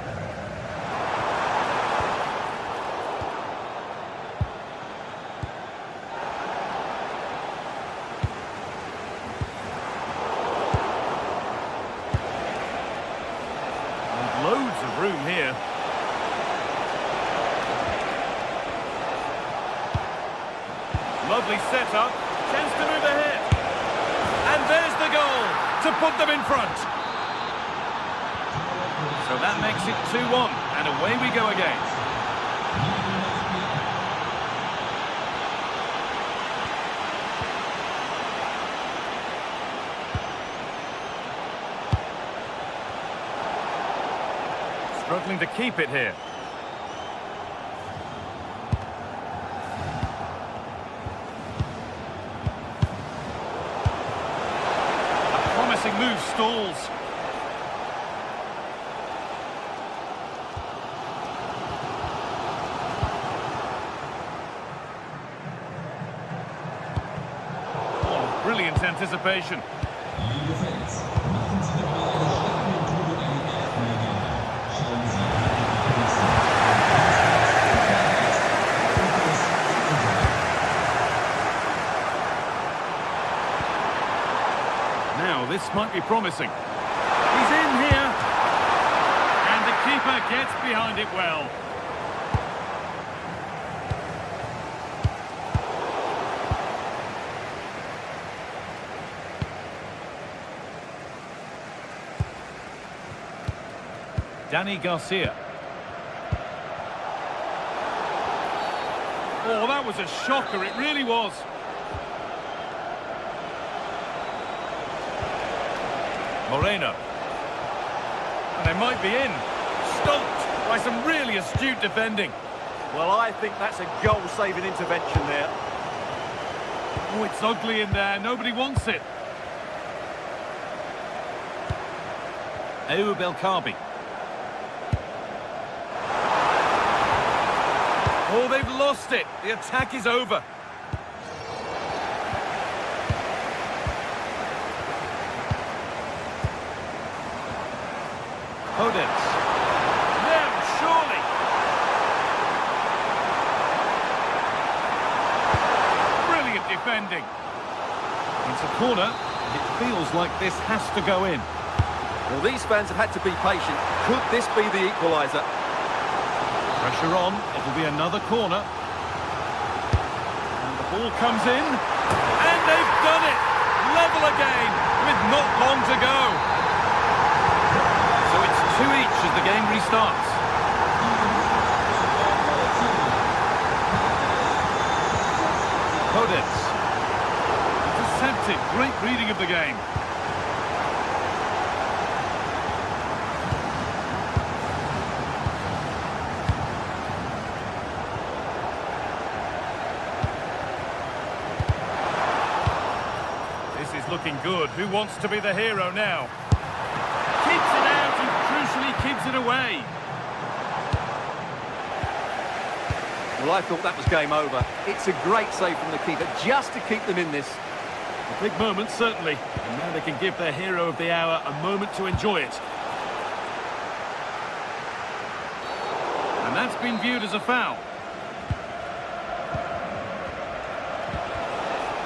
And loads of room here. Lovely setup, chance to move ahead. And there's the goal to put them in front. So that makes it 2-1, and away we go again. Struggling to keep it here. A promising move stalls. Brilliant anticipation. Lieve fans, maken Sie dabei Ihrem Club eine Erdbeere. Schauen Sie Now, this might be promising. He's in here. And the keeper gets behind it well. Danny Garcia. Oh, that was a shocker, it really was. Moreno. And they might be in. Stopped by some really astute defending. Well, I think that's a goal-saving intervention there. Oh, it's ugly in there. Nobody wants it. Ayoub El Kaabi. Oh, they've lost it. The attack is over. Podence. No, surely. Brilliant defending. It's a corner. It feels like this has to go in. Well, these fans have had to be patient. Could this be the equaliser? Pressure on. It'll be another corner. And the ball comes in. And they've done it. Level again with not long to go. So it's 2 each as the game restarts. Podence. Intercepted. Great reading of the game. This is looking good. Who wants to be the hero now? Keeps it out and crucially keeps it away. Well, I thought that was game over. It's a great save from the keeper just to keep them in this. A big moment, certainly. And now they can give their hero of the hour a moment to enjoy it. And that's been viewed as a foul.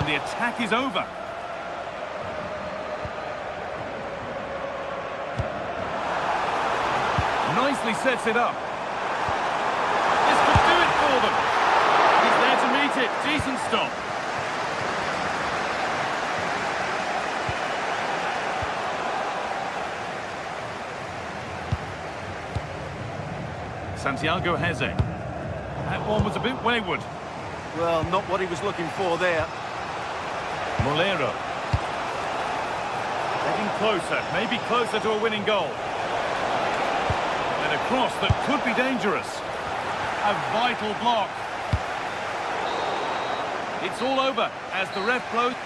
And the attack is over. Nicely sets it up. This could do it for them. He's there to meet it. Decent stop. Santiago Heze. That one was a bit wayward. Well, not what he was looking for there. Molero. Getting closer, maybe closer to a winning goal. And a cross that could be dangerous. A vital block. It's all over as the ref blows.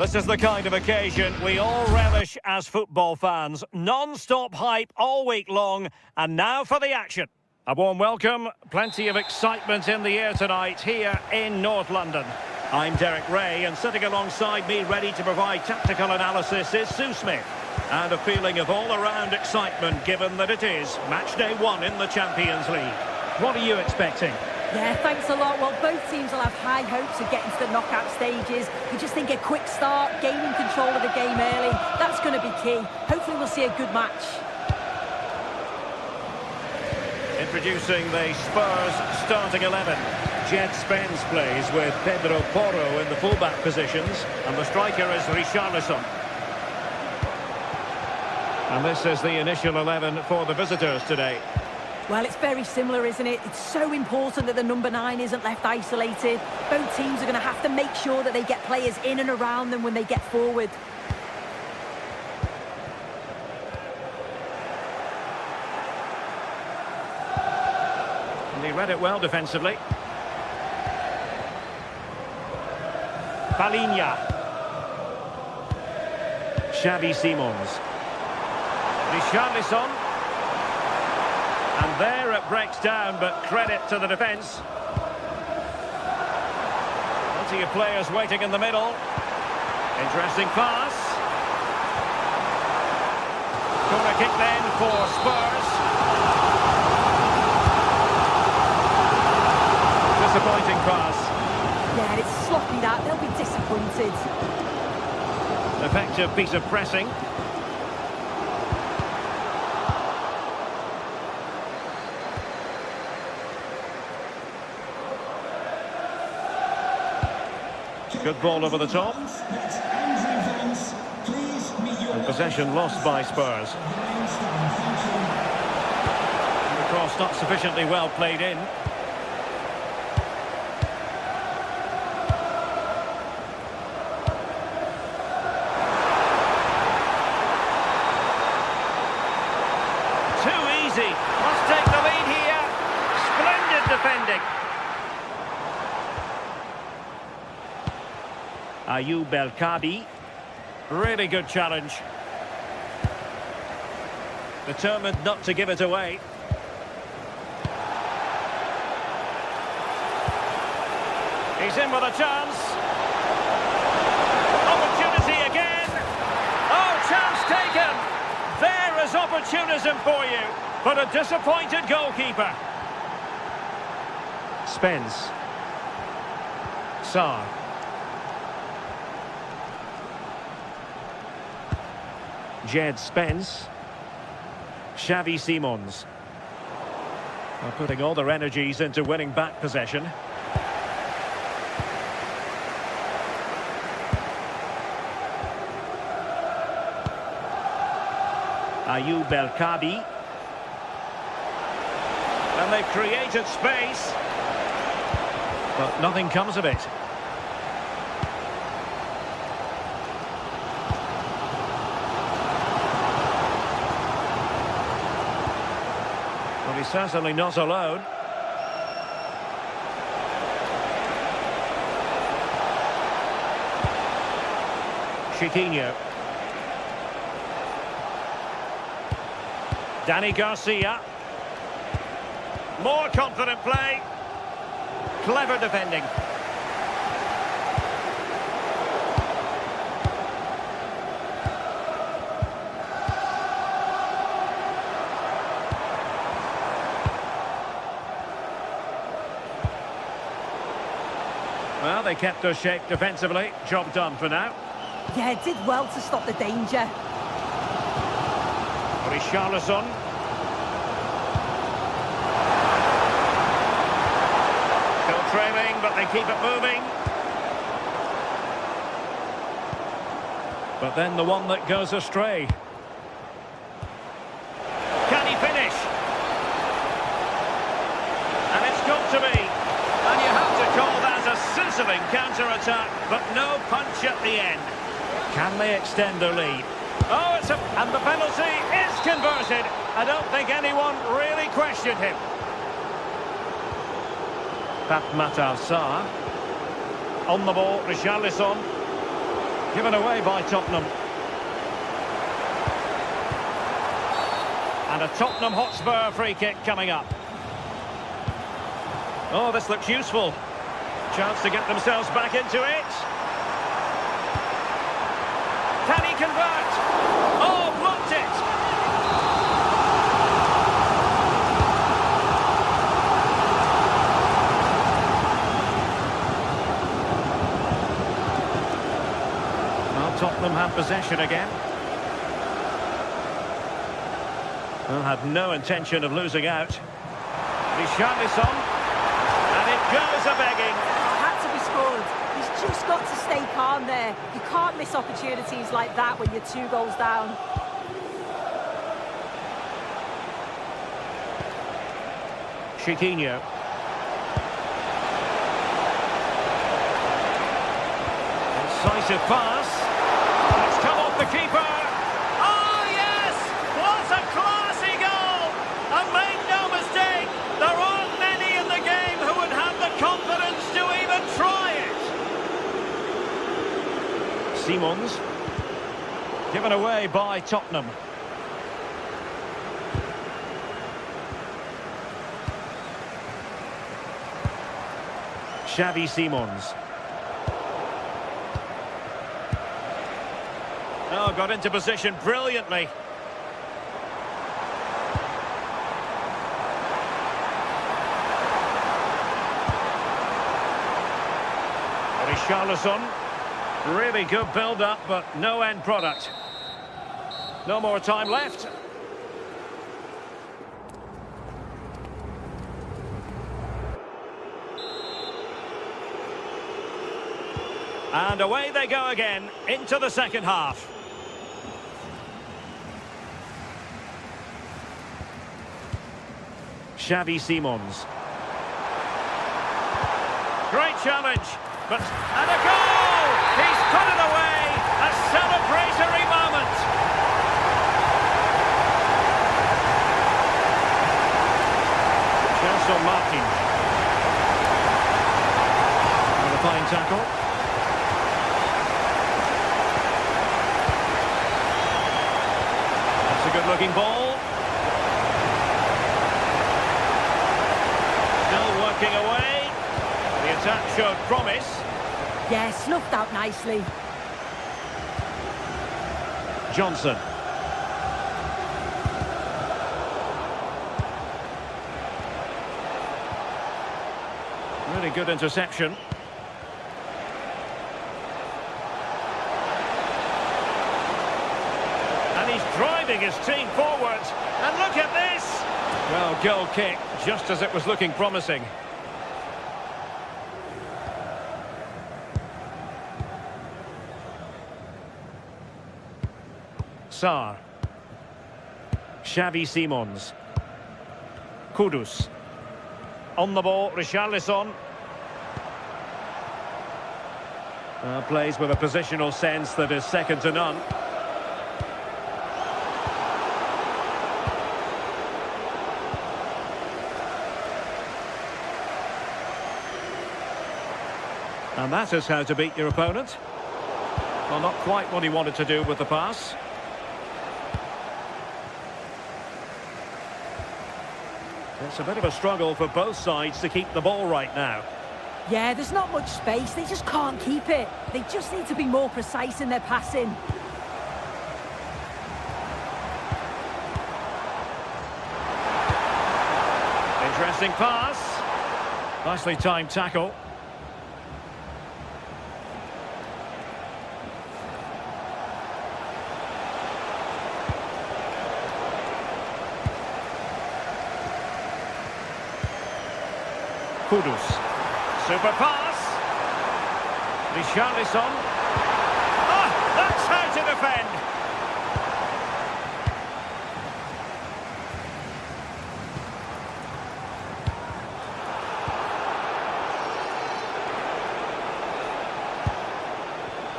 This is the kind of occasion we all relish as football fans. Non-stop hype all week long, and now for the action. A warm welcome, plenty of excitement in the air tonight here in North London. I'm Derek Ray, and sitting alongside me ready to provide tactical analysis is Sue Smith. And a feeling of all-around excitement given that it is match day 1 in the Champions League. What are you expecting? Yeah, thanks a lot. Well, both teams will have high hopes of getting to the knockout stages. We just think a quick start, gaining control of the game early, that's going to be key. Hopefully we'll see a good match. Introducing the Spurs starting 11. Jed Spence plays with Pedro Porro in the fullback positions, and the striker is Richarlison. And this is the initial 11 for the visitors today. Well, it's very similar, isn't it? It's so important that the number 9 isn't left isolated. Both teams are going to have to make sure that they get players in and around them when they get forward. And he read it well defensively. Palinha. Xavi Simons. Richarlison. And there it breaks down, but credit to the defence. Plenty of players waiting in the middle. Interesting pass. Corner kick then for Spurs. Disappointing pass. Yeah, it's sloppy that. They'll be disappointed. Effective piece of pressing. Good ball over the top. And possession lost by Spurs. And the cross not sufficiently well played in. Too easy. Must take the lead here. Splendid defending. Ayoub El-Kabi. Really good challenge. Determined not to give it away. He's in with a chance. Opportunity again. Oh, chance taken. There is opportunism for you. But a disappointed goalkeeper. Spence. Sarr. Jed Spence. Xavi Simons. Are putting all their energies into winning back possession. Ayoub El-Kabi. And they've created space. But nothing comes of it. Well, he's certainly not alone. Chiquinho. Danny Garcia. More confident play. Clever defending. Well, they kept their shape defensively. Job done for now. Yeah, it did well to stop the danger. Richarlison. Still trailing, but they keep it moving. But then the one that goes astray. Can he finish? And it's got to be. And you have to call that a sizzling counter-attack, but no punch at the end. Can they extend their lead? Oh, and the penalty is converted. I don't think anyone really questioned him. Pape Matar Sarr. On the ball, Richarlison. Given away by Tottenham. And a Tottenham Hotspur free kick coming up. Oh, this looks useful. Chance to get themselves back into it. Can he convert? Oh, blocked it! Well, Tottenham have possession again. Well, had no intention of losing out. Richarlison. And it goes a-begging. Had to be scored. He's just got to stay calm there. You can't miss opportunities like that when you're 2 goals down. Chiquinho. Incisive pass. It's come off the keeper. Oh, yes! What a classy goal! And make no mistake, there aren't many in the game who would have the confidence to even try it. Simons. Given away by Tottenham. Xavi Simons. Oh, got into position brilliantly. Richarlison. Really good build-up, but no end product. No more time left. And away they go again, into the second half. Xavi Simons. Great challenge, and a goal! He's put it away! A celebratory moment! Gelson Martin. And a fine tackle. That's a good-looking ball. Still working away. The attack showed promise. Yeah, snuffed out nicely. Johnson. Really good interception. And he's driving his team forward. And look at this! Well, goal kick, just as it was looking promising. Sarr. Xavi Simons. Kudus. On the ball, Richarlison. Plays with a positional sense that is second to none. And that is how to beat your opponent. Well, not quite what he wanted to do with the pass. It's a bit of a struggle for both sides to keep the ball right now. Yeah, there's not much space. They just can't keep it. They just need to be more precise in their passing. Interesting pass. Nicely timed tackle. Kudus. Super pass. Richarlison. Ah, that's how to defend.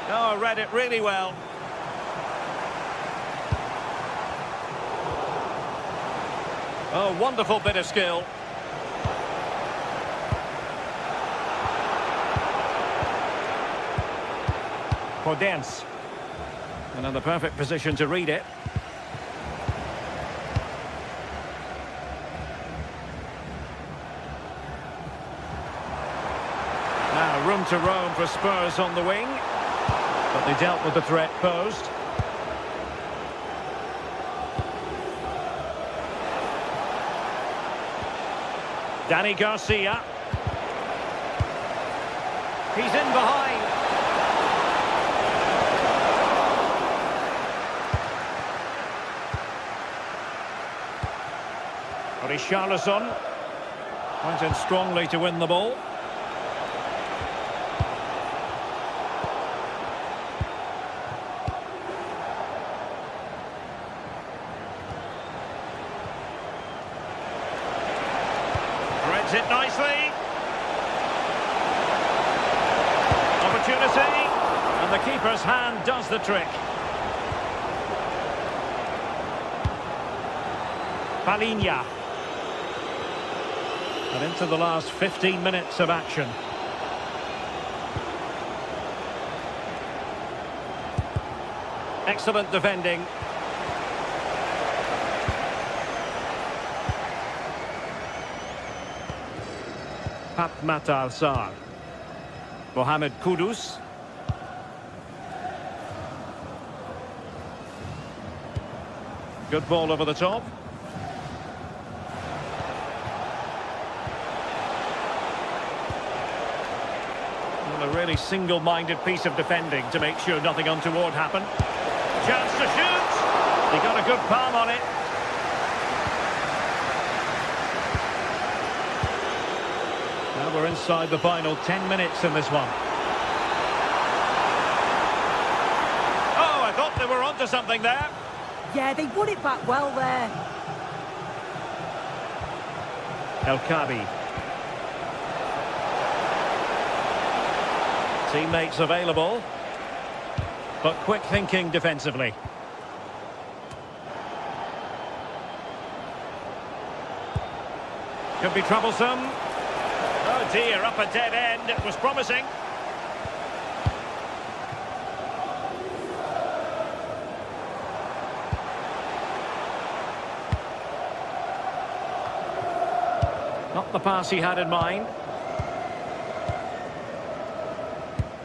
Oh, read it really well. Oh, wonderful bit of skill. Podence. And in the perfect position to read it. Now room to roam for Spurs on the wing. But they dealt with the threat posed. Danny Garcia. He's in behind. Richarlison went in strongly to win the ball. Threads it nicely. Opportunity. And the keeper's hand does the trick. Palinha. And into the last 15 minutes of action. Excellent defending. Pat Matar Sarr. Mohamed Kudus. Good ball over the top. A really single-minded piece of defending to make sure nothing untoward happened. Chance to shoot. He got a good palm on it. Now we're inside the final 10 minutes in this one. Oh, I thought they were onto something there. Yeah, they won it back well there. El Kabi. Teammates available, but quick thinking defensively. Could be troublesome. Oh dear, up a dead end. It was promising. Not the pass he had in mind.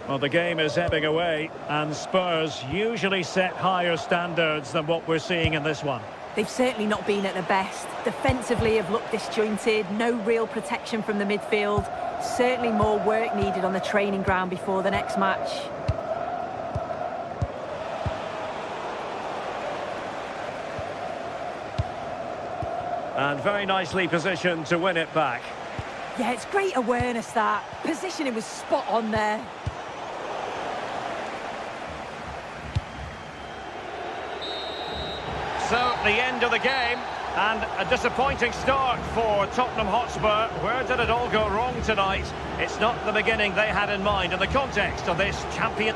Well, the game is ebbing away, and Spurs usually set higher standards than what we're seeing in this one. They've certainly not been at their best. Defensively have looked disjointed, no real protection from the midfield. Certainly more work needed on the training ground before the next match. And very nicely positioned to win it back. Yeah, it's great awareness, that. Positioning was spot on there. So, the end of the game, and a disappointing start for Tottenham Hotspur. Where did it all go wrong tonight? It's not the beginning they had in mind in the context of this champion.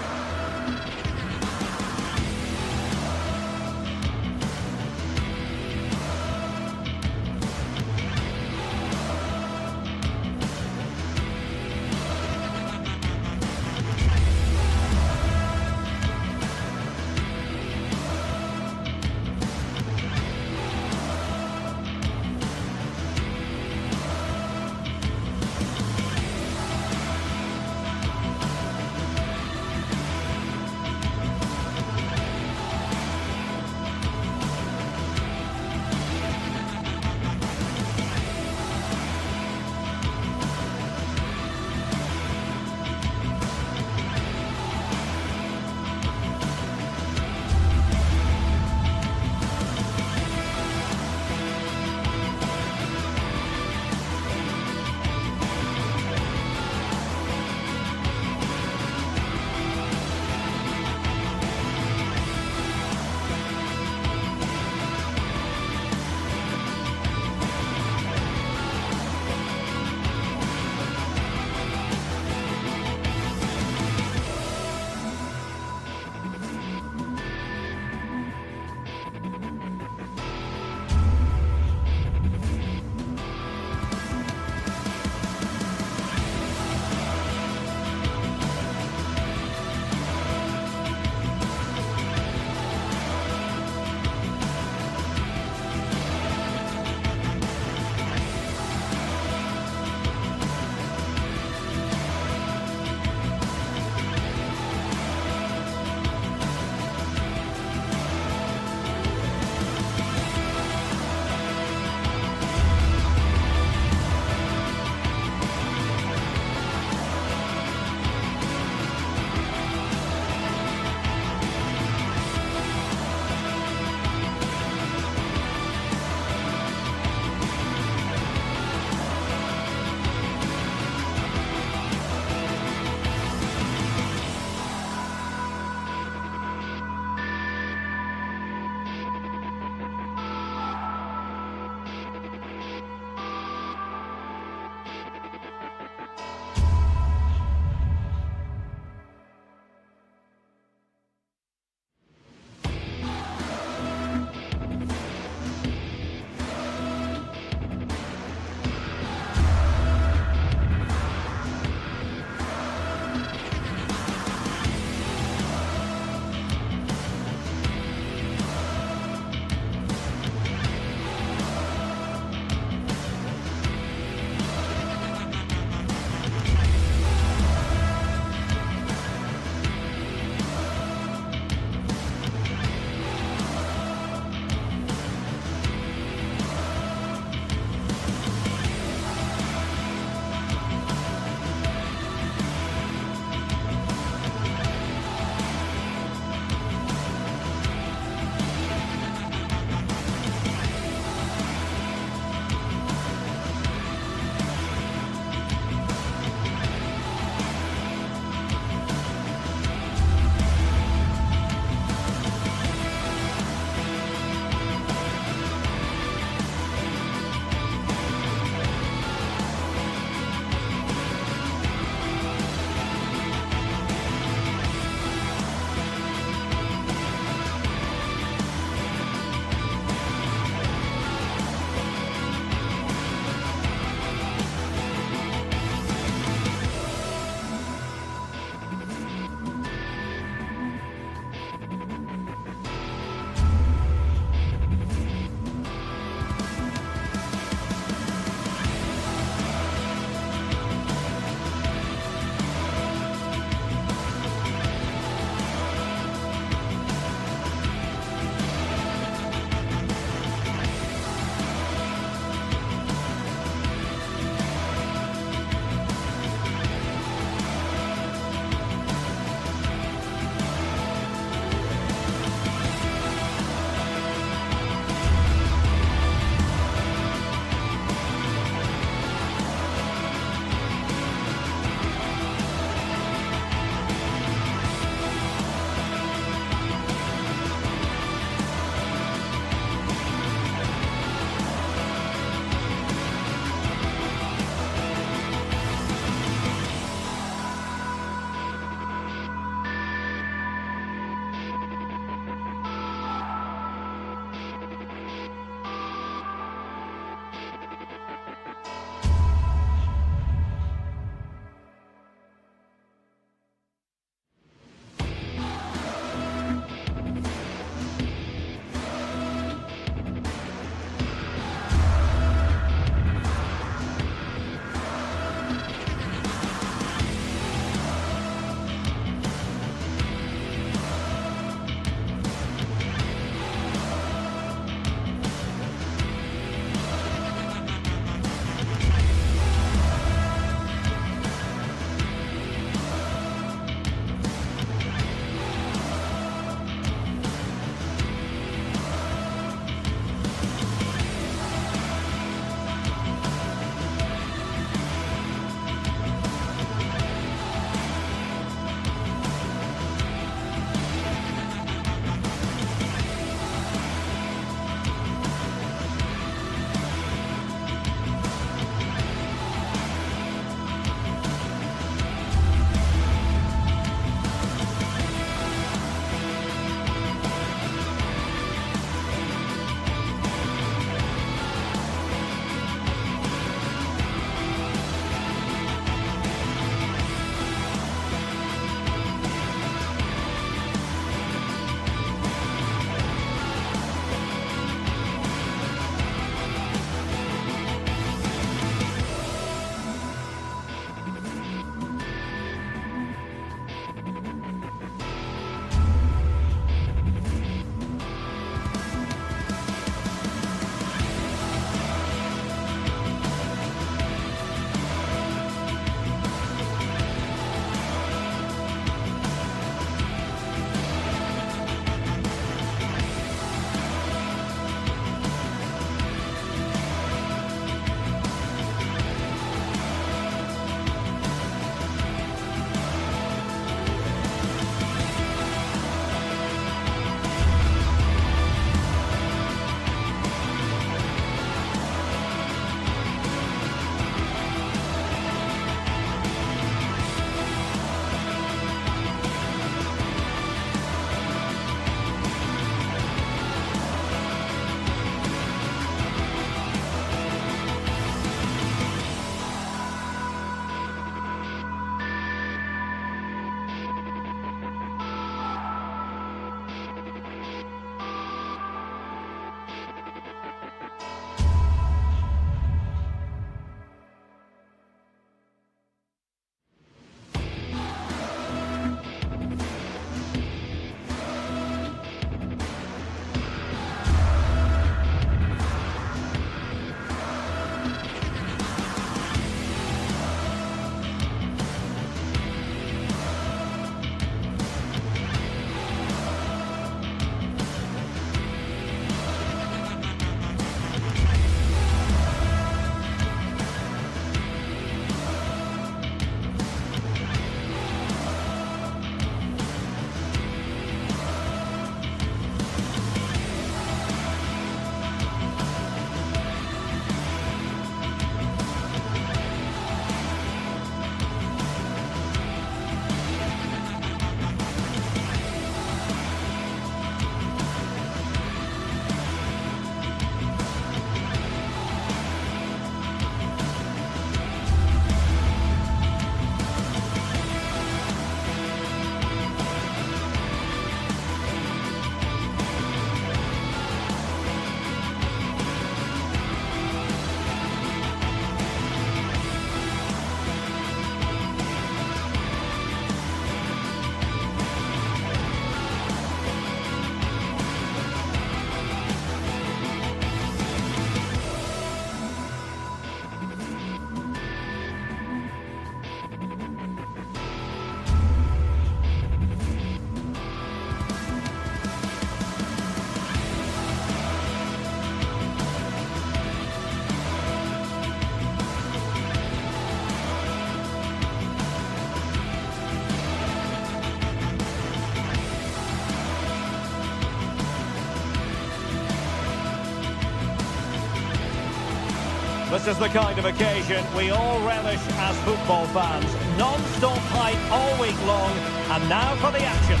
This is the kind of occasion we all relish as football fans. Non-stop hype all week long, and now for the action.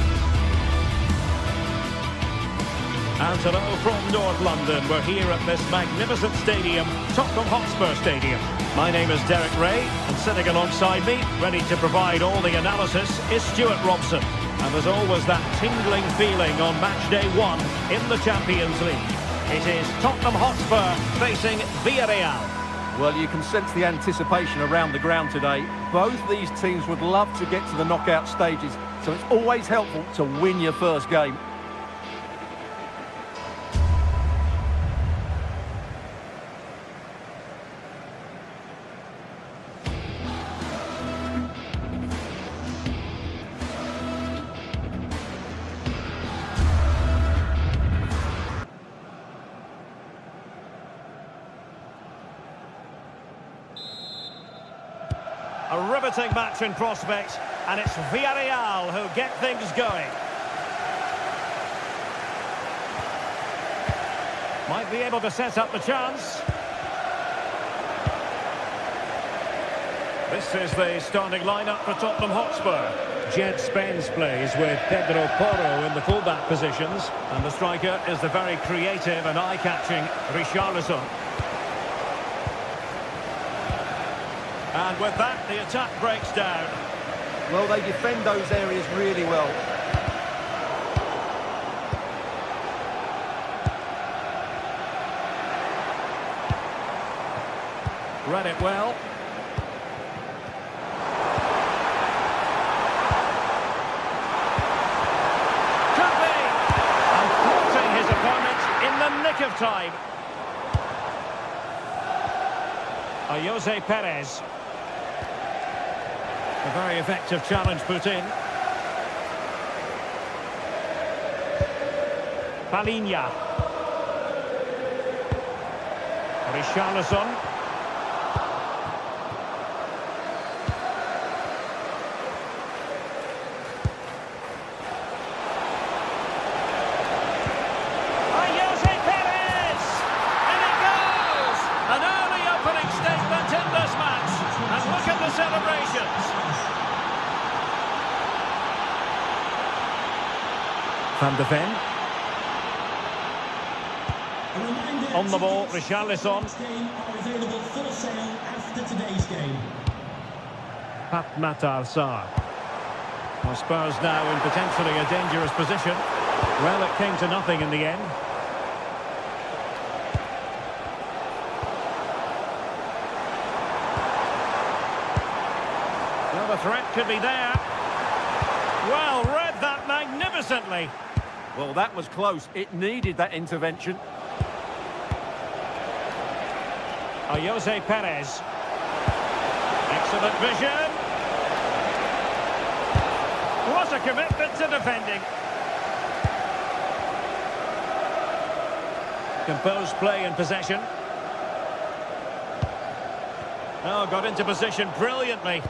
And hello from North London. We're here at this magnificent stadium, Tottenham Hotspur Stadium. My name is Derek Ray, and sitting alongside me, ready to provide all the analysis, is Stuart Robson. And there's always that tingling feeling on match day 1 in the Champions League. It is Tottenham Hotspur facing Villarreal. Well, you can sense the anticipation around the ground today. Both these teams would love to get to the knockout stages, so it's always helpful to win your first game. A riveting match in prospect, and it's Villarreal who get things going. Might be able to set up the chance. This is the starting lineup for Tottenham Hotspur. Jed Spence plays with Pedro Porro in the fullback positions, and the striker is the very creative and eye-catching Richarlison. And with that, the attack breaks down. Well, they defend those areas really well. Read it well. Could be! And thwarting his opponent in the nick of time. Jose Perez. A very effective challenge put in. Palinha. Richarlison. Jose Perez! And it goes! An early opening statement in this match. And look at the celebrations. Van de Ven. On the ball, Richarlison. Are available for sale after today's game. Pat Matar Sarr. Well, Spurs now in potentially a dangerous position. Well, it came to nothing in the end. Well, the threat could be there. Well, read that magnificently. Well, that was close. It needed that intervention. Jose Perez. Excellent vision. What a commitment to defending. Composed play in possession. Oh, got into position brilliantly.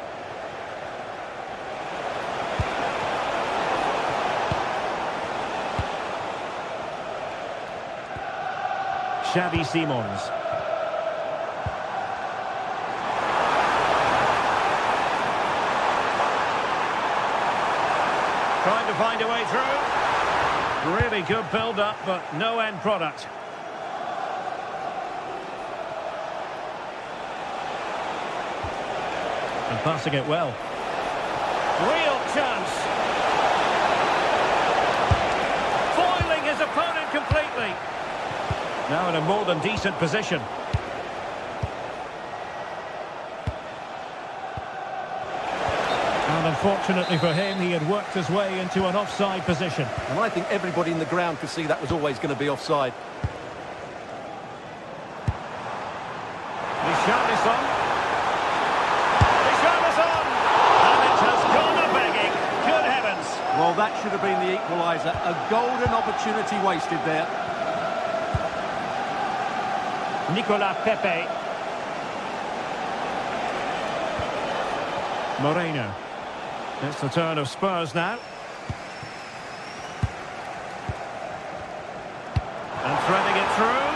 Xavi Simons. Trying to find a way through. Really good build-up, but no end product. And passing it well. Real chance. Foiling his opponent completely. Now in a more than decent position. And unfortunately for him, he had worked his way into an offside position. And I think everybody in the ground could see that was always going to be offside. Richarlison. Richarlison! And it has gone a-begging. Good heavens. Well, that should have been the equaliser. A golden opportunity wasted there. Nicolas Pepe. Moreno. It's the turn of Spurs now. And threading it through.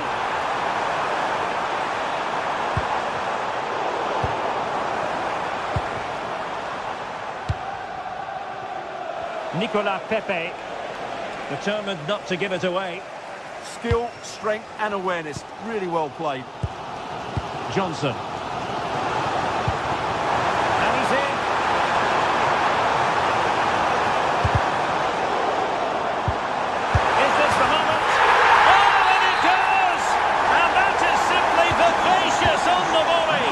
Nicolas Pepe, determined not to give it away. Skill, strength and awareness. Really well played. Johnson. And he's in. Is this the moment? Oh, and it goes! And that is simply vivacious on the volley.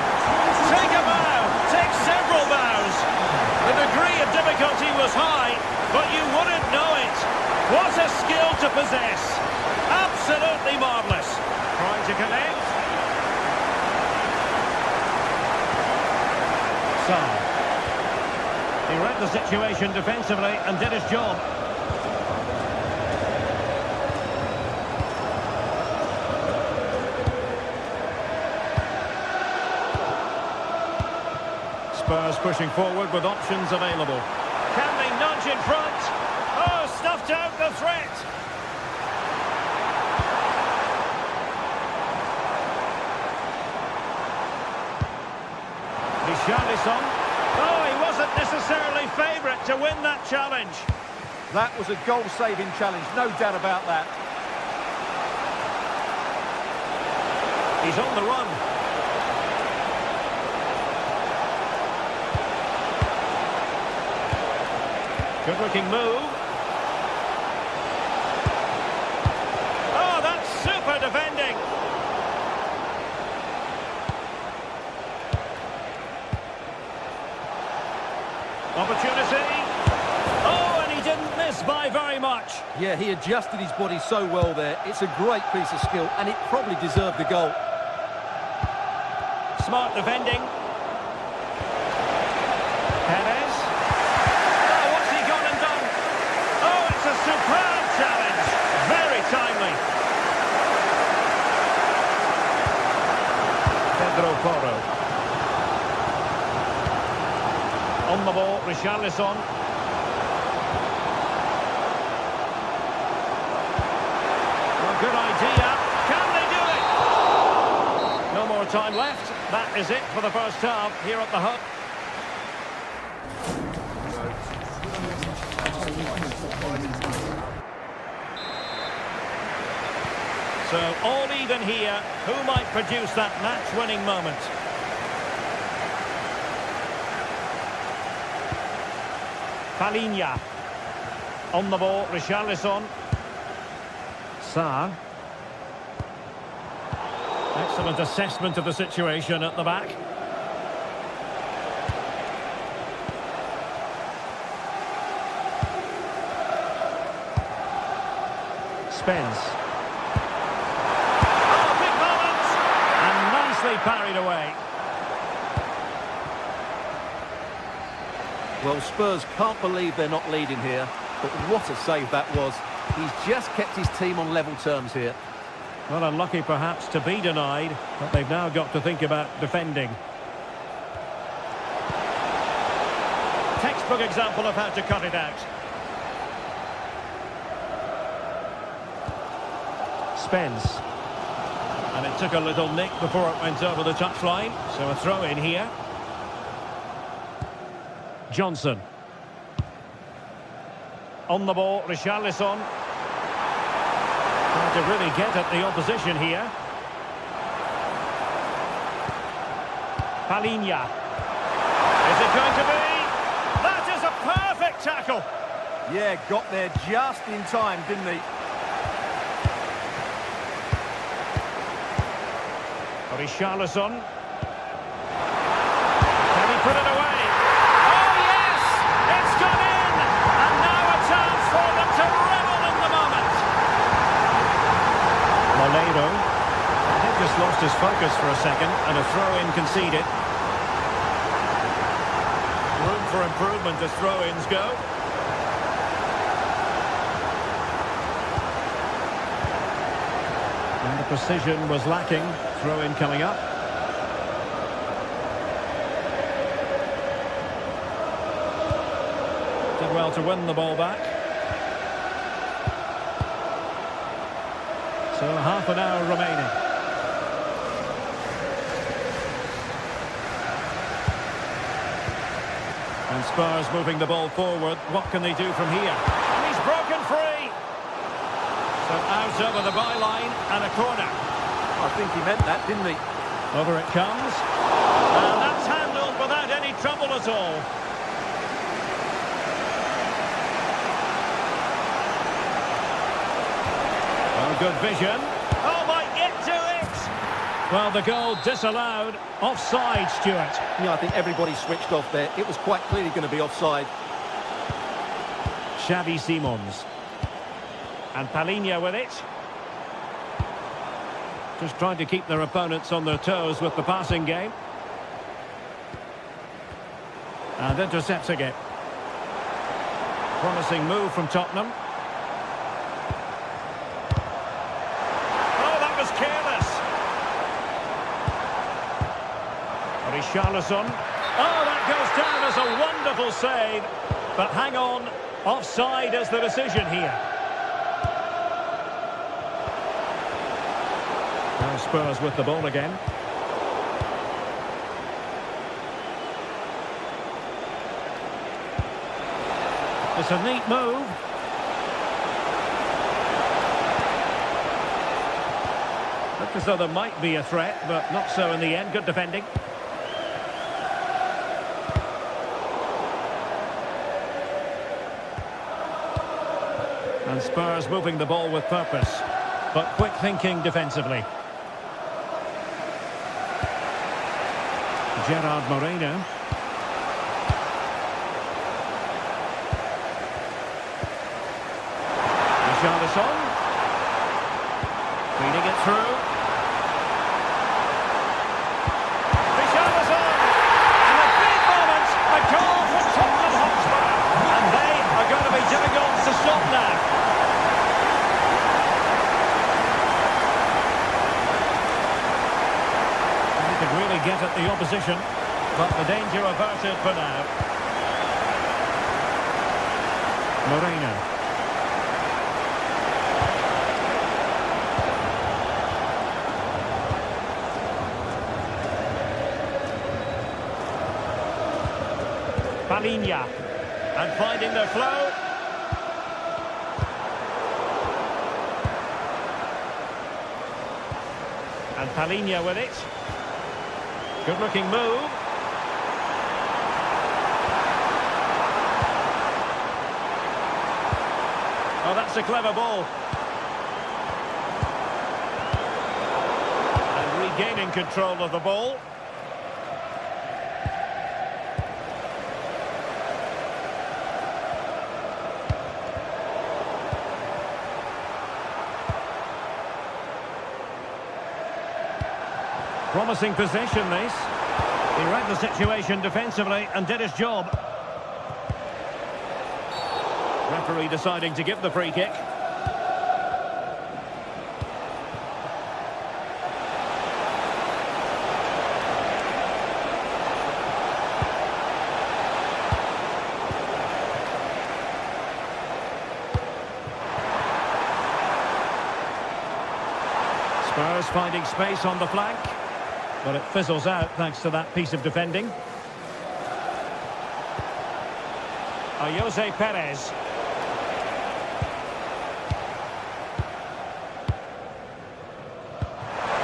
Take a bow, take several bows. The degree of difficulty was high, but you wouldn't know it. What a skill to possess. Absolutely marvellous. Trying to connect. Son. He read the situation defensively and did his job. Spurs pushing forward with options available. Can they nudge in front? Oh, stuffed out the threat. Richarlison. Oh, he wasn't necessarily favourite to win that challenge. That was a goal-saving challenge, no doubt about that. He's on the run. Good-looking move. Oh, that's super defending. Opportunity. Oh, and he didn't miss by very much. Yeah, he adjusted his body so well there. It's a great piece of skill, and it probably deserved the goal. Smart defending. Perez. Oh, what's he gone and done? Oh, it's a superb challenge. Very timely. Pedro Porro. On the ball, Richarlison. Well, good idea. Can they do it? No more time left. That is it for the first half here at the hub. So all even here. Who might produce that match-winning moment? Palinha. On the ball, Richarlison. Sarr. Excellent assessment of the situation at the back. Spence. Oh, big moment! And nicely parried away. Well, Spurs can't believe they're not leading here, but what a save that was. He's just kept his team on level terms here. Well, unlucky perhaps to be denied, but they've now got to think about defending. Textbook example of how to cut it out. Spence. And it took a little nick before it went over the touchline, so a throw in here. Johnson. On the ball, Richarlison. Trying to really get at the opposition here. Palinha. Is it going to be? That is a perfect tackle. Yeah, got there just in time, didn't he? Richarlison. Can he put it away? Oh, yes! It's gone in! And now a chance for them to revel in the moment. Moleiro. I think just lost his focus for a second, and a throw-in conceded. Room for improvement as throw-ins go. And the precision was lacking. Throw-in coming up. Did well to win the ball back. So half an hour remaining. And And Spurs moving the ball forward. What can they do from here? And he's broken free. So out over the byline and a corner. I think he meant that, didn't he? Over it comes. And that's handled without any trouble at all. Well, good vision. Oh, might get to it. Well, the goal disallowed. Offside, Stuart. Yeah, I think everybody switched off there. It was quite clearly going to be offside. Xavi Simons. And Palinha with it. Just trying to keep their opponents on their toes with the passing game. And intercepting it. Promising move from Tottenham. Oh, that was careless. Richarlison. Oh, that goes down as a wonderful save. But hang on, offside is the decision here. Now Spurs with the ball again. It's a neat move. Looked as though there might be a threat, but not so in the end. Good defending. And Spurs moving the ball with purpose, but quick thinking defensively. Gerard Moreno. Richarlison. Feeding it through. Richarlison! And a big moment, a goal for Tottenham Hotspur. And they are going to be difficult to stop now. He could really get at the opposition, but the danger averted for now. Moreno. Palinha, and finding their flow. And Palinha with it. Good looking move. Oh, that's a clever ball. And regaining control of the ball. Promising possession, this. He read the situation defensively and did his job. Referee deciding to give the free kick. Spurs finding space on the flank. But it fizzles out thanks to that piece of defending. Jose Perez.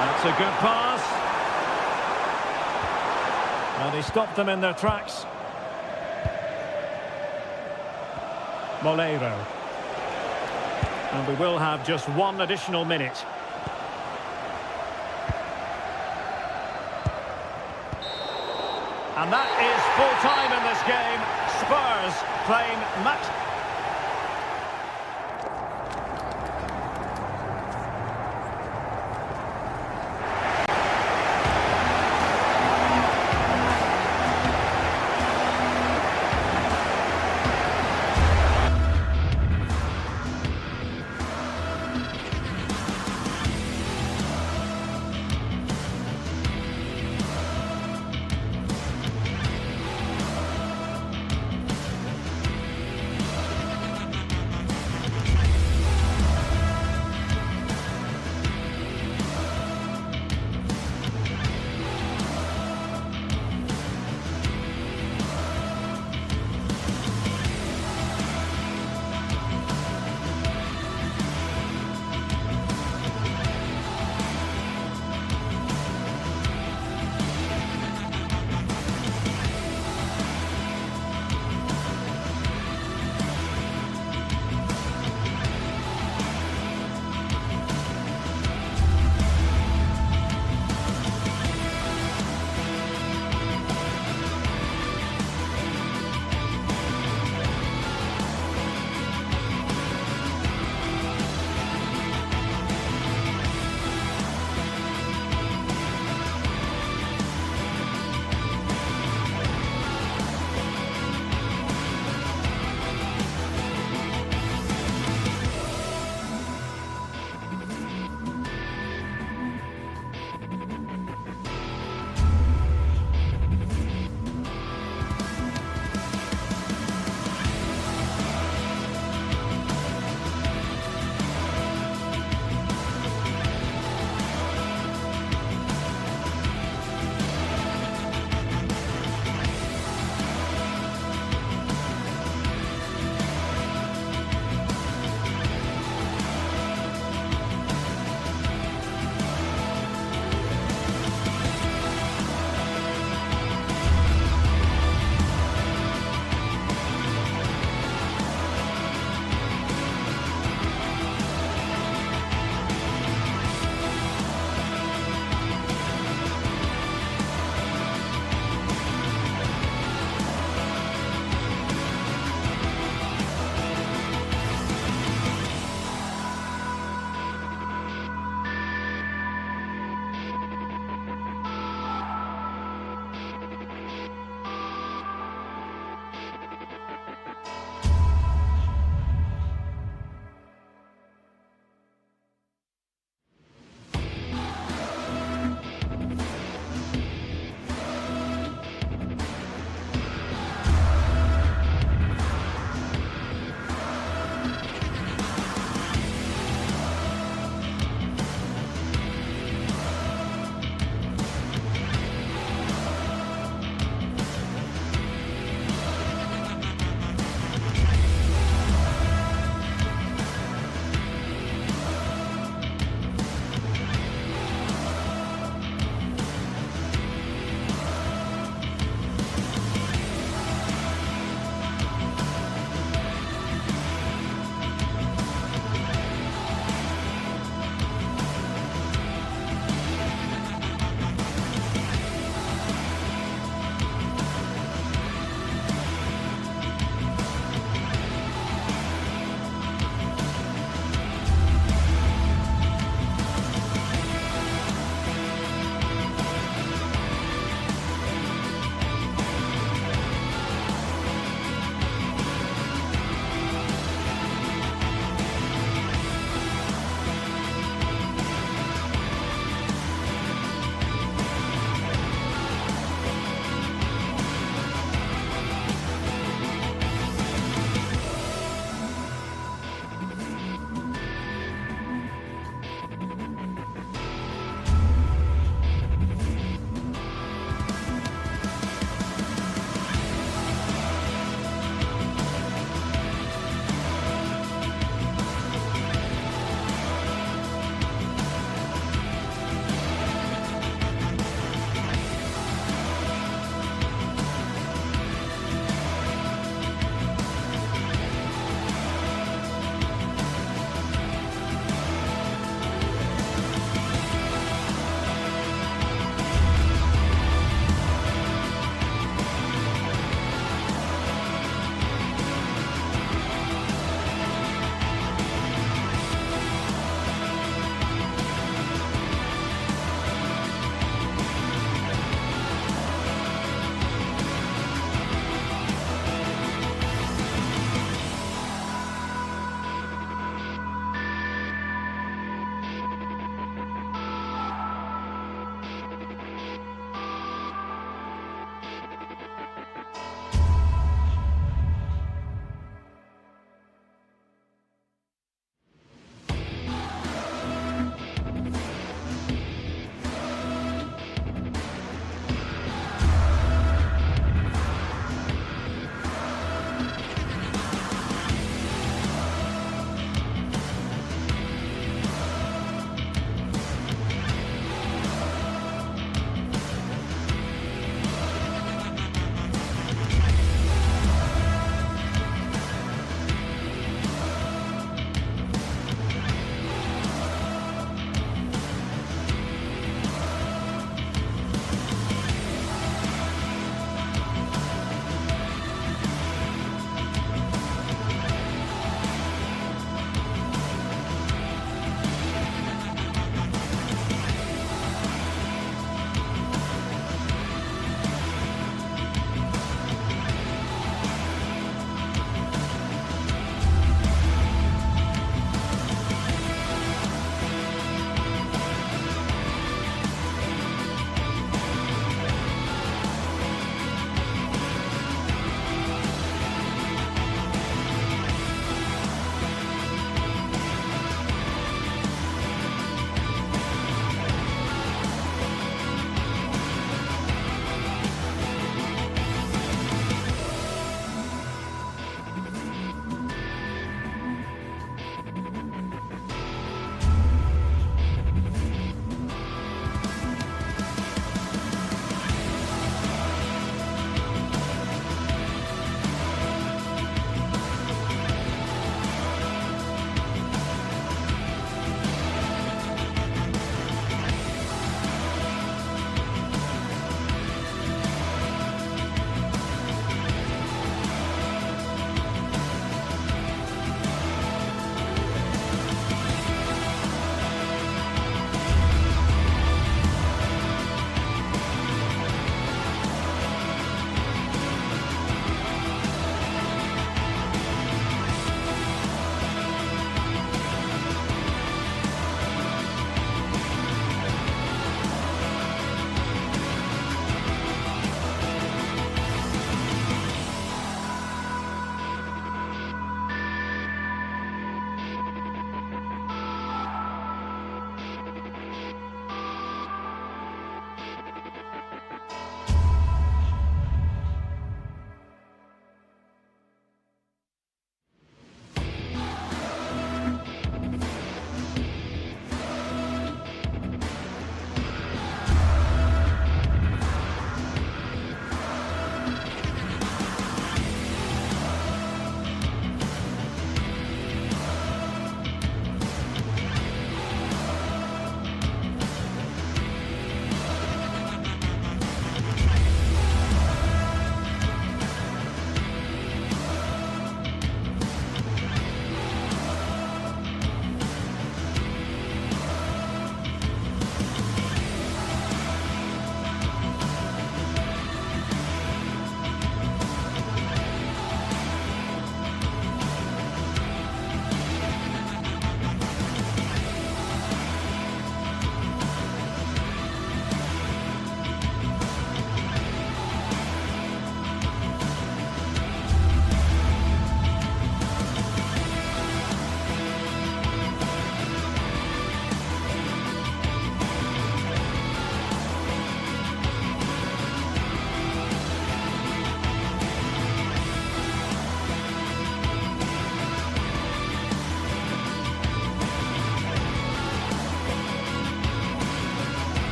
That's a good pass. And he stopped them in their tracks. Molero. And we will have just one additional minute. And that is full time in this game. Spurs claim match.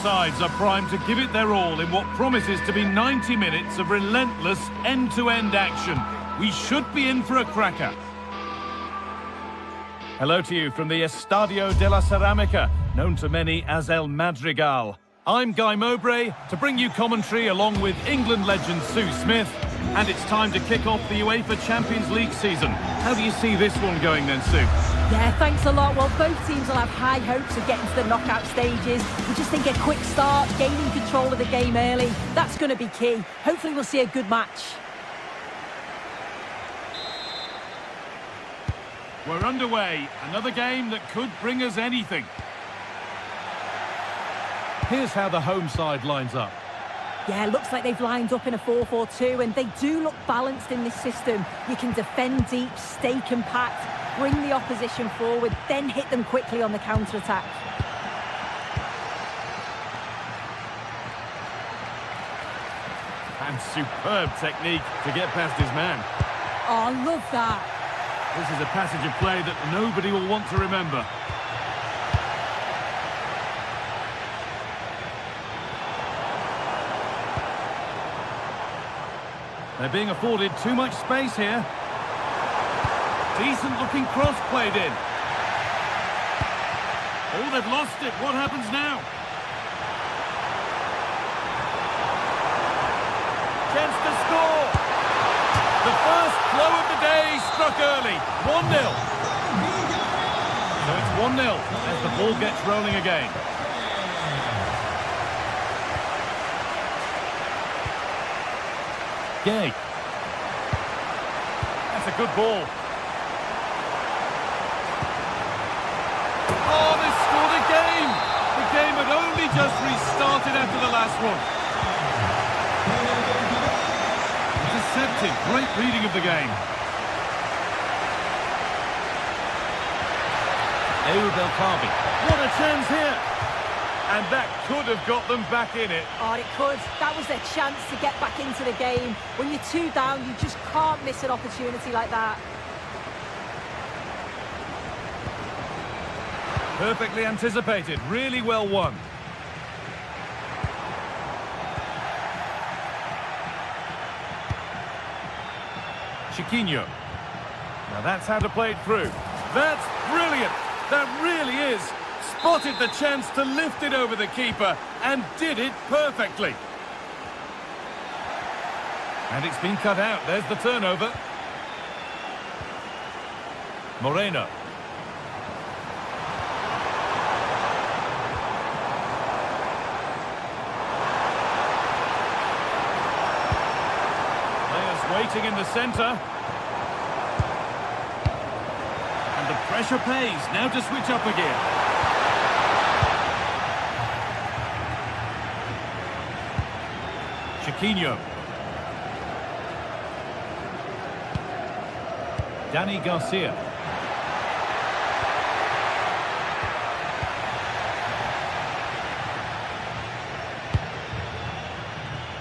sides are primed to give it their all in what promises to be 90 minutes of relentless end-to-end action. We should be in for a cracker. Hello to you from the Estadio de la Ceramica, known to many as El Madrigal. I'm Guy Mowbray to bring you commentary along with England legend Sue Smith. And it's time to kick off the UEFA Champions League season. How do you see this one going then, Sue? Yeah, thanks a lot. Well, both teams will have high hopes of getting to the knockout stages. We just think a quick start, gaining control of the game early, that's going to be key. Hopefully we'll see a good match. We're underway. Another game that could bring us anything. Here's how the home side lines up. Yeah, looks like they've lined up in a 4-4-2, and they do look balanced in this system. You can defend deep, stay compact, bring the opposition forward, then hit them quickly on the counter-attack. And superb technique to get past his man. Oh, I love that. This is a passage of play that nobody will want to remember. They're being afforded too much space here. Decent looking cross played in. Oh, they've lost it. What happens now? Chance to score. The first blow of the day struck early. 1-0. So it's 1-0 as the ball gets rolling again. Gay. That's a good ball. Oh, they scored again! The game had only just restarted after the last one. Intercepted. Great reading of the game. El Kabi. What a chance here! And that could have got them back in it. Oh, it could. That was their chance to get back into the game. When you're 2 down, you just can't miss an opportunity like that. Perfectly anticipated. Really well won. Chiquinho. Now that's how to play it through. That's brilliant. That really is. Spotted the chance to lift it over the keeper and did it perfectly. And it's been cut out. There's the turnover. Moreno. Players waiting in the centre. And the pressure pays. Now to switch up again. Chiquinho. Danny Garcia.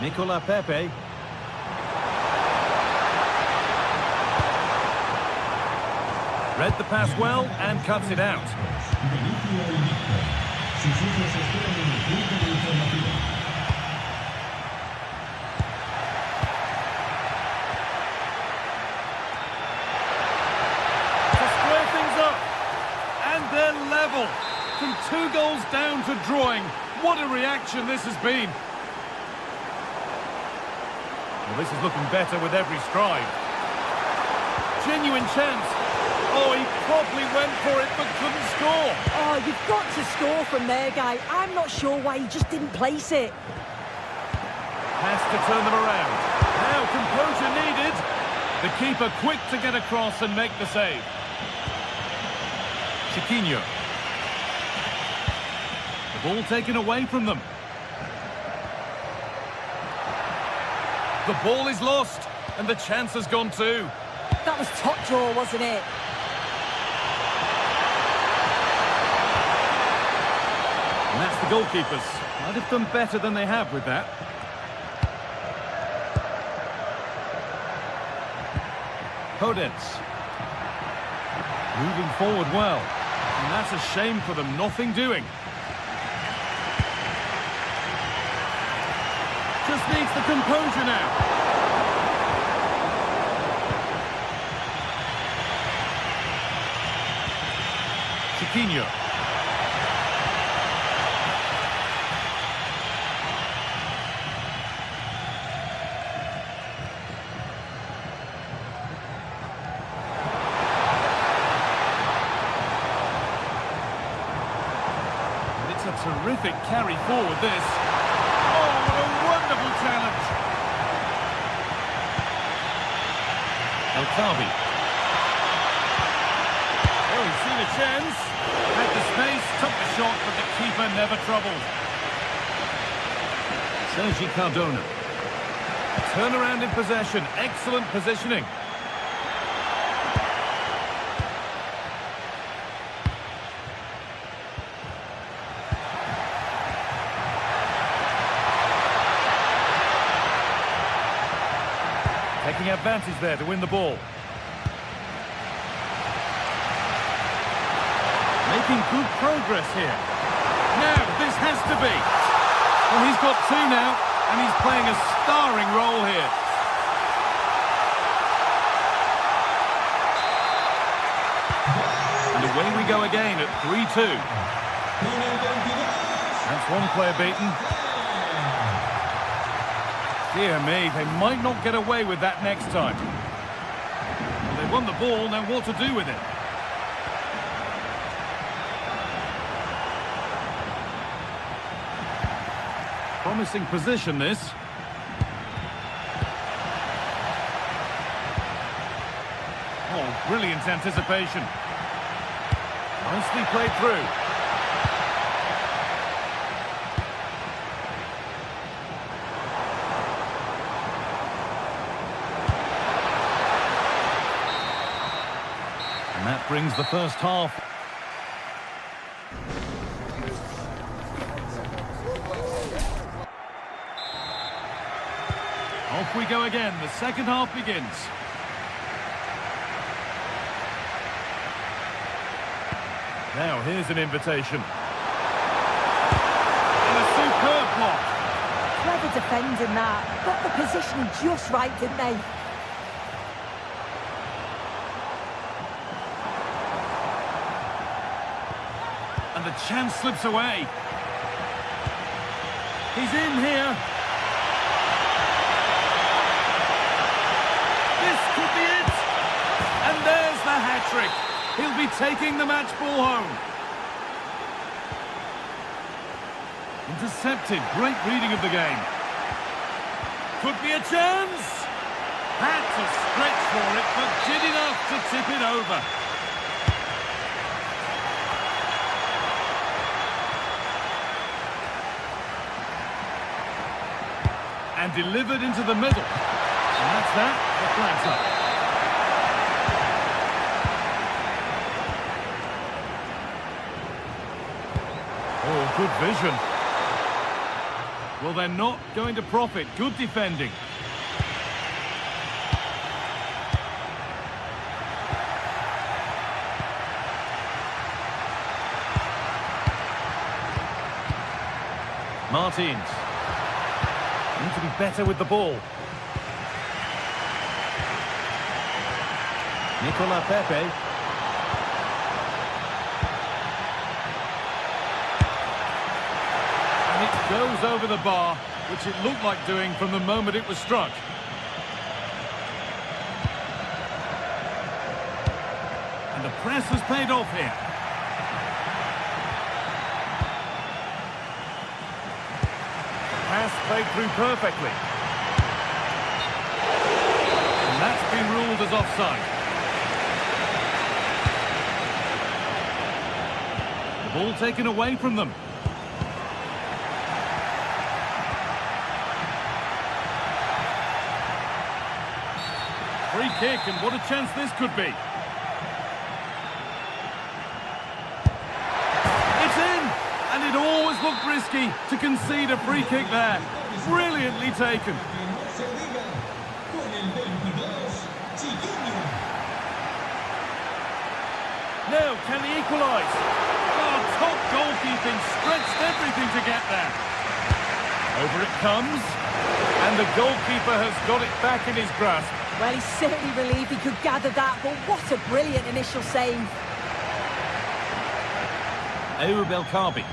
Nicola Pepe. Read the pass well and cuts it out. Level. From 2 goals down to drawing. What a reaction this has been. Well, this is looking better with every stride. Genuine chance. Oh, he probably went for it but couldn't score. Oh, you've got to score from there, Guy. I'm not sure why he just didn't place it. Has to turn them around. Now composure needed. The keeper quick to get across and make the save. Chiquinho. The ball taken away from them. The ball is lost, and the chance has gone too. That was top draw, wasn't it? And that's the goalkeepers. Might have done better than they have with that. Podence. Moving forward well. And that's a shame for them, nothing doing. just needs the composure now. Chiquinho. It's a terrific carry forward, this. Oh, what a wonderful challenge. El Kabi. Oh, he's seen a chance. Had the space, took the shot, but the keeper never troubled. Sergi Cardona. Turnaround in possession. Excellent positioning. Taking advantage there to win the ball. Making good progress here. Now, this has to be. Well, he's got two now, and he's playing a starring role here. And away we go again at 3-2. That's one player beaten. Dear me, they might not get away with that next time. Well, they won the ball, now what to do with it? Promising position, this. Oh, brilliant anticipation. Nicely played through. And that brings the first half. Off we go again. The second half begins. Now here's an invitation. And a superb block. Clever defending that. Got the positioning just right, didn't they? And the chance slips away. He's in here. This could be it. And there's the hat-trick. He'll be taking the match ball home. Intercepted. Great reading of the game. Could be a chance. Had to stretch for it, but did enough to tip it over. And delivered into the middle. And that's that. The flag's up. Oh, good vision. Well, they're not going to profit. Good defending. Martins. Need to be better with the ball. Nicola Pepe. And it goes over the bar, which it looked like doing from the moment it was struck. And the press has paid off here. Pass played through perfectly. And that's been ruled as offside. The ball taken away from them. Free kick, and what a chance this could be. It's in! And it always looked risky to concede a free kick there. Brilliantly taken. Now, can he equalise? Oh, top goalkeeping, stretched everything to get there. Over it comes. And the goalkeeper has got it back in his grasp. Well, he's certainly relieved he could gather that, but what a brilliant initial save. Ayoub El Karbi.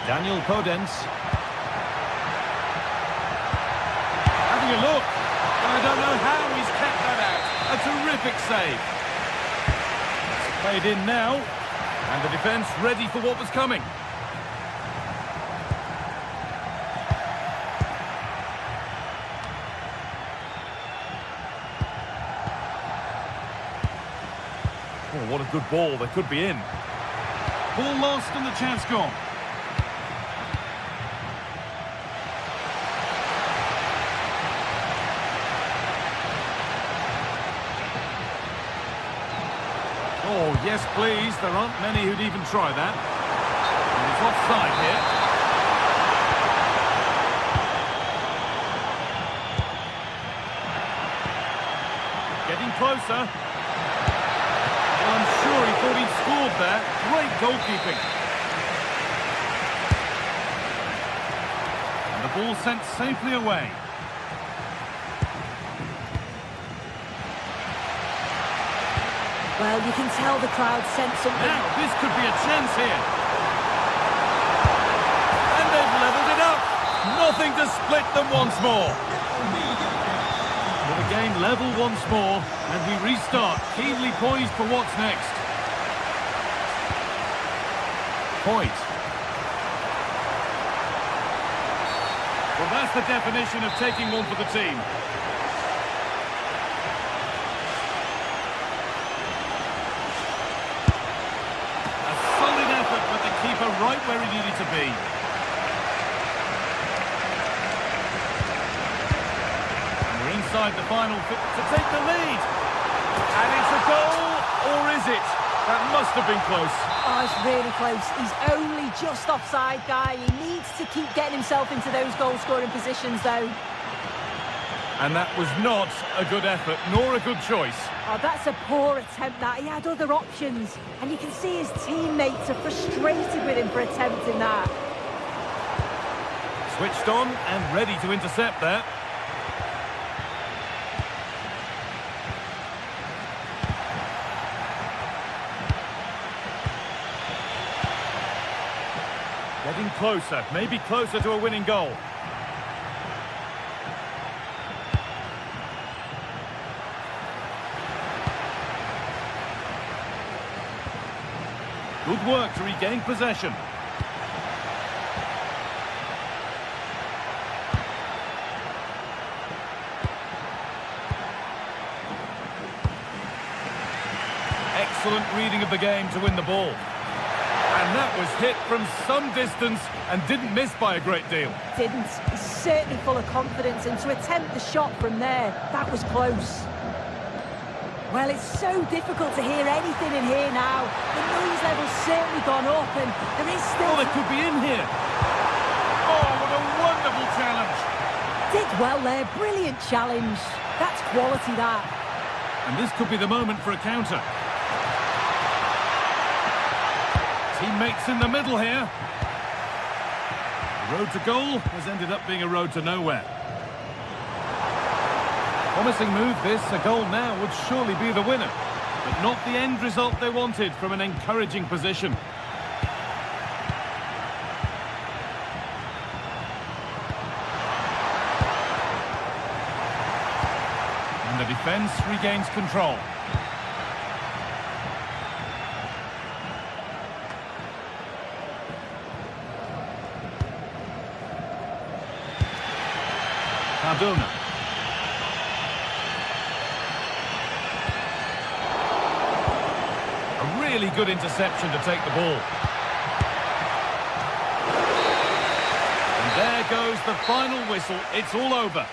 Daniel Podence. Having a look. I don't know how he's kept that out. A terrific save. It's played in now. And the defence ready for what was coming. Oh, what a good ball. They could be in. Ball lost and the chance gone. Oh, yes, please. There aren't many who'd even try that. And it's offside here. Getting closer. Well, I'm sure he thought he'd scored there. Great goalkeeping. And the ball sent safely away. Well, you can tell the crowd sent something. Now, this could be a chance here. And they've levelled it up. Nothing to split them once more. Well, the game level once more, and we restart, keenly poised for what's next. Point. Well, that's the definition of taking one for the team. Keeper right where he needed to be. And we're inside the final to take the lead. And it's a goal, or is it? That must have been close. Oh, it's really close. He's only just offside, Guy. He needs to keep getting himself into those goal-scoring positions, though. And that was not a good effort, nor a good choice. Oh, that's a poor attempt, that. He had other options. And you can see his teammates are frustrated with him for attempting that. Switched on and ready to intercept there. Getting closer, maybe closer to a winning goal. Good work to regain possession. Excellent reading of the game to win the ball. And that was hit from some distance and didn't miss by a great deal. Didn't. He's certainly full of confidence, and to attempt the shot from there, that was close. Well, it's so difficult to hear anything in here now. The noise level's certainly gone up, and there is still... Oh, they could be in here. Oh, what a wonderful challenge. Did well there. Brilliant challenge. That's quality, that. And this could be the moment for a counter. Teammates in the middle here. The road to goal has ended up being a road to nowhere. Promising move this, a goal now would surely be the winner, but not the end result they wanted from an encouraging position. And the defence regains control. Cardona. Really good interception to take the ball. And there goes the final whistle. It's all over.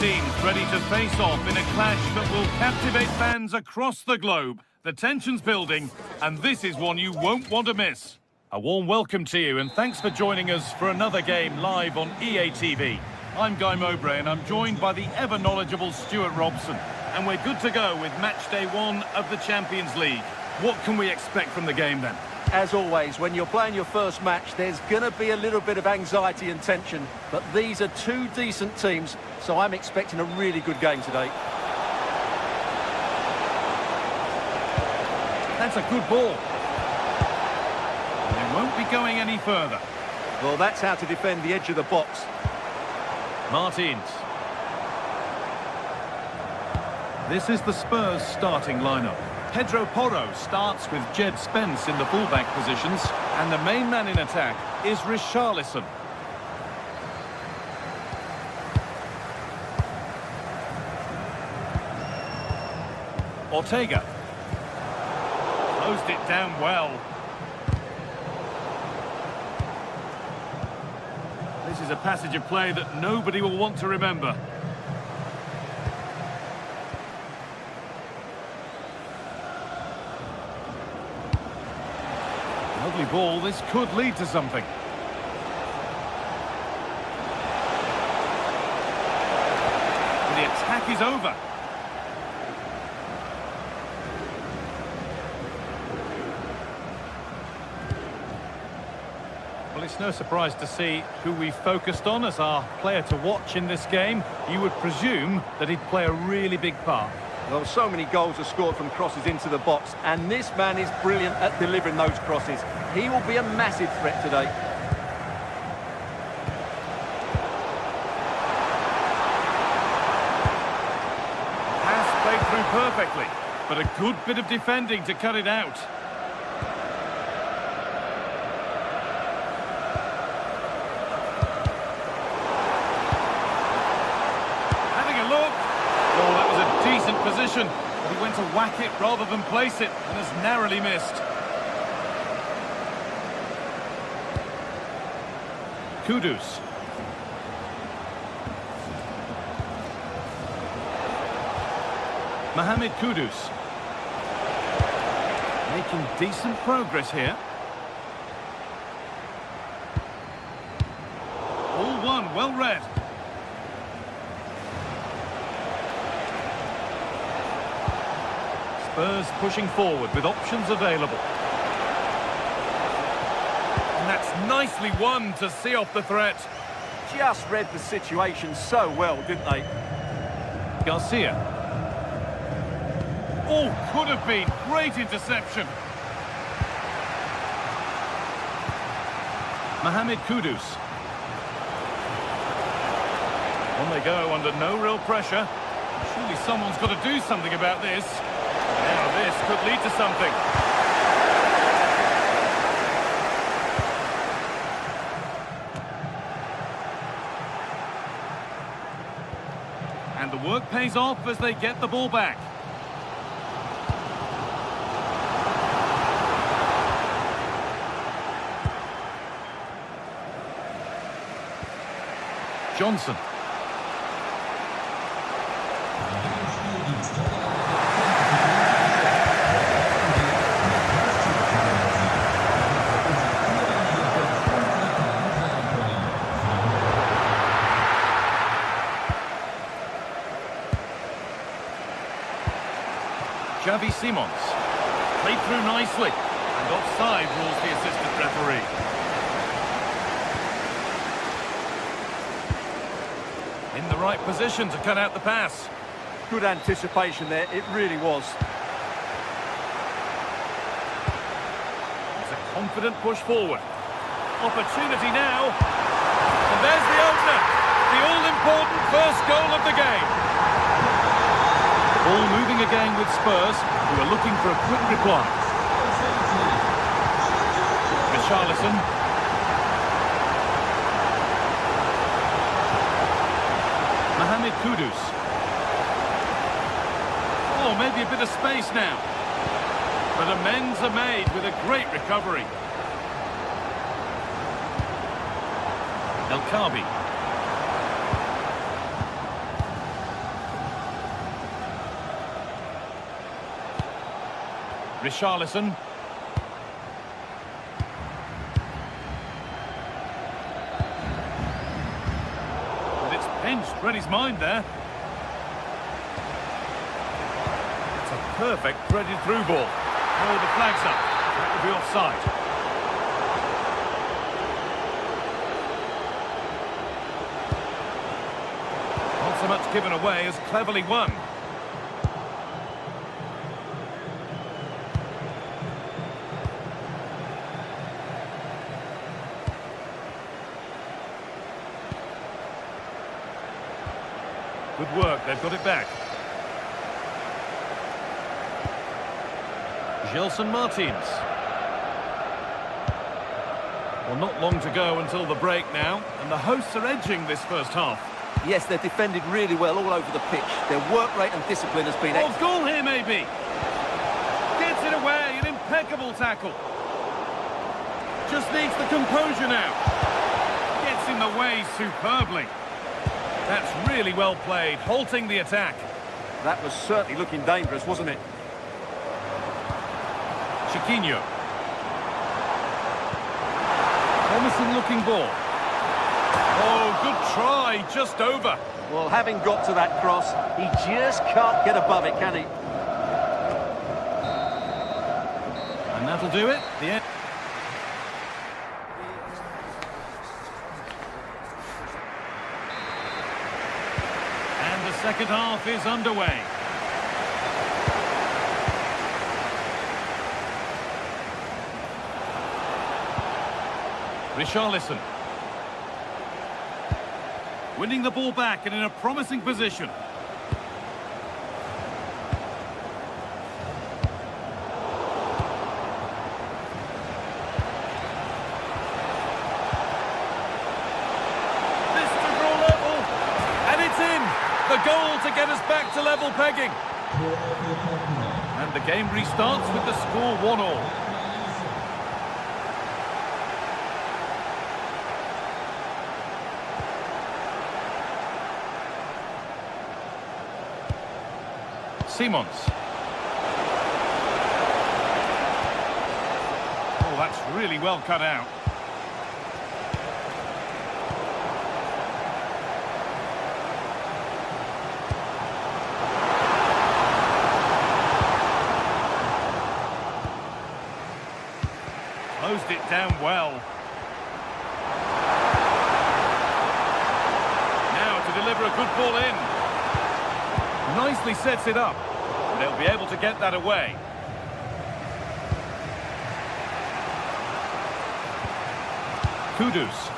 teams ready to face off in a clash that will captivate fans across the globe. The tension's building, and this is one you won't want to miss. A warm welcome to you, and thanks for joining us for another game live on EA TV. I'm Guy Mowbray, and I'm joined by the ever-knowledgeable Stuart Robson. And we're good to go with match day 1 of the Champions League. What can we expect from the game then? As always, when you're playing your first match, there's going to be a little bit of anxiety and tension. But these are two decent teams, so I'm expecting a really good game today. That's a good ball. They won't be going any further. Well, that's how to defend the edge of the box. Martins. This is the Spurs starting lineup. Pedro Porro starts with Jed Spence in the fullback positions, and the main man in attack is Richarlison. Ortega. Closed it down well. This is a passage of play that nobody will want to remember. Lovely ball, this could lead to something. And the attack is over. Well, it's no surprise to see who we focused on as our player to watch in this game. You would presume that he'd play a really big part. Well, so many goals are scored from crosses into the box, and this man is brilliant at delivering those crosses. He will be a massive threat today. Pass played through perfectly, but a good bit of defending to cut it out. Decent position, but he went to whack it rather than place it and has narrowly missed. Kudus. Mohamed Kudus. Making decent progress here. All one, well read. Spurs pushing forward with options available. And that's nicely won to see off the threat. Just read the situation so well, didn't they? Garcia. Oh, could have been. Great interception. Mohamed Kudus. On they go under no real pressure. Surely someone's got to do something about this. Now this could lead to something. And the work pays off as they get the ball back. Johnson. Xavi Simons. Played through nicely. And offside rules the assistant referee. In the right position to cut out the pass. Good anticipation there, it really was. It's a confident push forward. Opportunity now. And there's the opener. The all-important first goal of the game. Ball moving again with Spurs, who are looking for a quick reply. Richarlison. Mohamed Kudus. Oh, maybe a bit of space now. But amends are made with a great recovery. El Khabi. Richarlison. And it's pinched, read his mind there. It's a perfect threaded through ball. Oh, the flag's up. That will be offside. Not so much given away as cleverly won. Good work, they've got it back. Gelson Martins. Well, not long to go until the break now, and the hosts are edging this first half. Yes, they're defended really well all over the pitch. Their work rate and discipline has been excellent. Oh, goal here maybe. Gets it away, an impeccable tackle. Just needs the composure now. Gets in the way superbly. That's really well played, halting the attack. That was certainly looking dangerous, wasn't it? Chiquinho. Promising looking ball. Oh, good try, just over. Well, having got to that cross, he just can't get above it, can he? And that'll do it. The end. And the second half is underway. Richarlison. Winning the ball back and in a promising position. This to draw level. And it's in. The goal to get us back to level pegging. And the game restarts with the score 1-1. Simons. Oh, that's really well cut out. Closed it down well. Now to deliver a good ball in. Nicely sets it up. They'll be able to get that away. Kudus.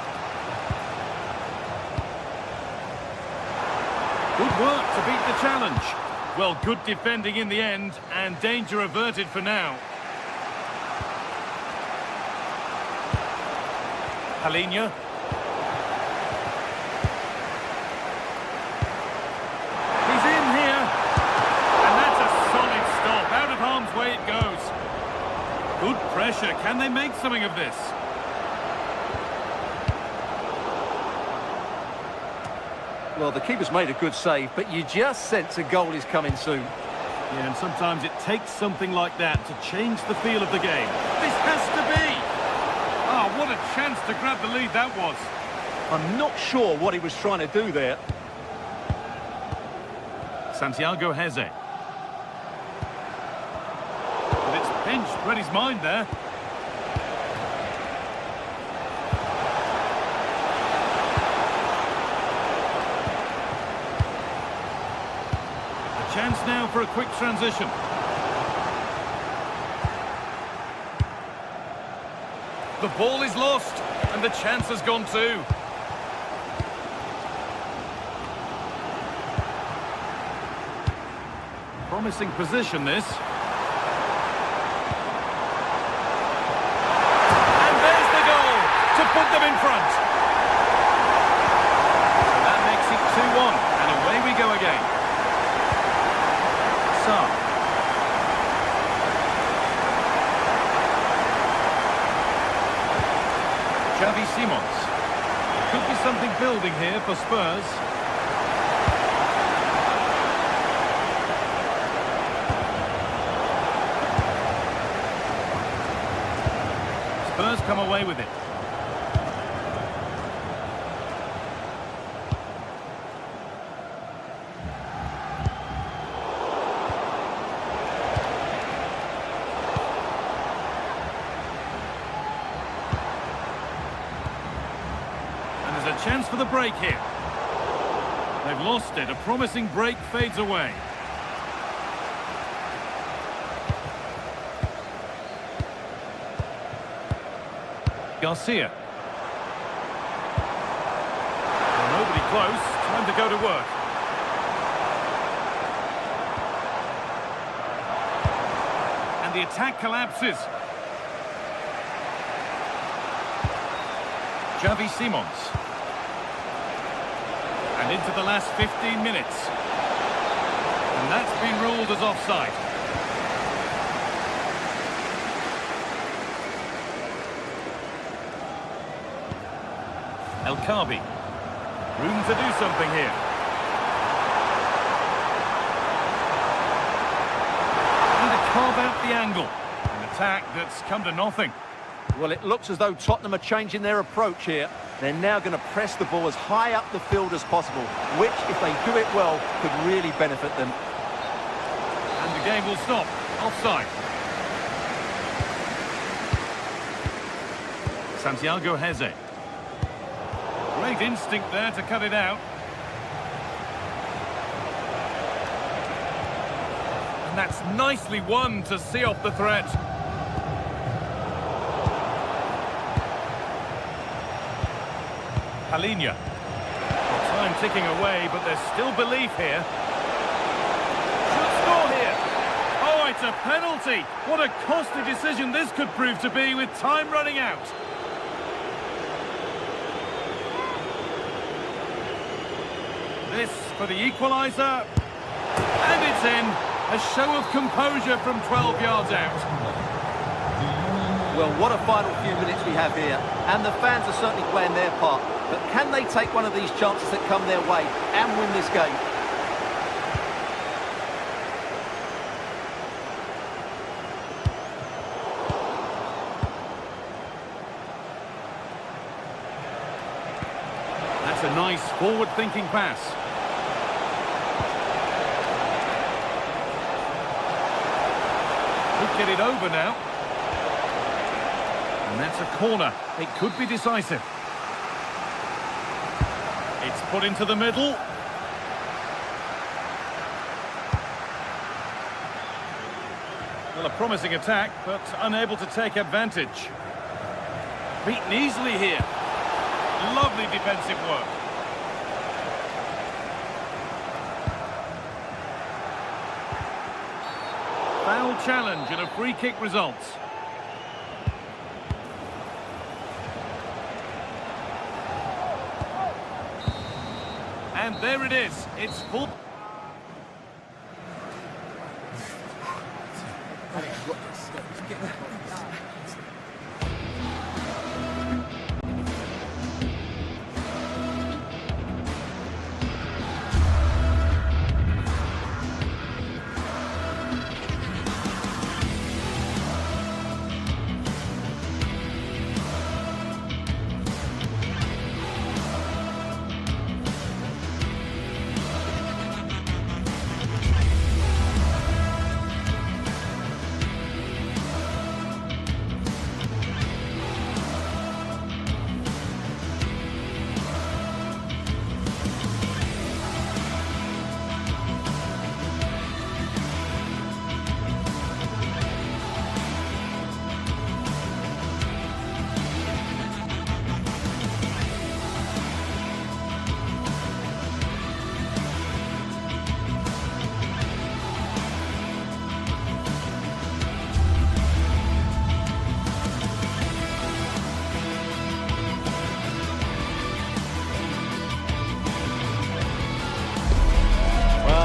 Good work to beat the challenge. Well, good defending in the end, and danger averted for now. Palinha. Way it goes. Good pressure. Can they make something of this? Well, the keeper's made a good save, but you just sense a goal is coming soon. Yeah, and sometimes it takes something like that to change the feel of the game. This has to be! Oh, what a chance to grab the lead that was. I'm not sure what he was trying to do there. Santiago Heze. Pinched, read his mind there. A chance now for a quick transition. The ball is lost, and the chance has gone too. Promising position, this. Put them in front. And that makes it 2-1, and away we go again. Saar. Xavi Simons. Could be something building here for Spurs. Spurs come away with it. A chance for the break here. They've lost it. A promising break fades away. Garcia. Nobody close. Time to go to work. And the attack collapses. Xavi Simons. And into the last 15 minutes. And that's been ruled as offside. El Khabi. Room to do something here. And to carve out the angle. An attack that's come to nothing. Well, it looks as though Tottenham are changing their approach here. They're now going to press the ball as high up the field as possible, which, if they do it well, could really benefit them. And the game will stop. Offside. Santiago Heze. Great instinct there to cut it out. And that's nicely won to see off the threat. Palhinha. Time ticking away, but there's still belief here. Should score here. Oh, it's a penalty. What a costly decision this could prove to be with time running out. This for the equaliser. And it's in. A show of composure from 12 yards out. Well, what a final few minutes we have here. And the fans are certainly playing their part. But can they take one of these chances that come their way and win this game? That's a nice forward-thinking pass. Could get it over now. And that's a corner. It could be decisive. It's put into the middle. Well, a promising attack, but unable to take advantage. Beaten easily here. Lovely defensive work. Foul challenge and a free kick results. And there it is. It's full.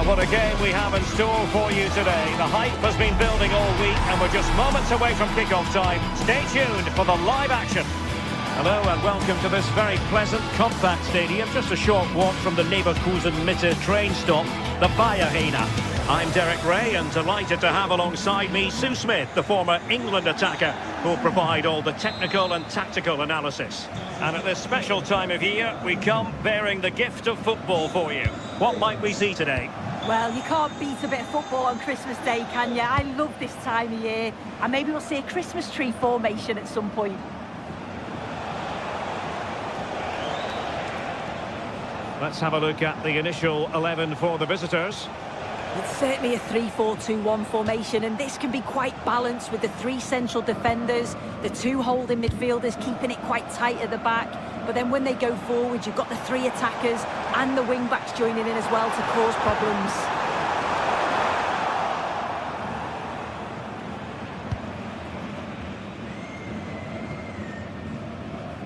What a game we have in store for you today. The hype has been building all week and we're just moments away from kick-off time. Stay tuned for the live action. Hello and welcome to this very pleasant, compact stadium. Just a short walk from the Leverkusen Mitte train stop, the Bayer Arena. I'm Derek Ray and delighted to have alongside me Sue Smith, the former England attacker, who'll provide all the technical and tactical analysis. And at this special time of year, we come bearing the gift of football for you. What might we see today? Well, you can't beat a bit of football on Christmas Day, can you? I love this time of year. And maybe we'll see a Christmas tree formation at some point. Let's have a look at the initial 11 for the visitors. It's certainly a 3-4-2-1 formation, and this can be quite balanced with the three central defenders, the two holding midfielders keeping it quite tight at the back. But then when they go forward, you've got the three attackers and the wing-backs joining in as well to cause problems.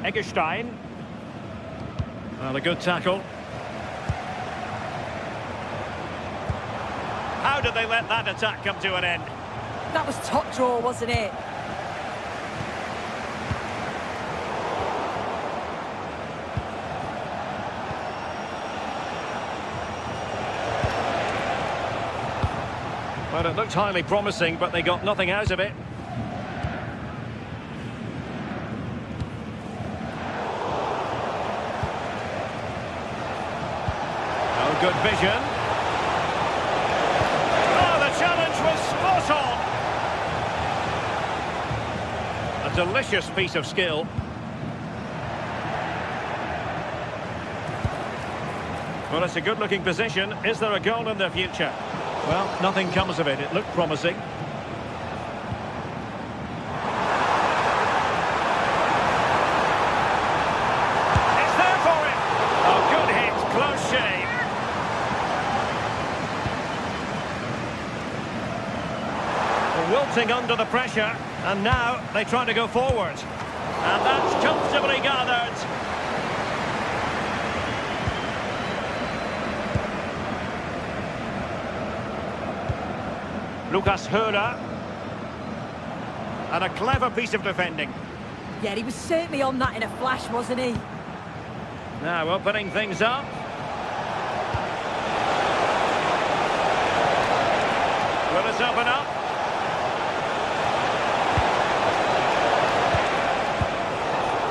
Eggestein. Well, a good tackle. How did they let that attack come to an end? That was top draw, wasn't it? Well, it looked highly promising, but they got nothing out of it. Oh, good vision. Oh, the challenge was spot on. A delicious piece of skill. Well, it's a good-looking position. Is there a goal in the future? Well, nothing comes of it. It looked promising. It's there for him. Oh, good hit. Close shave. Wilting under the pressure. And now they try to go forward. And that's comfortably gathered. Lucas Höra. And a clever piece of defending. Yeah, he was certainly on that in a flash, wasn't he? Now opening things up. Will it open up?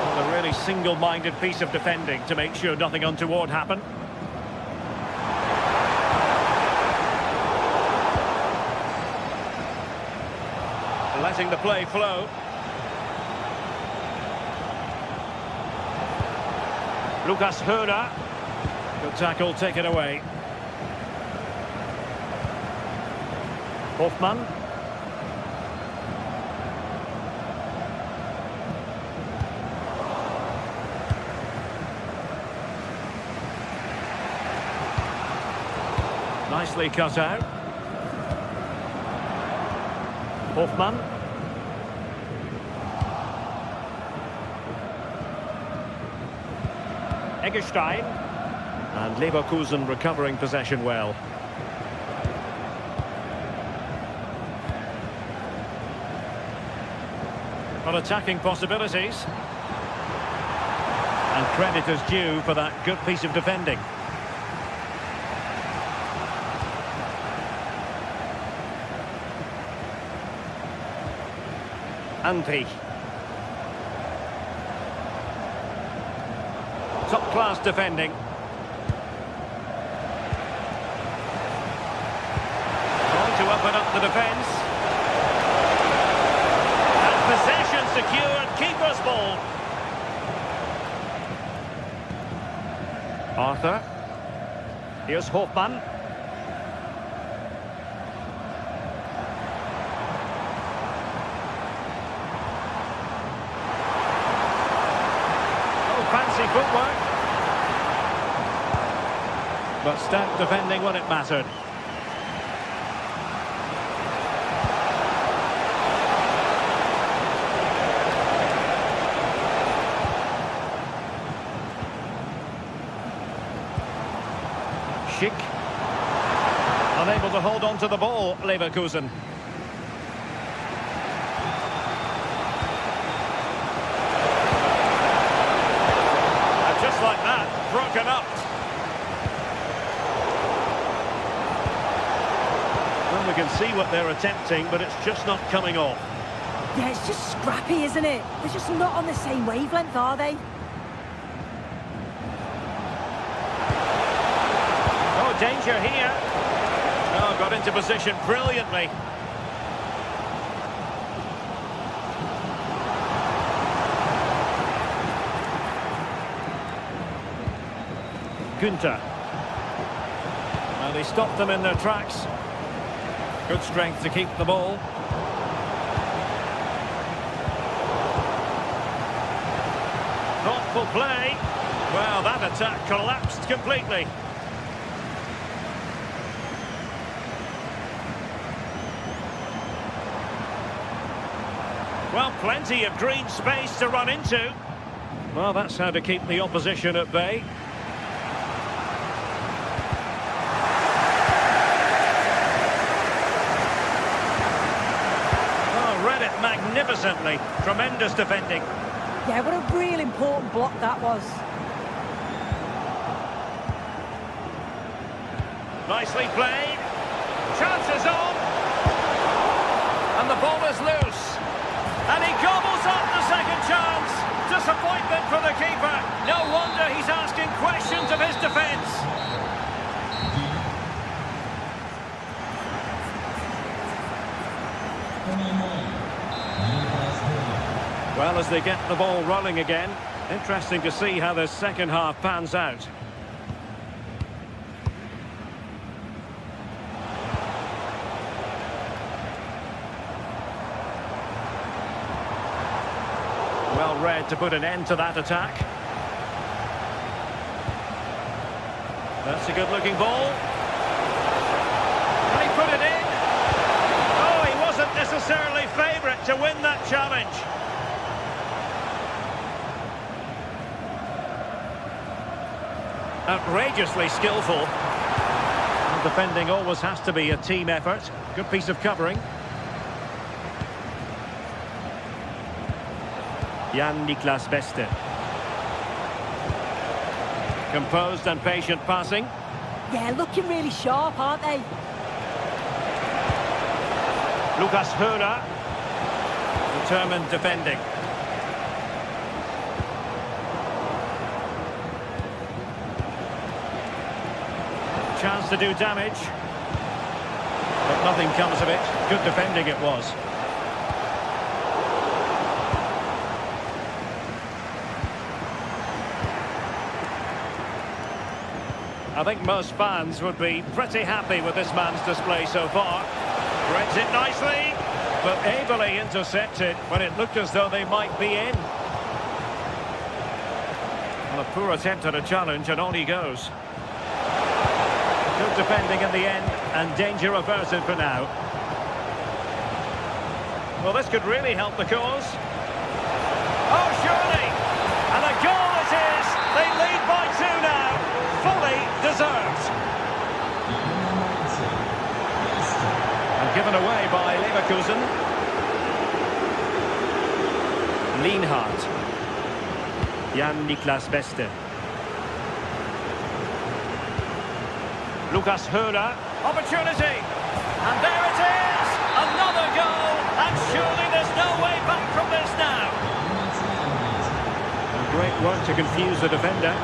Well, a really single-minded piece of defending to make sure nothing untoward happened. Letting the play flow. Lucas Höra. Good tackle, taken away. Hoffmann. Nicely cut out. Hoffmann. Eggestein. And Leverkusen recovering possession well. Well, attacking possibilities. And credit is due for that good piece of defending. Andri. Top-class defending. Trying to open up the defence. And possession secured, keeper's ball. Arthur. Here's Hoffmann. Fancy footwork. But stout defending when it mattered. Schick. Unable to hold on to the ball, Leverkusen. Just like that, broken up. can see what they're attempting, but it's just not coming off. Yeah, it's just scrappy, isn't it? They're just not on the same wavelength, are they? Oh, danger here. Oh, got into position brilliantly. Günther. Well, they stopped them in their tracks. Good strength to keep the ball. Thoughtful play. Well, that attack collapsed completely. Well, plenty of green space to run into. Well, that's how to keep the opposition at bay. Magnificently. Tremendous defending. Yeah, what a real important block that was. Nicely played. Chances on. And the ball is loose. And he gobbles up the second chance. Disappointment for the keeper. No wonder he's asking questions of his defence. Well, as they get the ball rolling again, interesting to see how the second half pans out. Well read to put an end to that attack. That's a good-looking ball. And he put it in. Oh, he wasn't necessarily favourite to win that challenge. Outrageously skillful. And defending always has to be a team effort. Good piece of covering. Jan-Niklas Beste. Composed and patient passing. Yeah, looking really sharp, aren't they? Lucas Höhler. Determined defending. Chance to do damage, but nothing comes of it. Good defending it was. I think most fans would be pretty happy with this man's display so far. Threads it nicely, but ably intercepted when it looked as though they might be in. Well, a poor attempt at a challenge, and on he goes. Good defending in the end, and danger averted for now. Well, this could really help the cause. Oh, surely! And a goal it is! They lead by 2 now. Fully deserved. And given away by Leverkusen. Lienhardt. Jan-Niklas Beste. Lucas Höhler, opportunity, and there it is, another goal, and surely there's no way back from this now. And great work to confuse the defender.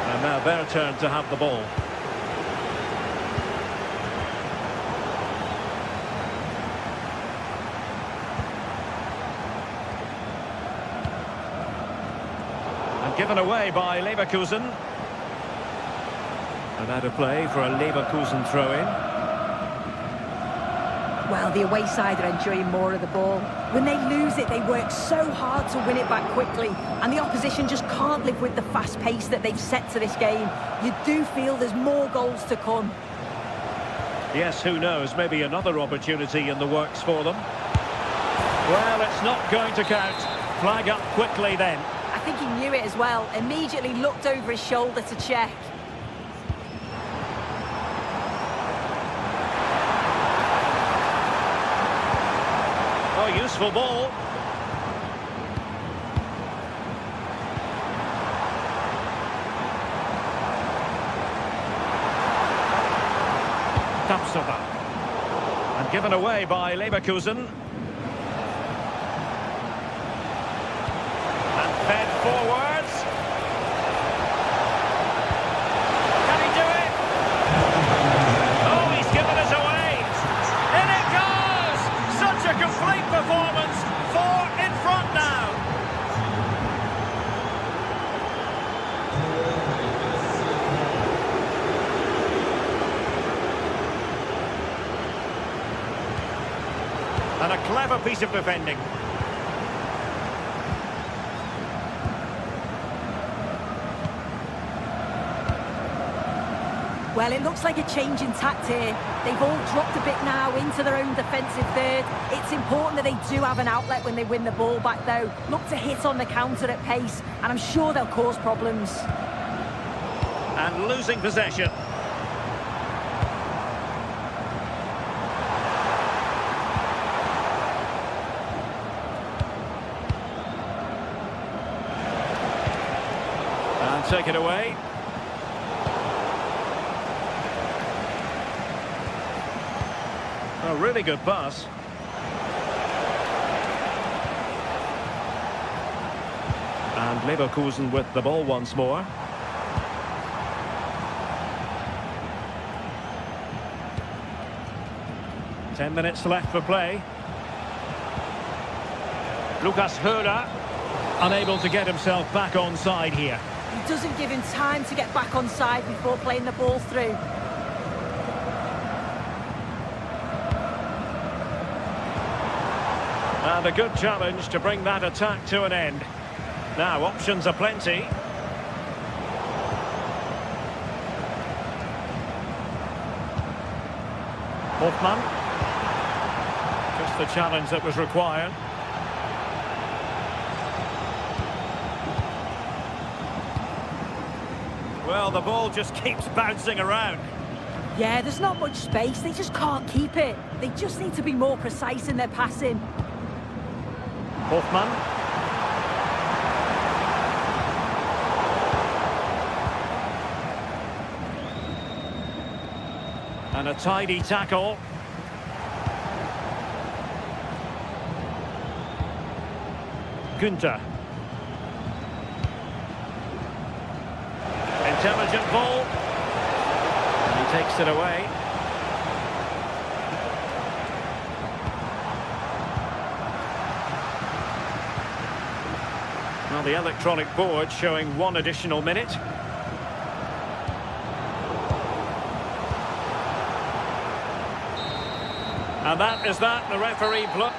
And now their turn to have the ball. Given away by Leverkusen. And out of play for a Leverkusen throw-in. Well, the away side are enjoying more of the ball. When they lose it, they work so hard to win it back quickly. And the opposition just can't live with the fast pace that they've set to this game. You do feel there's more goals to come. Yes, who knows? Maybe another opportunity in the works for them. Well, it's not going to count. Flag up quickly then. I think he knew it as well. Immediately looked over his shoulder to check. Oh, useful ball. Tapsoba. And given away by Leverkusen. And fed forwards. Can he do it? Oh, he's given us away. In it goes! Such a complete performance. 4 in front now. And a clever piece of defending. Well, it looks like a change in tact here. They've all dropped a bit now into their own defensive third. It's important that they do have an outlet when they win the ball back, though. Look to hit on the counter at pace, and I'm sure they'll cause problems. And losing possession. And take it away. A really good pass. And Leverkusen with the ball once more. Ten minutes left for play. Lucas Höhler, unable to get himself back on side here. He doesn't give him time to get back on side before playing the ball through. And a good challenge to bring that attack to an end. Now, options are plenty. Hoffmann. Just the challenge that was required. Well, the ball just keeps bouncing around. Yeah, there's not much space. They just can't keep it. They just need to be more precise in their passing. Hoffmann. And a tidy tackle. Günther. Intelligent ball. And he takes it away. Well, the electronic board showing 1 additional minute. And that is that, the referee blows.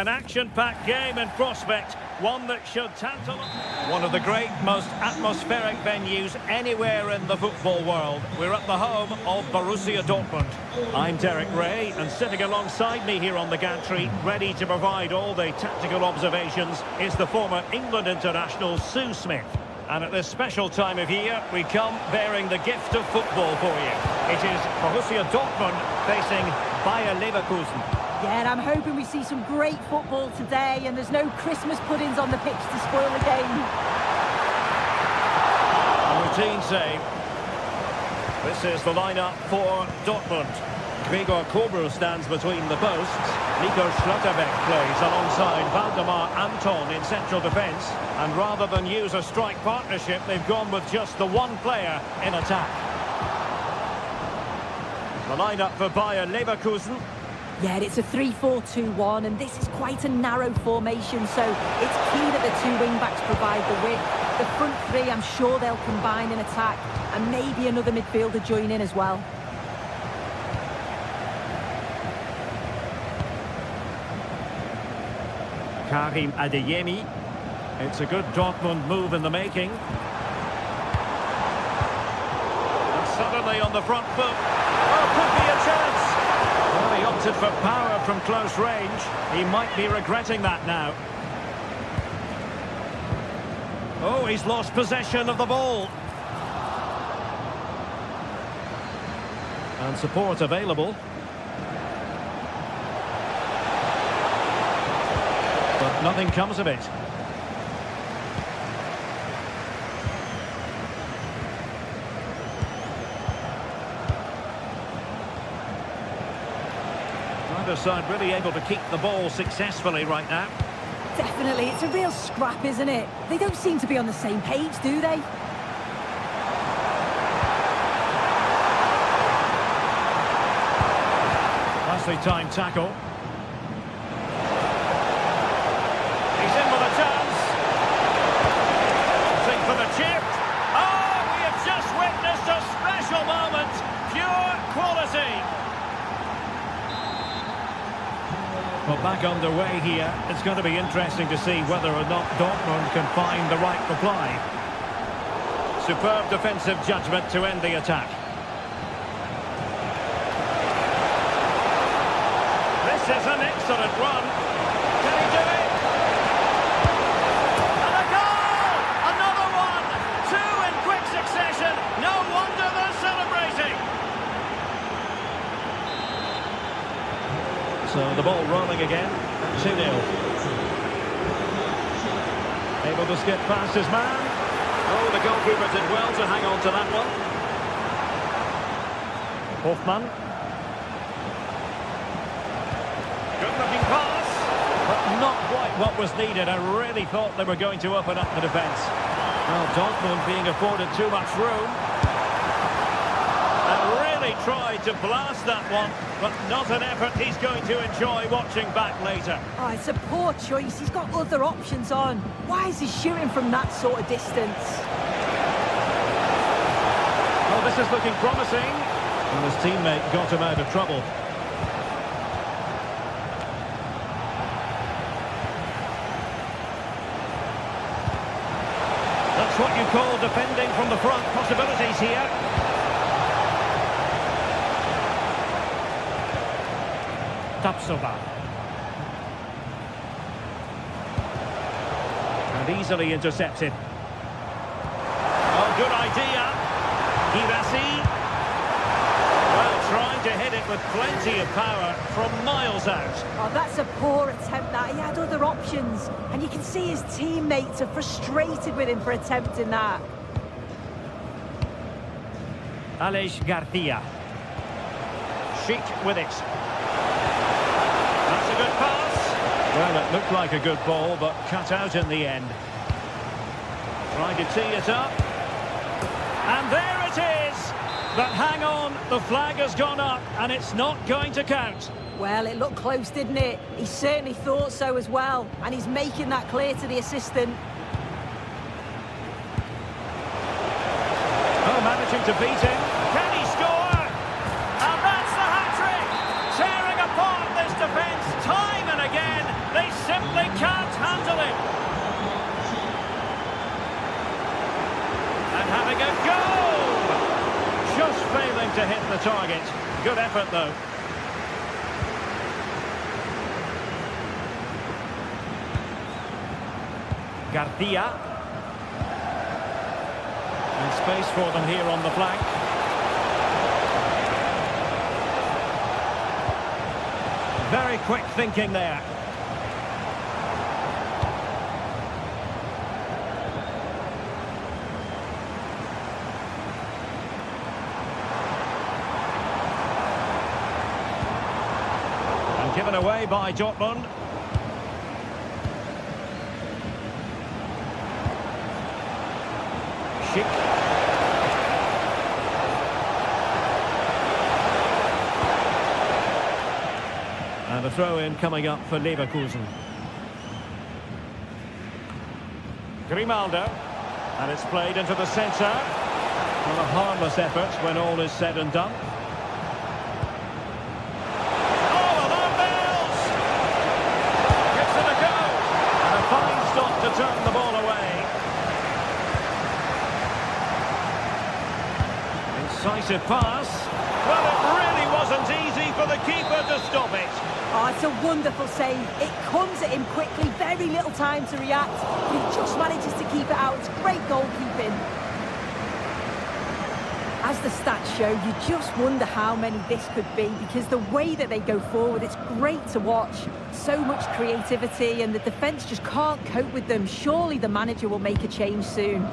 An action-packed game in prospect, one that should tantalise. One of the great, most atmospheric venues anywhere in the football world. We're at the home of Borussia Dortmund. I'm Derek Ray, and sitting alongside me here on the gantry, ready to provide all the tactical observations, is the former England international Sue Smith. And at this special time of year, we come bearing the gift of football for you. It is Borussia Dortmund facing Bayer Leverkusen. Yeah, and I'm hoping we see some great football today, and there's no Christmas puddings on the pitch to spoil the game. A routine save. This is the lineup for Dortmund. Gregor Kobel stands between the posts. Nico Schlotterbeck plays alongside Valdemar Anton in central defence. And rather than use a strike partnership, they've gone with just the one player in attack. The lineup for Bayer Leverkusen. Yeah, it's a 3-4-2-1, and this is quite a narrow formation, so it's key that the two wing-backs provide the width. The front three, I'm sure they'll combine in attack, and maybe another midfielder join in as well. Karim Adeyemi. It's a good Dortmund move in the making. And suddenly on the front foot. Oh, could be a chance. Well, he opted for power from close range. He might be regretting that now. Oh, he's lost possession of the ball. And support available. But nothing comes of it. Neither side really able to keep the ball successfully right now. Definitely, it's a real scrap, isn't it? They don't seem to be on the same page, do they? Nicely timed tackle. He's in with a chance. Think for the chip. Oh, we have just witnessed a special moment. Pure quality. Well, back underway here. It's going to be interesting to see whether or not Dortmund can find the right reply. Superb defensive judgment to end the attack. This is an excellent run. Can he do it? And a goal! Another one! Two in quick succession. No wonder they're celebrating. So the ball rolling again. 2-0. Able to skip past his man. Oh, the goalkeeper did well to hang on to that one. Hoffmann. Good-looking pass, but not quite what was needed. I really thought they were going to open up the defence. Well, Dortmund being afforded too much room. And really tried to blast that one, but not an effort he's going to enjoy watching back later. Oh, it's a poor choice. He's got other options on. Why is he shooting from that sort of distance? Well, this is looking promising. And his teammate got him out of trouble. That's what you call defending from the front. Possibilities here. Tapsoba. And easily intercepted. Oh, good idea. Girassi. Well, trying to hit it with plenty of power from miles out. Oh, that's a poor attempt, that. He had other options. And you can see his teammates are frustrated with him for attempting that. Aleix Garcia. Sheik with it. That's a good pass. Well, it looked like a good ball, but cut out in the end. Trying to tee it up. And there it is. But hang on, the flag has gone up, and it's not going to count. Well, it looked close, didn't it? He certainly thought so as well. And he's making that clear to the assistant. Oh, managing to beat him. Can he score? And that's the hat-trick. Tearing apart this defence time and again. They failing to hit the target. Good effort, though. Garcia. And space for them here on the flank. Very quick thinking there. And given away by Dortmund. Schick. And a throw-in coming up for Leverkusen. Grimaldo. And it's played into the centre. Not a harmless effort when all is said and done. Oh, alarm bells! Gives it a go. And a fine stop to turn the ball away. Incisive pass. Well, it really wasn't easy for the keeper to stop it. Oh, it's a wonderful save. It comes at him quickly, very little time to react, but he just manages to keep it out. It's great goalkeeping. As the stats show, you just wonder how many this could be, because the way that they go forward, it's great to watch. So much creativity, and the defence just can't cope with them. Surely the manager will make a change soon.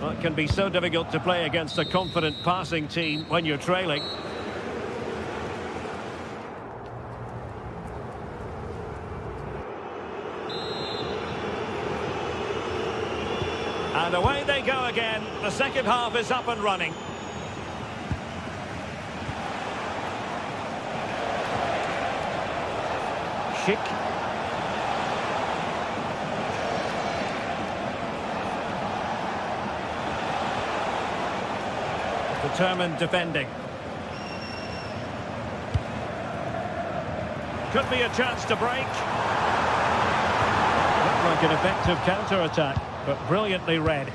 Well, it can be so difficult to play against a confident passing team when you're trailing. And away they go again. The second half is up and running. Schick. Determined defending. Could be a chance to break. Looked like an effective counter-attack, but brilliantly read.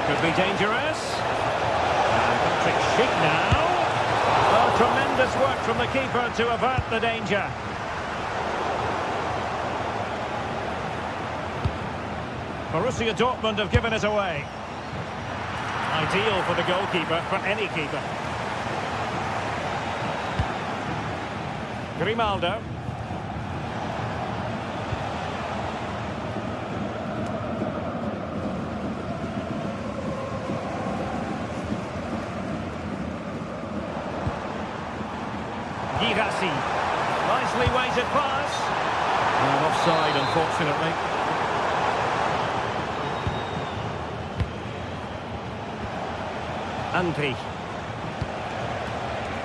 Could be dangerous. And Patrick Schick now. Well, tremendous work from the keeper to avert the danger. Borussia Dortmund have given it away. Ideal for the goalkeeper, for any keeper. Grimaldo. Girassi. Nicely weighted pass. And offside, unfortunately. Andri.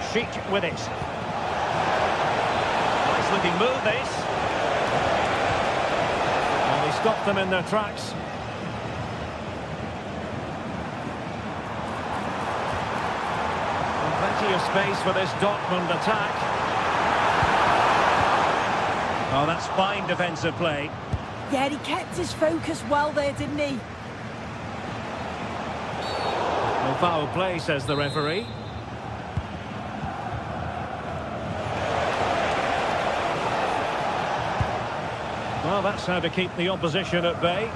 Schick with it. Nice looking move, this. And they stopped them in their tracks. And plenty of space for this Dortmund attack. Oh, that's fine defensive play. Yeah, he kept his focus well there, didn't he? No foul play, says the referee. Well, that's how to keep the opposition at bay.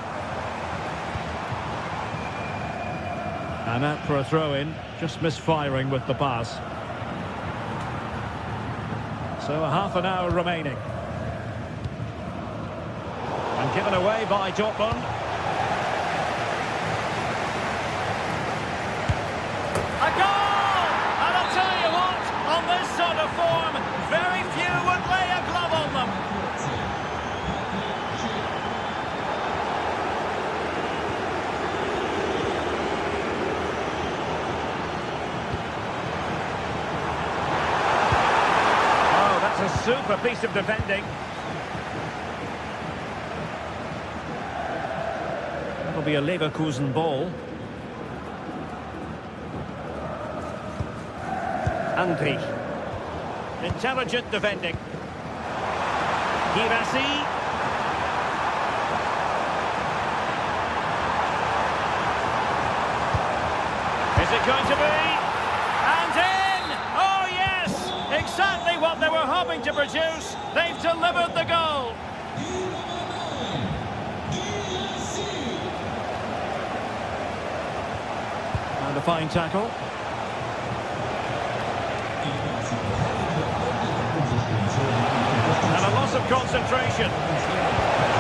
And out for a throw-in, just misfiring with the pass. So a half an hour remaining. And given away by Dortmund. A goal! And I'll tell you what, on this sort of form, very few would lay a glove on them. Oh, that's a super piece of defending. That'll be a Leverkusen ball. Andri. Intelligent defending. Girassi. Is it going to be? And in! Oh, yes! Exactly what they were hoping to produce. They've delivered the goal. And a fine tackle. And a loss of concentration.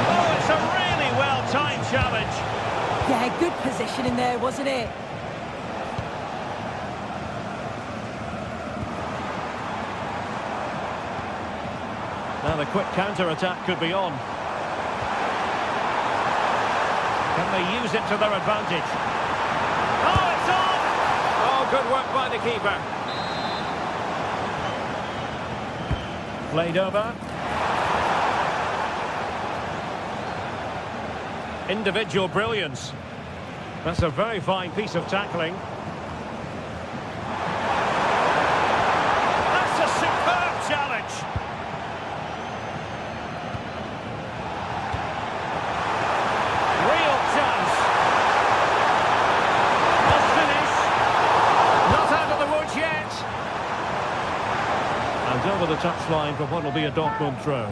Oh, it's a really well-timed challenge. Yeah, good positioning there, wasn't it? Now the quick counter-attack could be on. Can they use it to their advantage? Oh, it's on! Oh, good work by the keeper. Played over. Individual brilliance. That's a very fine piece of tackling. That's a superb challenge. Real chance. Must finish. Not out of the woods yet. And over the touchline for what will be a Dortmund throw.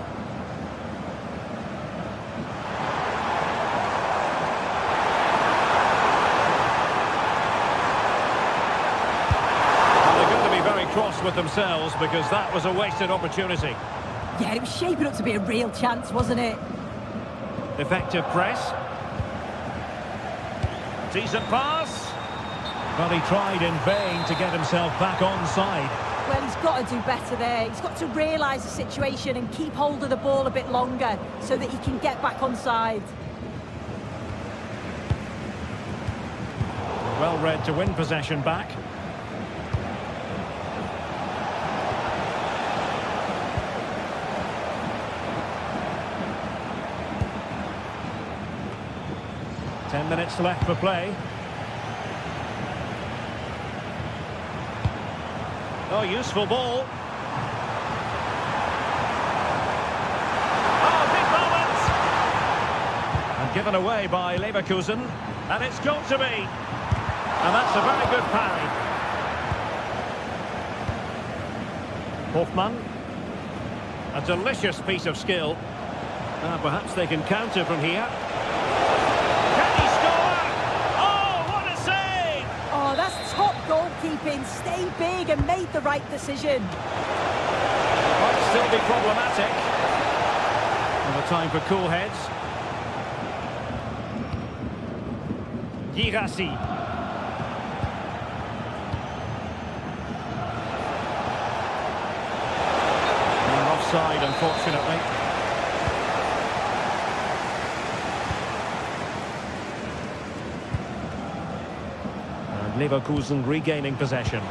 Cross with themselves because that was a wasted opportunity. Yeah, it was shaping up to be a real chance, wasn't it? Effective press. Decent pass. But he tried in vain to get himself back onside. Well, he's got to do better there. He's got to realise the situation and keep hold of the ball a bit longer so that he can get back onside. Well read to win possession back. Ten minutes left for play. Oh, useful ball. Oh, big moment! And given away by Leverkusen. And it's got to be. And that's a very good parry. Hoffmann. A delicious piece of skill. Perhaps they can counter from here. Goalkeeping, stayed big and made the right decision. Might still be problematic. And a time for cool heads. Girassi. And offside, unfortunately. Leverkusen regaining possession.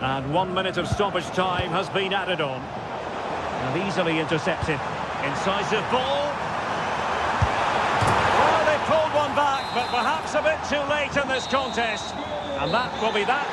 And 1 minute of stoppage time has been added on. And easily intercepted. Incisive ball. Pulled one back, but perhaps a bit too late in this contest. And that will be that.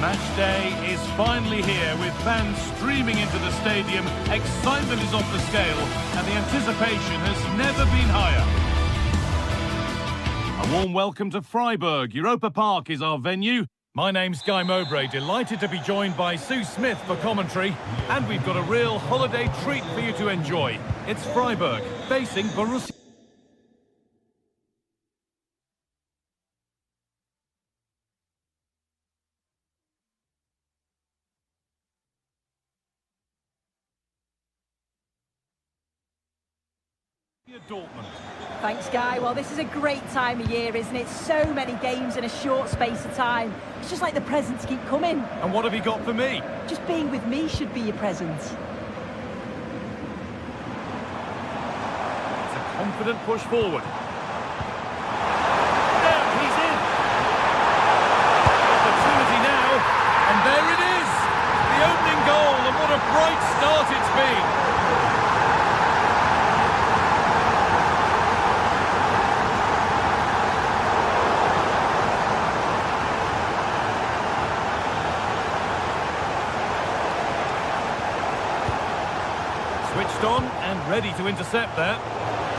Match day is finally here with fans streaming into the stadium. Excitement is off the scale and the anticipation has never been higher. A warm welcome to Freiburg. Europa Park is our venue. My name's Guy Mowbray, delighted to be joined by Sue Smith for commentary. And we've got a real holiday treat for you to enjoy. It's Freiburg facing Borussia Dortmund. Thanks, Guy. Well, this is a great time of year, isn't it? So many games in a short space of time. It's just like the presents keep coming. And what have you got for me? Just being with me should be your present. It's a confident push forward. Now he's in. Opportunity now, and there it is. The opening goal, and what a bright start it's been. Switched on and ready to intercept there.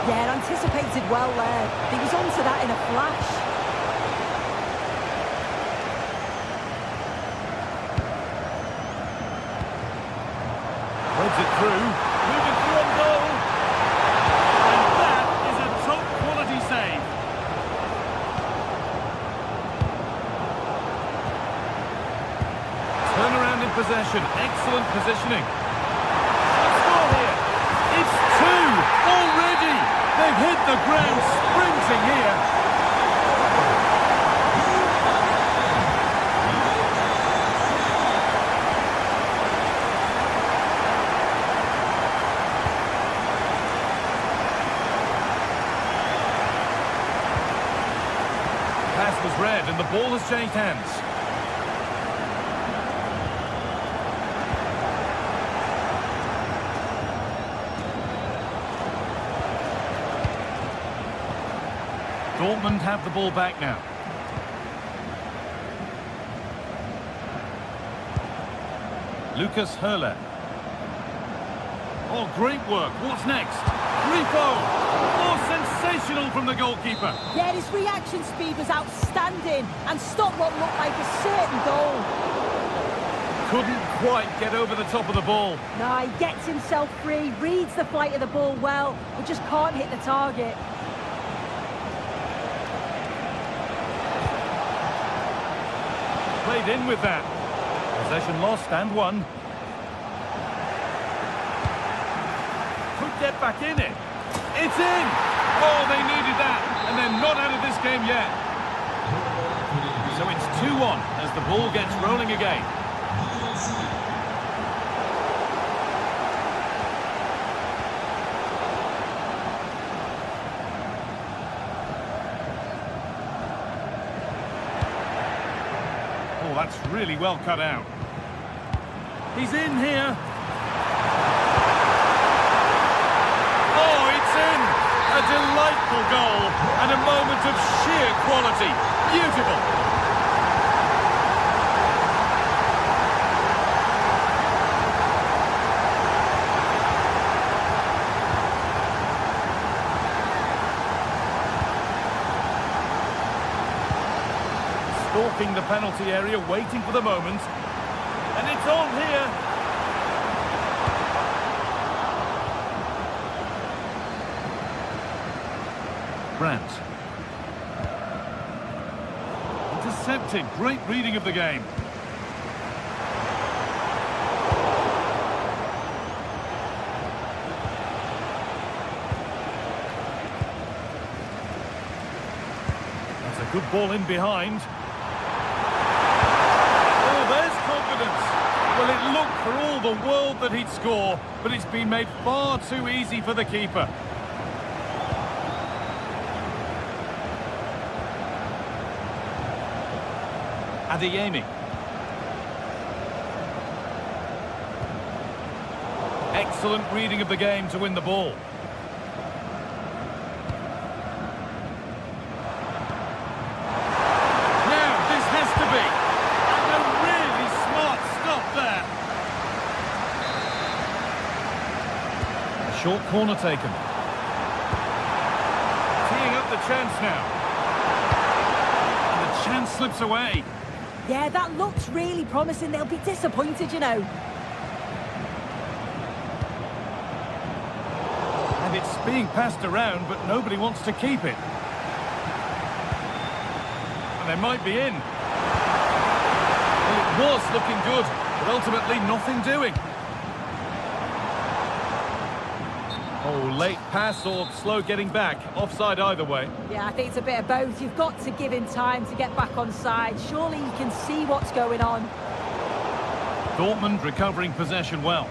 Yeah, anticipated well there. He was onto that in a flash. Threads it through, moving through on goal. And that is a top quality save. Turnaround in possession, excellent positioning. It's two already. They've hit the ground sprinting here. Pass was read and the ball has changed hands. Dortmund have the ball back now. Lucas Höhler. Oh, great work. What's next? Grifo. Oh, sensational from the goalkeeper. Yeah, his reaction speed was outstanding and stopped what looked like a certain goal. Couldn't quite get over the top of the ball. No, he gets himself free, reads the flight of the ball well, but just can't hit the target. Played in with that. Possession lost and won. Could get back in it. It's in! Oh, they needed that, and they're not out of this game yet. So it's 2-1 as the ball gets rolling again. Oh, that's really well cut out. He's in here. Oh, it's in! A delightful goal and a moment of sheer quality. Beautiful. Stalking the penalty area, waiting for the moment. And it's on here. Brandt. Intercepted. Great reading of the game. That's a good ball in behind. Well, it looked for all the world that he'd score, but it's been made far too easy for the keeper. Adeyemi. Excellent reading of the game to win the ball. Now, this has to be. And a really Short corner taken. Teeing up the chance now. And the chance slips away. Yeah, that looks really promising. They'll be disappointed, you know. And it's being passed around, but nobody wants to keep it. And they might be in. Well, it was looking good, but ultimately nothing doing. Oh, late pass or slow getting back. Offside either way. Yeah, I think it's a bit of both. You've got to give him time to get back on side. Surely he can see what's going on. Dortmund recovering possession well.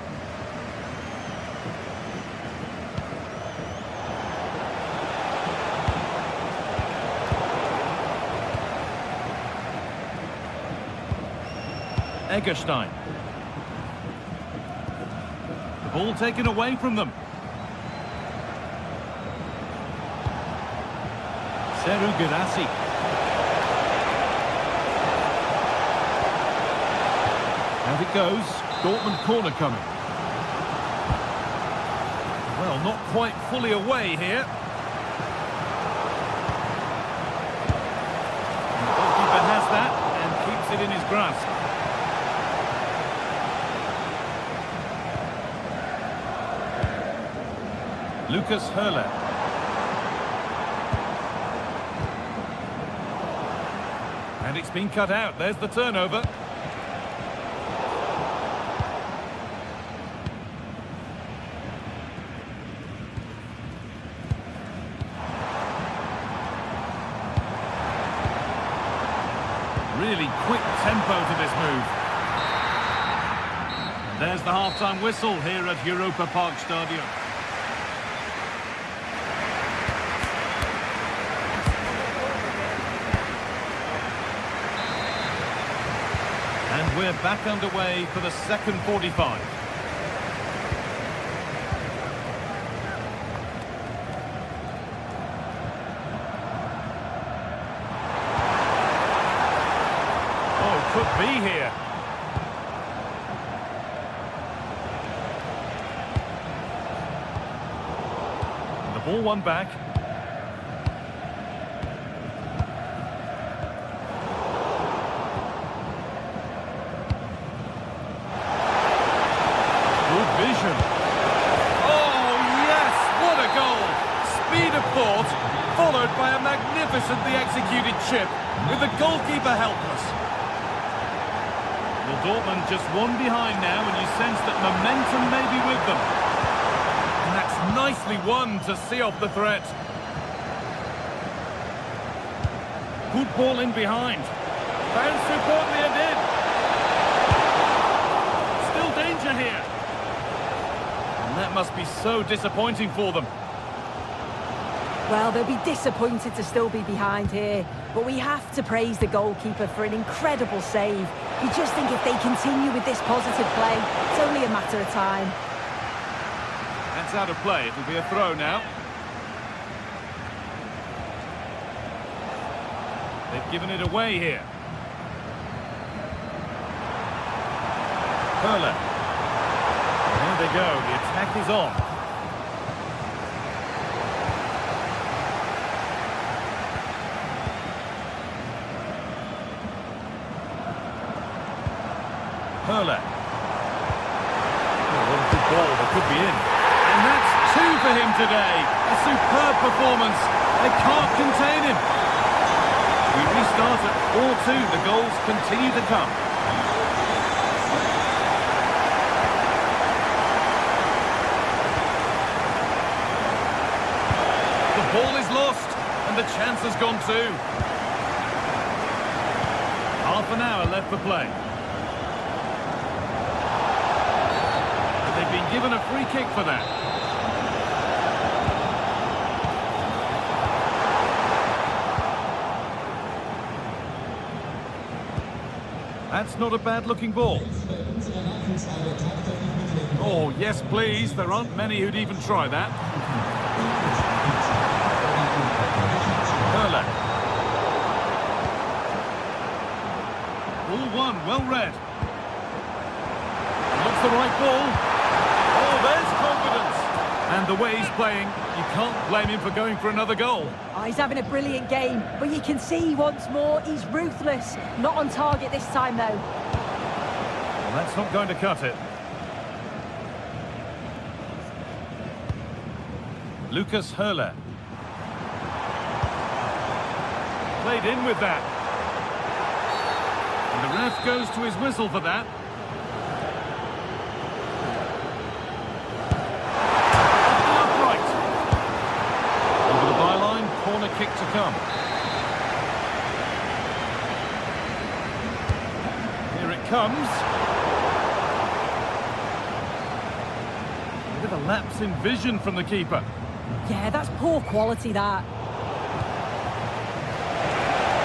Eggestein. The ball taken away from them. Seru Girassi. Out it goes. Dortmund corner coming. Well, not quite fully away here. And the goalkeeper has that and keeps it in his grasp. Lucas Höhler. And it's been cut out. There's the turnover. Really quick tempo to this move. And there's the half-time whistle here at Europa Park Stadium. And we're back underway for the second 45. Oh, could be here. And the ball won back. Vision. Oh, yes! What a goal! Speed of thought, followed by a magnificently executed chip, with the goalkeeper helpless. Well, Dortmund just one behind now, and you sense that momentum may be with them. And that's nicely won to see off the threat. Good ball in behind. Found superbly and in. Still danger here. That must be so disappointing for them. Well, they'll be disappointed to still be behind here, but we have to praise the goalkeeper for an incredible save. You just think if they continue with this positive play, it's only a matter of time. That's out of play. It'll be a throw now. They've given it away here. Höhler. There they go, the attack is on. Höhler. Oh, what a good ball, that could be in. And that's two for him today. A superb performance. They can't contain him. We restart at 4-2, the goals continue to come. Ball is lost, and the chance has gone too. Half an hour left for play. But they've been given a free kick for that. That's not a bad-looking ball. Oh, yes, please. There aren't many who'd even try that. Höhler. Ball one, well read. Looks the right ball. Oh, there's confidence. And the way he's playing, you can't blame him for going for another goal. Oh, he's having a brilliant game, but you can see he wants more. He's ruthless. Not on target this time, though. Well, that's not going to cut it. Lucas Höhler. Played in with that. And the ref goes to his whistle for that. Corner kick to come. Here it comes. A bit of a lapse in vision from the keeper. Yeah, that's poor quality, that.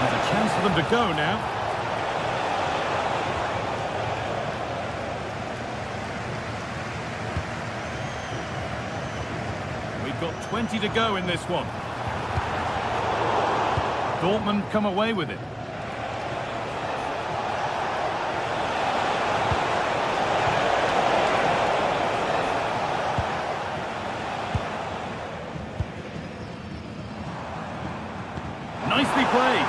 There's a chance for them to go now. We've got 20 to go in this one. Dortmund come away with it. Nicely played.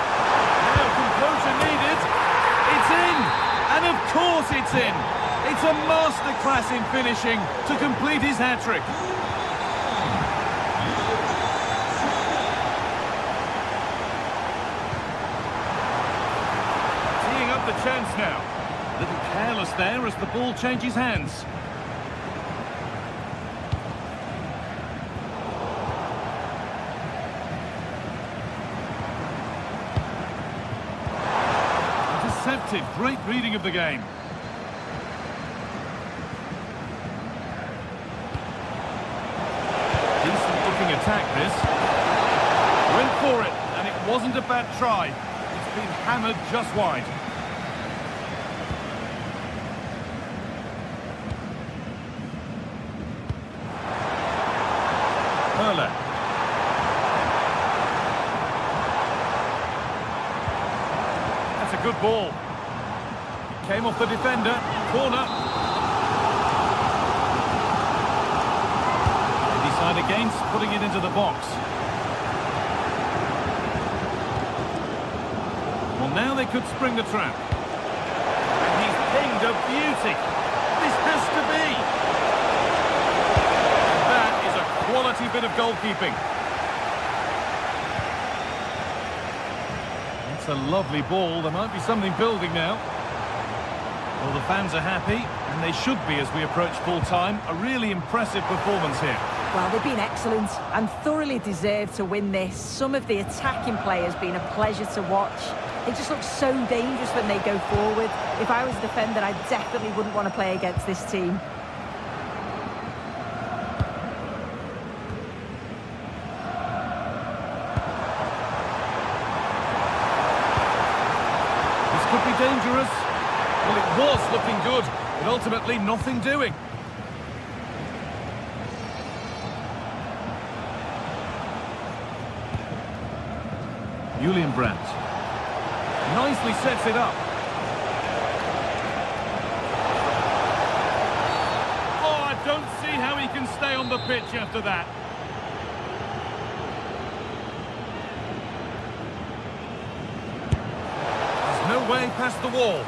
Now composure needed. It's in! And of course it's in! It's a masterclass in finishing to complete his hat-trick. The chance now. A little careless there as the ball changes hands. Intercepted. Great reading of the game. Decent looking attack this. Went for it, and it wasn't a bad try. It's been hammered just wide. Höhler. That's a good ball. It came off the defender. Corner. They decide against putting it into the box. Well, now they could spring the trap. And he's pinged a beauty. This has to be. Quality bit of goalkeeping. It's a lovely ball. There might be something building now. Well, the fans are happy, and they should be as we approach full time. A really impressive performance here. Well, they've been excellent and thoroughly deserved to win this. Some of the attacking play has been a pleasure to watch. They just look so dangerous when they go forward. If I was a defender, I definitely wouldn't want to play against this team. Could be dangerous. Well, it was looking good, but ultimately nothing doing. Julian Brandt nicely sets it up. Oh, I don't see how he can stay on the pitch after that. No way past the wall.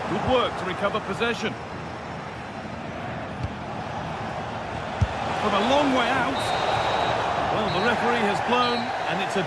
Good work to recover possession. From a long way out. Well, the referee has blown, and it's a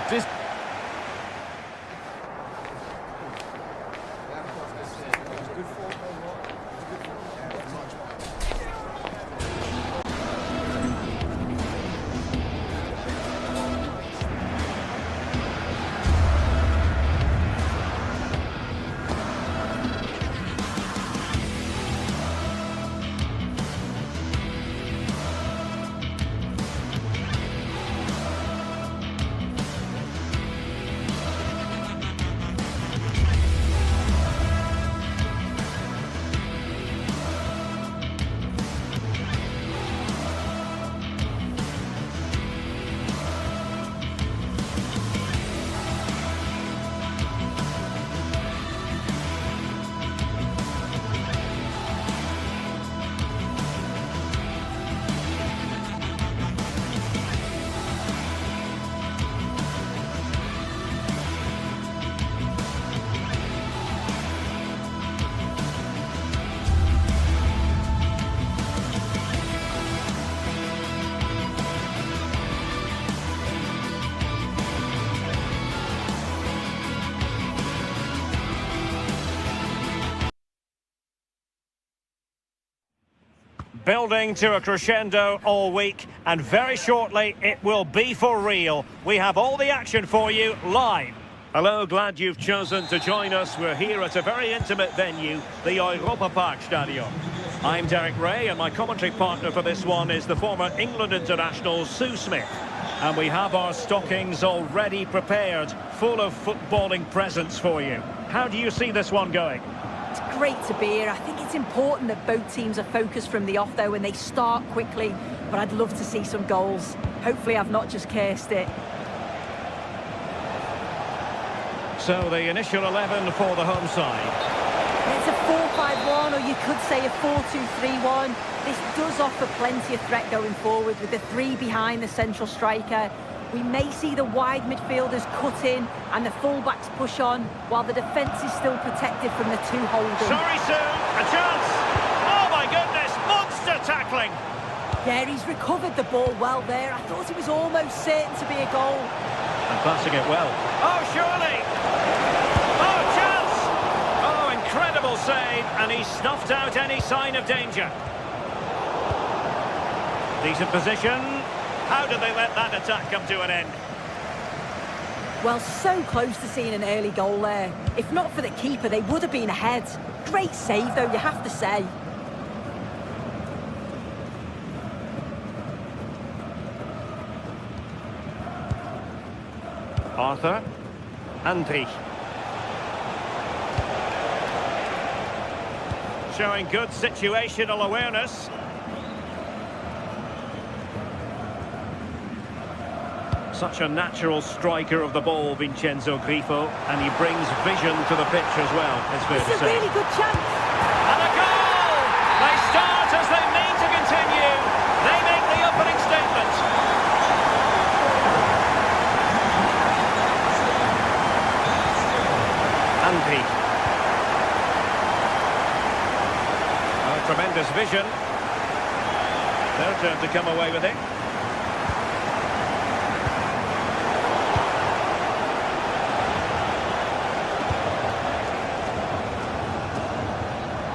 Building to a crescendo all week, and very shortly it will be for real. We have all the action for you live. Hello, glad you've chosen to join us. We're here at a very intimate venue, the Europa Park Stadium. I'm Derek Ray, and my commentary partner for this one is the former England international Sue Smith. And we have our stockings already prepared, full of footballing presents for you. How do you see this one going? It's great to be here. I think it's important that both teams are focused from the off, though, and they start quickly. But I'd love to see some goals. Hopefully I've not just cursed it. So the initial 11 for the home side. It's a 4-5-1, or you could say a 4-2-3-1. This does offer plenty of threat going forward with the three behind the central striker. We may see the wide midfielders cut in and the fullbacks push on, while the defence is still protected from the two holding. Sorry, Sue, a chance! Oh my goodness, monster tackling! Yeah, he's recovered the ball well there. I thought it was almost certain to be a goal. And passing it well. Oh, surely! Oh, chance! Oh, incredible save, and he snuffed out any sign of danger. Decent position. How did they let that attack come to an end? Well, so close to seeing an early goal there. If not for the keeper, they would have been ahead. Great save, though, you have to say. Arthur. Andri. Showing good situational awareness. Such a natural striker of the ball, Vincenzo Grifo, and he brings vision to the pitch as well, it's fair to say. It's a really good chance. And a goal! They start as they mean to continue. They make the opening statement. Andri. Oh, tremendous vision. Their turn to come away with it.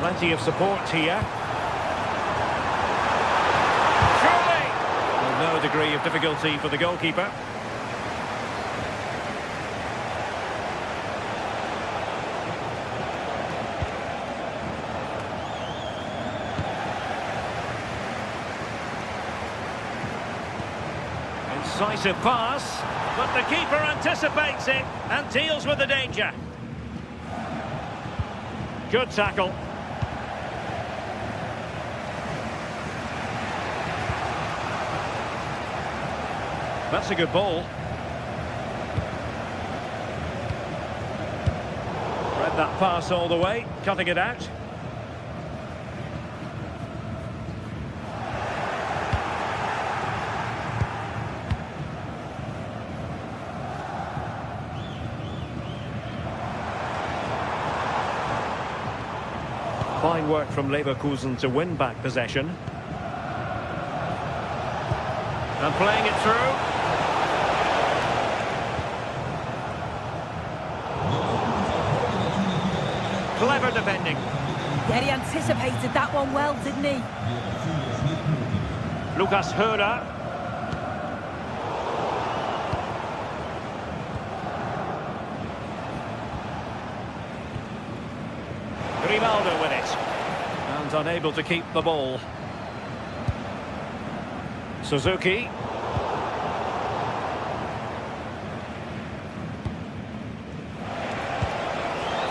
Plenty of support here. Surely! Well, no degree of difficulty for the goalkeeper. Incisive pass, but the keeper anticipates it and deals with the danger. Good tackle. That's a good ball. Read that pass all the way, cutting it out. Fine work from Leverkusen to win back possession. And playing it through. Clever defending. Yeah, he anticipated that one well, didn't he? Lucas Höra. Grimaldo with it. And unable to keep the ball. Suzuki.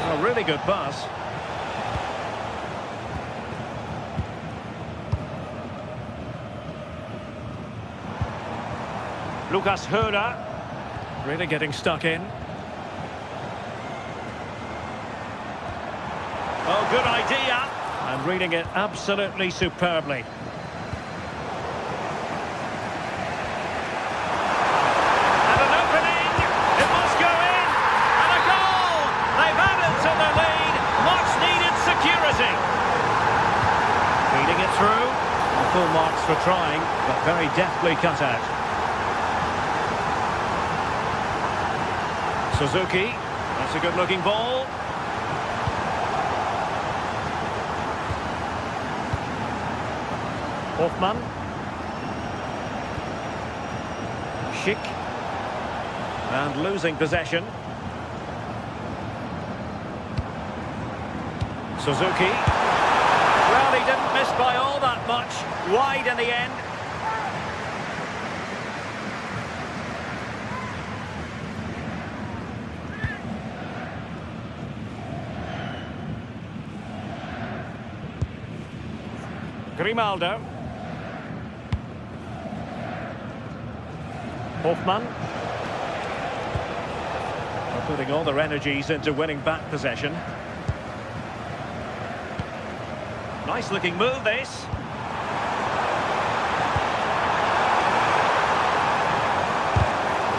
A really good pass. Lucas Höra. Really getting stuck in. Oh, good idea. And reading it absolutely superbly. Full marks for trying, but very deftly cut out. Suzuki, that's a good-looking ball. Hoffmann. Schick. And losing possession. Suzuki. Well, he didn't miss by all that much. Wide in the end. Grimaldo. Hoffmann. They're putting all their energies into winning back possession. Nice looking move, this.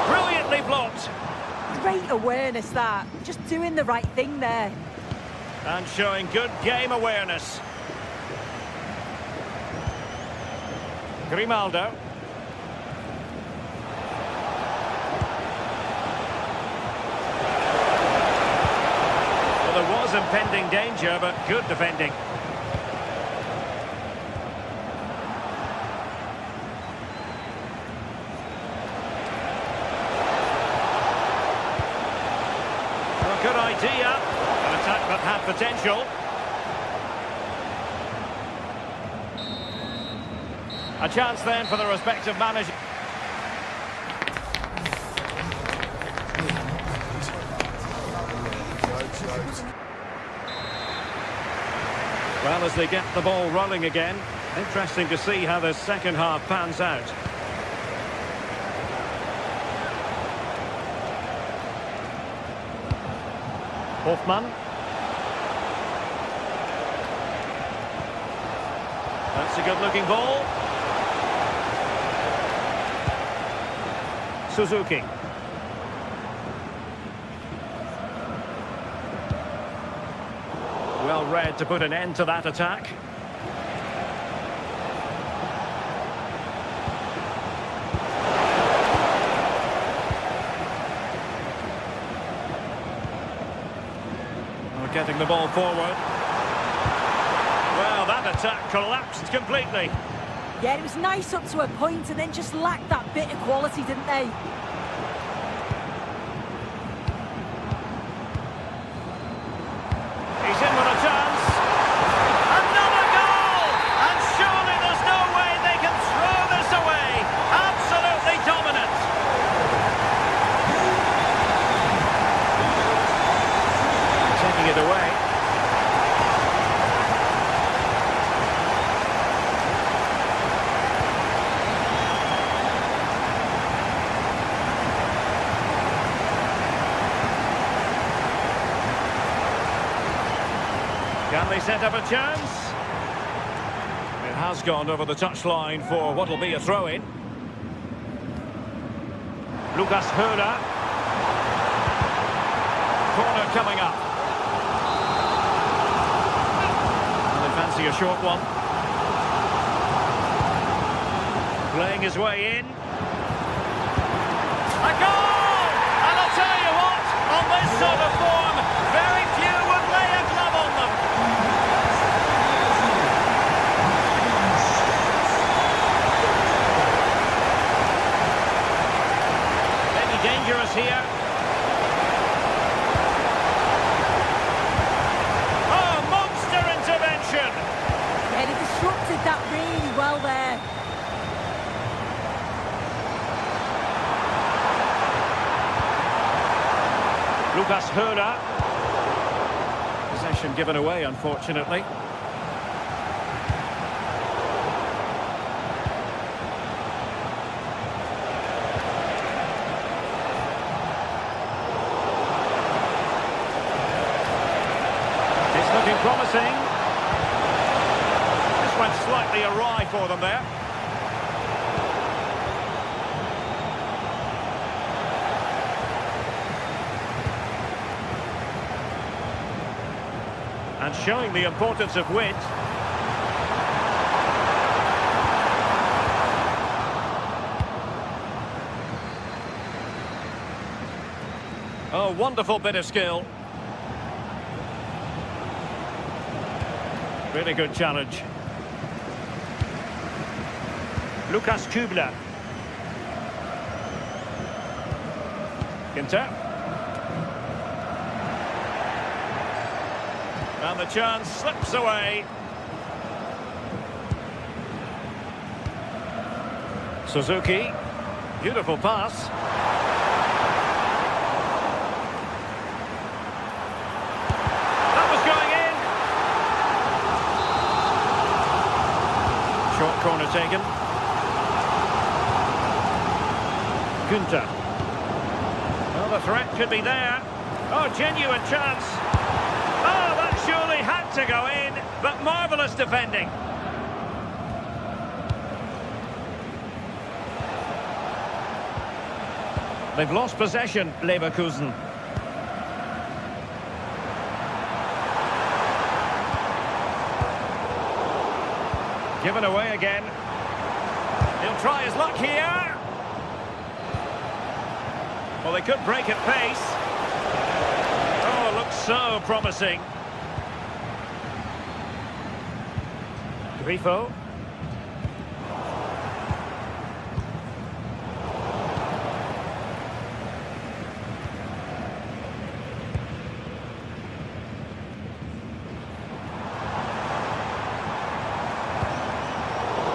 Brilliantly blocked. Great awareness, that. Just doing the right thing there. And showing good game awareness. Grimaldo. Well, there was impending danger, but good defending. Well, good idea. An attack that had potential. A chance then for the respective managers. Well, as they get the ball rolling again, interesting to see how the second half pans out. Hoffmann. That's a good-looking ball. Suzuki. Well read to put an end to that attack. We're getting the ball forward. Well, that attack collapsed completely. Yeah, it was nice up to a point and then just lacked that bit of quality, didn't they? He's in with a chance. Another goal! And surely there's no way they can throw this away. Absolutely dominant. Taking it away. Can they set up a chance? It has gone over the touchline for what will be a throw-in. Lucas Höhler. Corner coming up. And they fancy a short one. Playing his way in. A goal! And I'll tell you what, on this sort of form, very few would lay a glove on them. Maybe dangerous here. Oh, monster intervention! Yeah, they disrupted that really well there. Lucas Höhler. Possession given away, unfortunately. It's looking promising. This went slightly awry for them there. And showing the importance of wit. Oh, wonderful bit of skill. Really good challenge. Lukas Kübler. Ginter. And the chance slips away. Suzuki. Beautiful pass. That was going in. Short corner taken. Ginter. Well, the threat could be there. Oh, genuine chance. Oh, that surely had to go in, but marvellous defending. They've lost possession, Leverkusen. Given away again. He'll try his luck here. Well, they could break at pace. Oh, looks so promising. Grifo.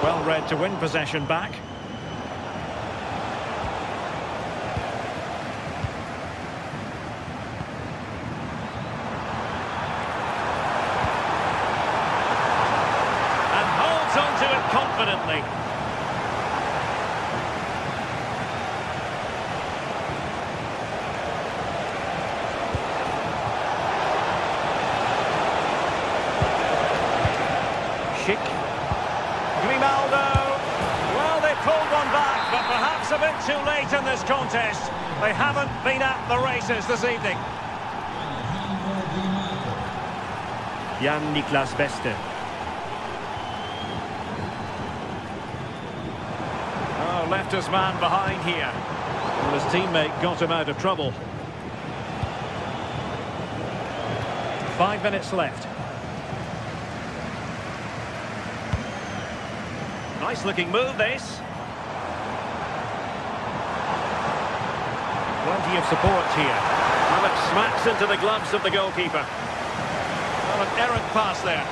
Well read to win possession back. And holds on to it confidently. Schick. Grimaldo. Well, they pulled one back, but perhaps a bit too late in this contest. They haven't been at the races this evening. Jan-Niklas Beste. Oh, left his man behind here. Well, his teammate got him out of trouble. 5 minutes left. Nice looking move, this. Plenty of support here. Well, it smacks into the gloves of the goalkeeper. Well, an errant pass there.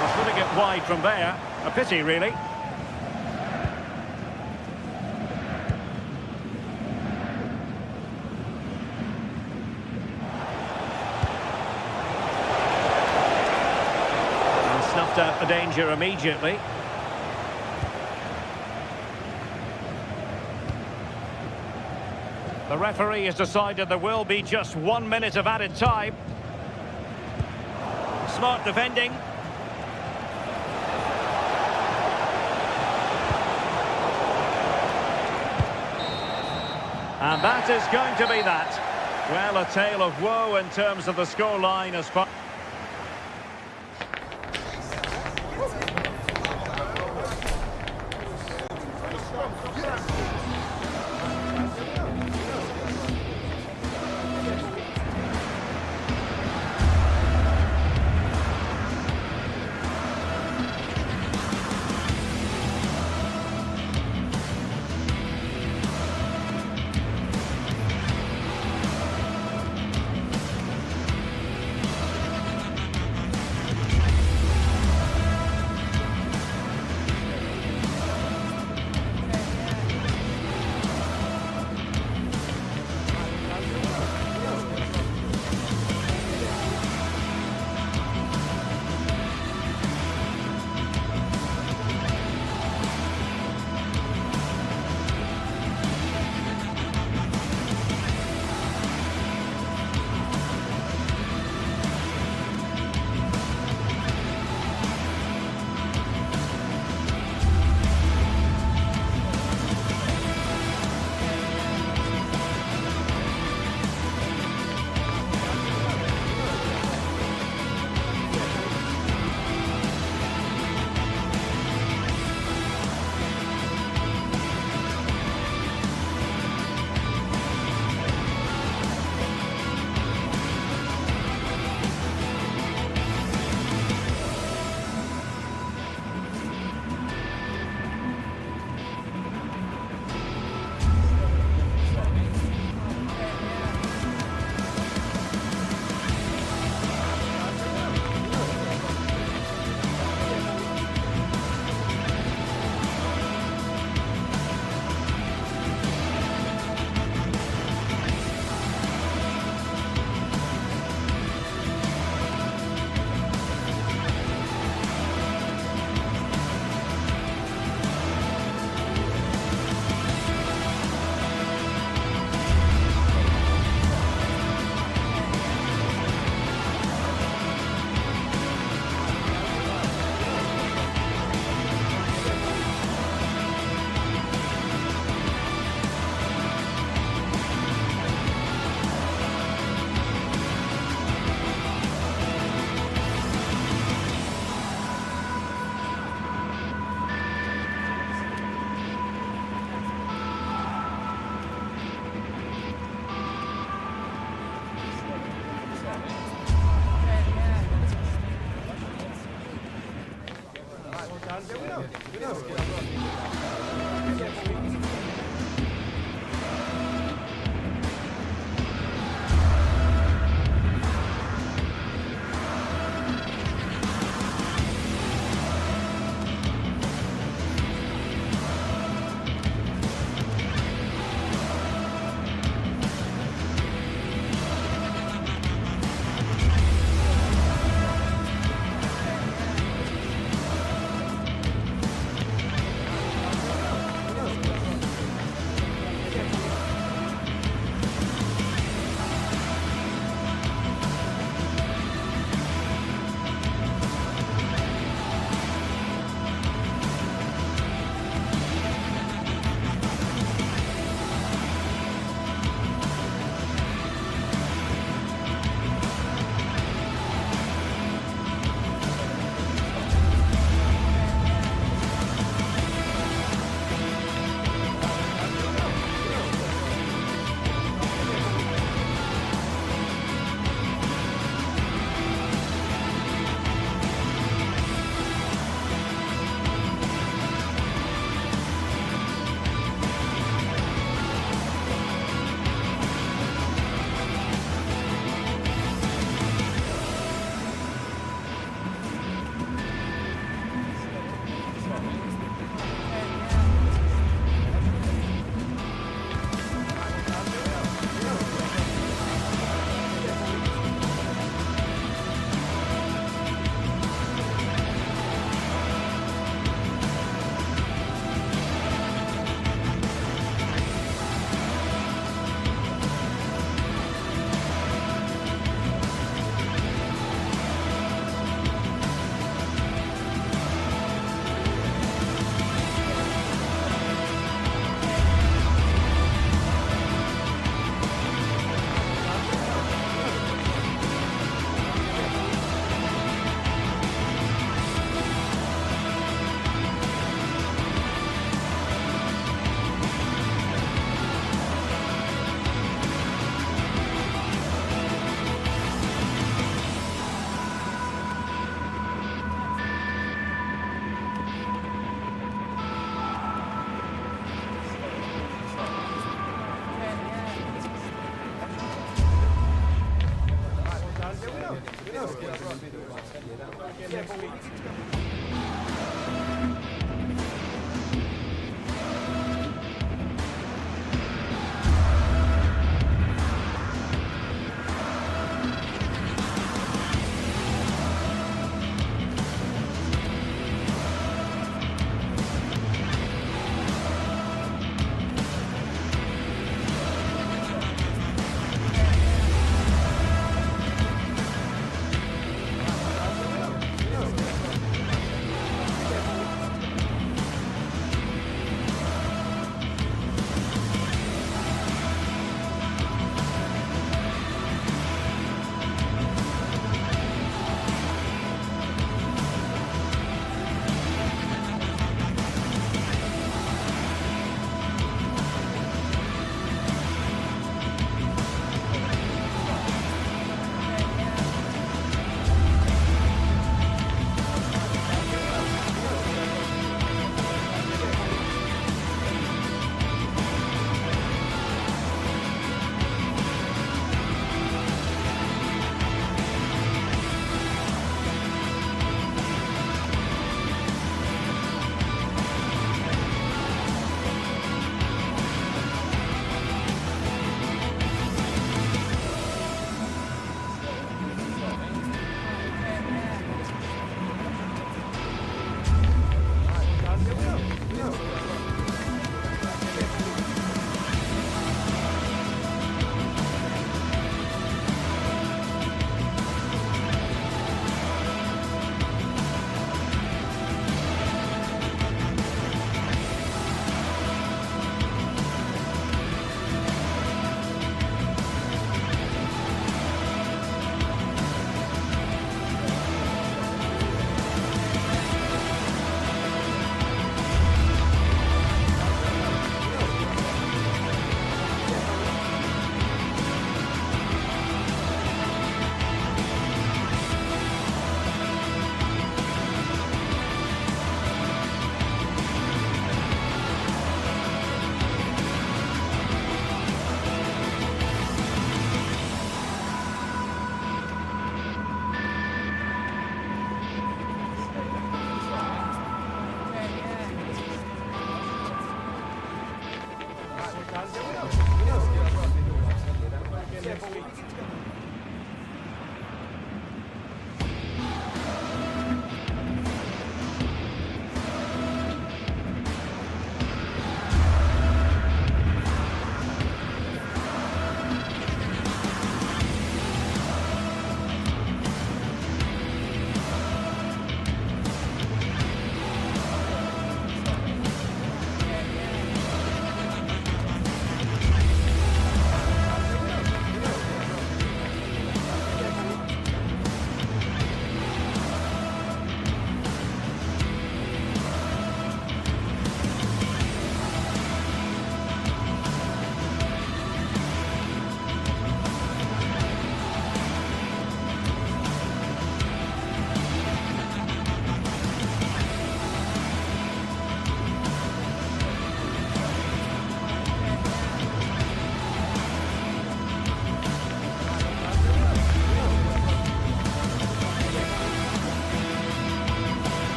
Well, putting it wide from there. A pity, really. Snuffed out the danger immediately. The referee has decided there will be just 1 minute of added time. Smart defending. And that is going to be that. Well, a tale of woe in terms of the scoreline as far...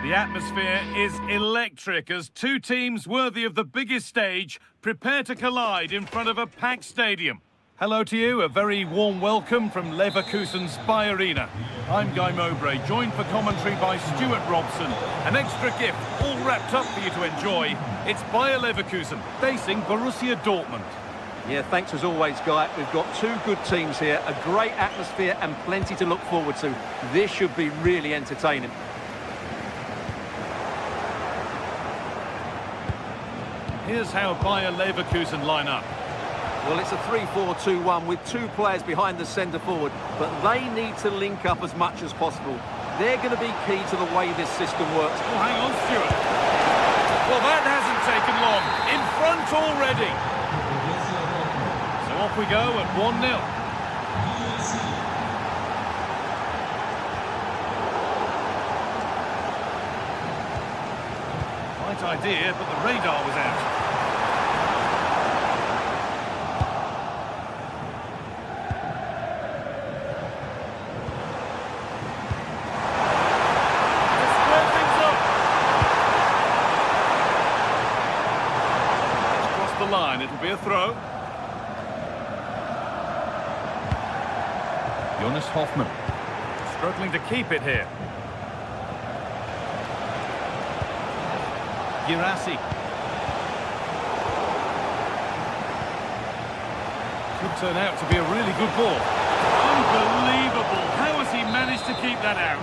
The atmosphere is electric as two teams worthy of the biggest stage prepare to collide in front of a packed stadium. Hello to you, a very warm welcome from Leverkusen's Spy Arena. I'm Guy Mowbray, joined for commentary by Stuart Robson. An extra gift all wrapped up for you to enjoy. It's Bayer Leverkusen facing Borussia Dortmund. Yeah, thanks as always, Guy. We've got two good teams here, a great atmosphere and plenty to look forward to. This should be really entertaining. Here's how Bayer Leverkusen line up. Well, it's a 3-4-2-1 with two players behind the centre forward, but they need to link up as much as possible. They're going to be key to the way this system works. Oh, hang on, Stuart. Well, that hasn't taken long. In front already. So off we go at 1-0. Idea, but the radar was out. To square things up. Across the line, it'll be a throw. Jonas Hoffmann struggling to keep it here. Girassi. Could turn out to be a really good ball. Unbelievable. How has he managed to keep that out?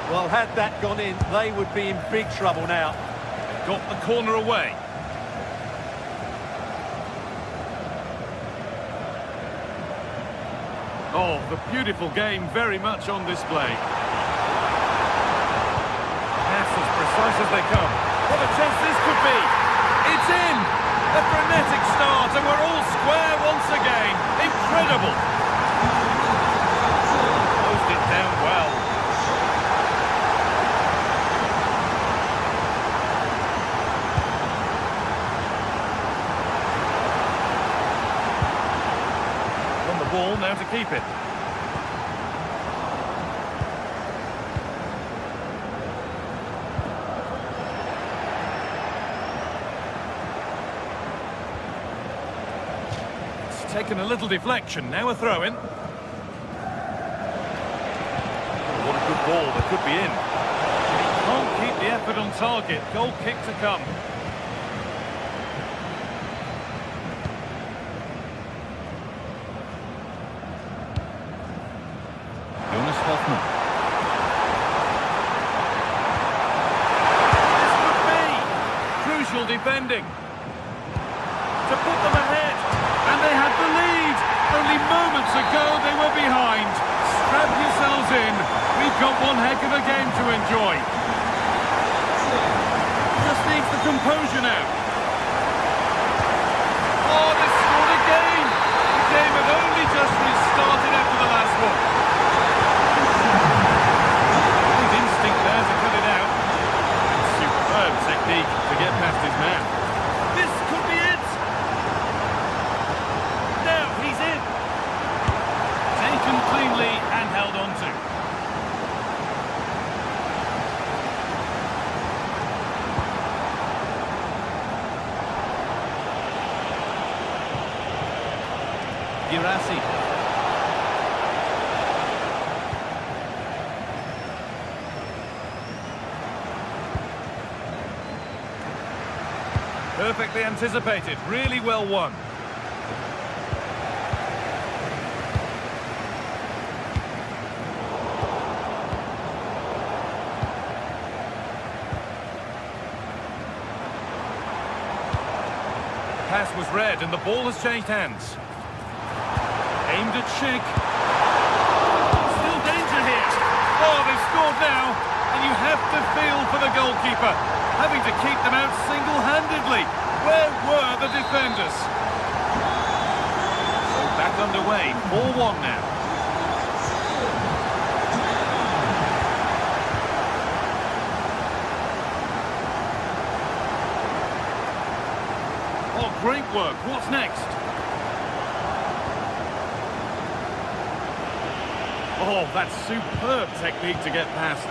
Well, had that gone in, they would be in big trouble now. Got the corner away. Oh, the beautiful game very much on display. Pass as precise as they come. What a chance this could be! It's in! A frenetic start and we're all square once again. Incredible! Closed it down well. On the ball now to keep it. Taken a little deflection, now a throw-in. Oh, what a good ball, that could be in. Can't keep the effort on target, goal kick to come. Jonas Hoffmann. This could be! Crucial defending. To put them ahead. And they had the lead. Only moments ago they were behind. Strap yourselves in. We've got one heck of a game to enjoy. Just needs the composure now. Oh, they scored again. The game had only just restarted after the last one. Good instinct there to cut it out. Superb technique to get past his man. This could be it. Cleanly and held on to. Girassi. Perfectly anticipated, really well won. Pass was read and the ball has changed hands. Aimed at Schick. Still danger here. Oh, they've scored now. And you have to feel for the goalkeeper. Having to keep them out single-handedly. Where were the defenders? So back underway. 4-1 now. Great work. What's next? Oh, that's superb technique to get past.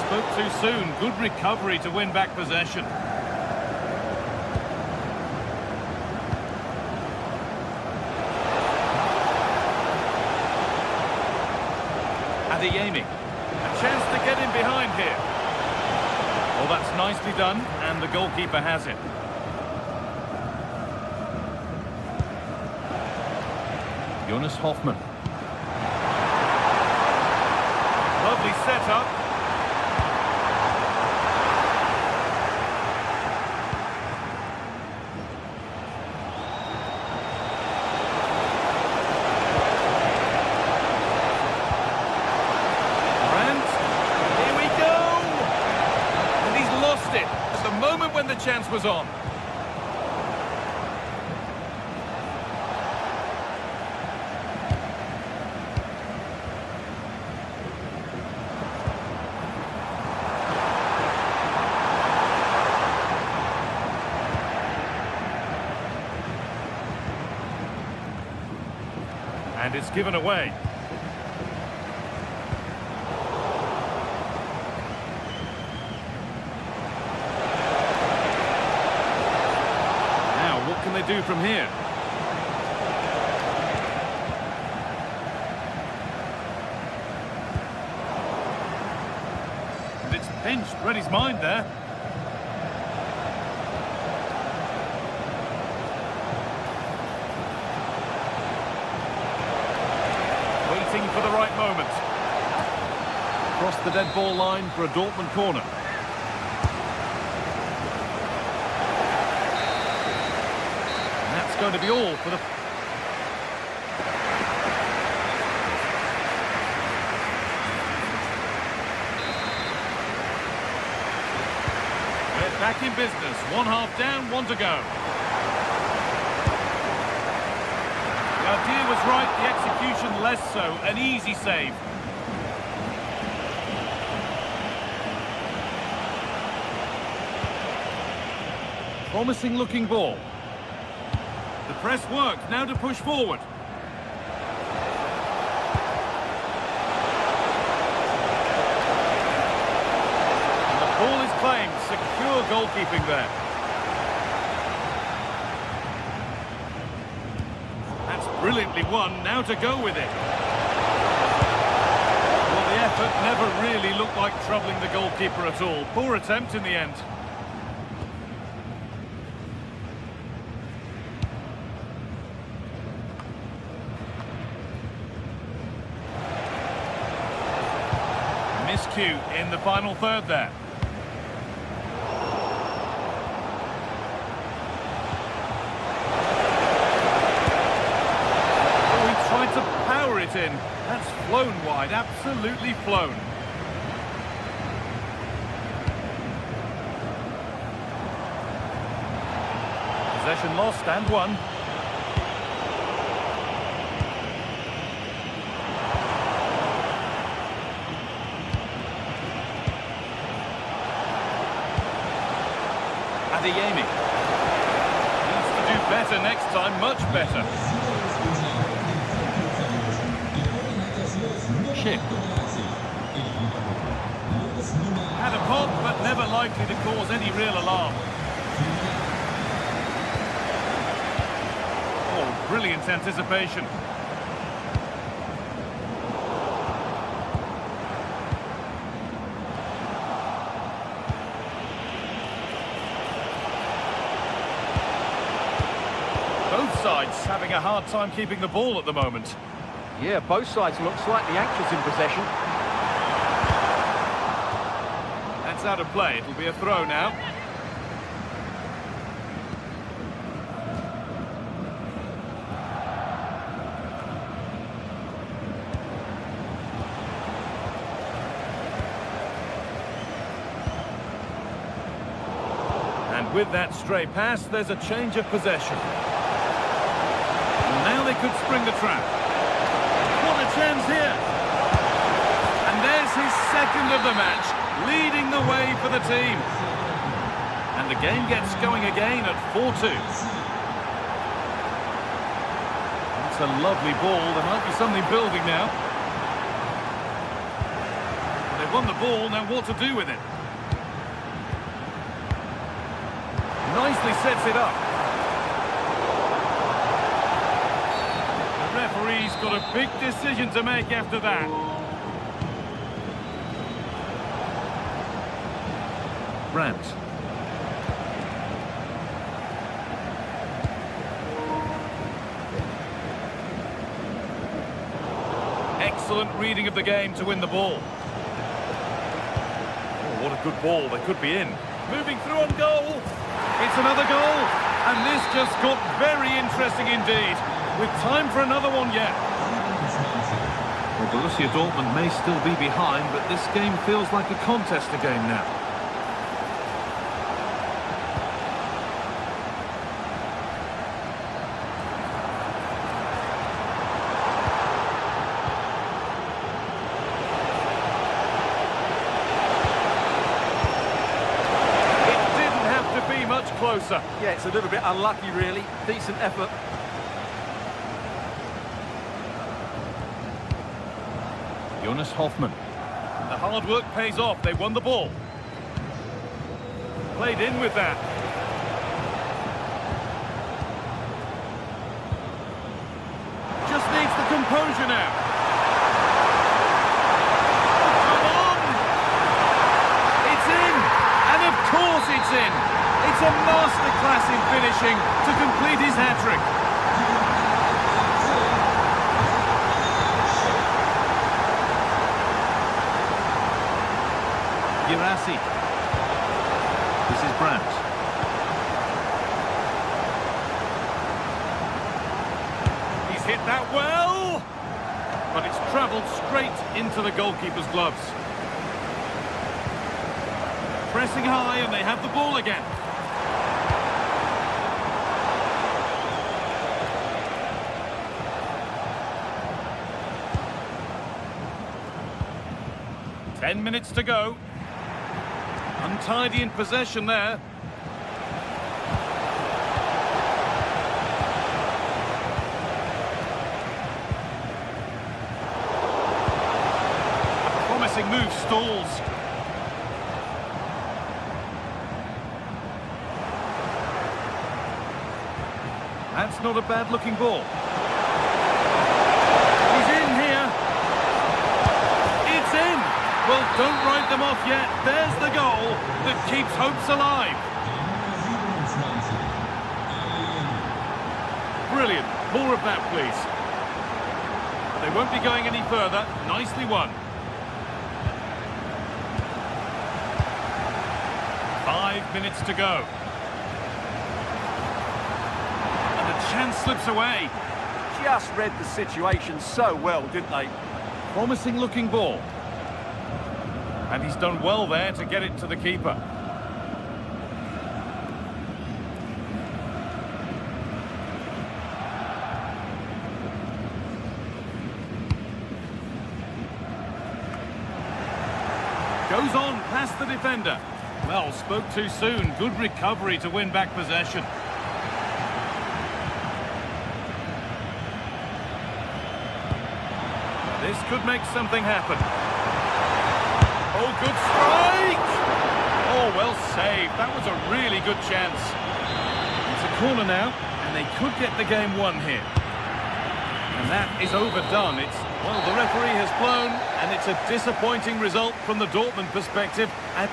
Spoke too soon. Good recovery to win back possession. Adeyemi. A chance to get in behind here. Well, that's nicely done, and the goalkeeper has it. Jonas Hoffmann. Lovely setup. And here we go. And he's lost it at the moment when the chance was on. And it's given away. Now, what can they do from here? And it's pinched, read his mind there. Waiting for the right moment. Across the dead ball line for a Dortmund corner. And that's going to be all for the... We're back in business. 1 half down, 1 to go. The idea was right, the execution less so. An easy save. Promising looking ball. The press worked, now to push forward. And the ball is claimed, secure goalkeeping there. Brilliantly won, now to go with it. Well, the effort never really looked like troubling the goalkeeper at all. Poor attempt in the end. Miscue in the final third there. Tried to power it in. That's flown wide, absolutely flown. Possession lost and won. Adeyemi. Needs to do better next time, much better. Had a pop, but never likely to cause any real alarm. Oh, brilliant anticipation. Both sides having a hard time keeping the ball at the moment. Yeah, both sides look slightly anxious in possession. That's out of play. It'll be a throw now. And with that stray pass, there's a change of possession. And now they could spring the trap. What a chance here. And there's his second of the match, leading the way for the team. And the game gets going again at 4-2. That's a lovely ball. There might be something building now. They They've won the ball, now what to do with it? Nicely sets it up. The referee's got a big decision to make after that. Brandt. Excellent reading of the game to win the ball. Oh, what a good ball. They could be in. Moving through on goal. It's another goal. And this just got very interesting indeed. With time for another one yet. Well, Borussia Dortmund may still be behind, but this game feels like a contest again now. Closer. Yeah, it's a little bit unlucky, really. Decent effort. Jonas Hoffmann. The hard work pays off. They won the ball. Played in with that. Just needs the composure now. Come on! It's in! And of course it's in! It's a masterclass in finishing to complete his hat-trick. Girassi. This is Brandt. He's hit that well, but it's travelled straight into the goalkeeper's gloves. Pressing high and they have the ball again. Ten minutes to go. Untidy in possession there. A promising move stalls. That's not a bad looking ball. He's in here. It's in. Well, don't write them off yet. There's the goal that keeps hopes alive. Brilliant. More of that, please. But they won't be going any further. Nicely won. 5 minutes to go. And the chance slips away. Just read the situation so well, didn't they? Promising looking ball. And he's done well there to get it to the keeper. Goes on past the defender. Well, spoke too soon. Good recovery to win back possession. This could make something happen. Oh, good strike! Oh, well saved. That was a really good chance. It's a corner now, and they could get the game won here. And that is overdone. Well, the referee has blown, and it's a disappointing result from the Dortmund perspective. And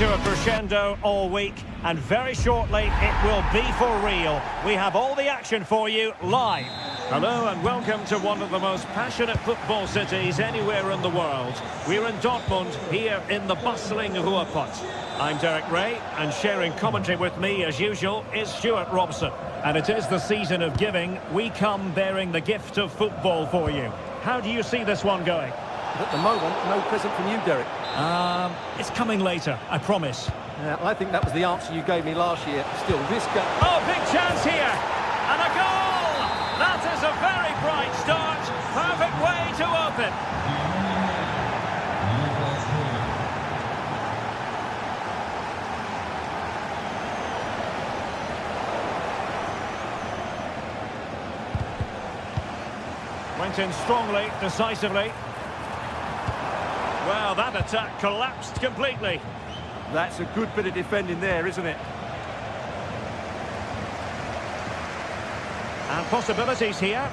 to a crescendo all week, and very shortly it will be for real. We have all the action for you live. Hello and welcome to one of the most passionate football cities anywhere in the world. We're in Dortmund, here in the bustling Ruhrpott. I'm Derek Ray, and sharing commentary with me as usual is Stuart Robson. And it is the season of giving. We come bearing the gift of football for you. How do you see this one going? At the moment, no present from you, Derek. It's coming later, I promise. I think that was the answer you gave me last year. Still, this guy... Oh, big chance here! And a goal! That is a very bright start. Perfect way to open. Went in strongly, decisively. Well, that attack collapsed completely. That's a good bit of defending there, isn't it? And possibilities here.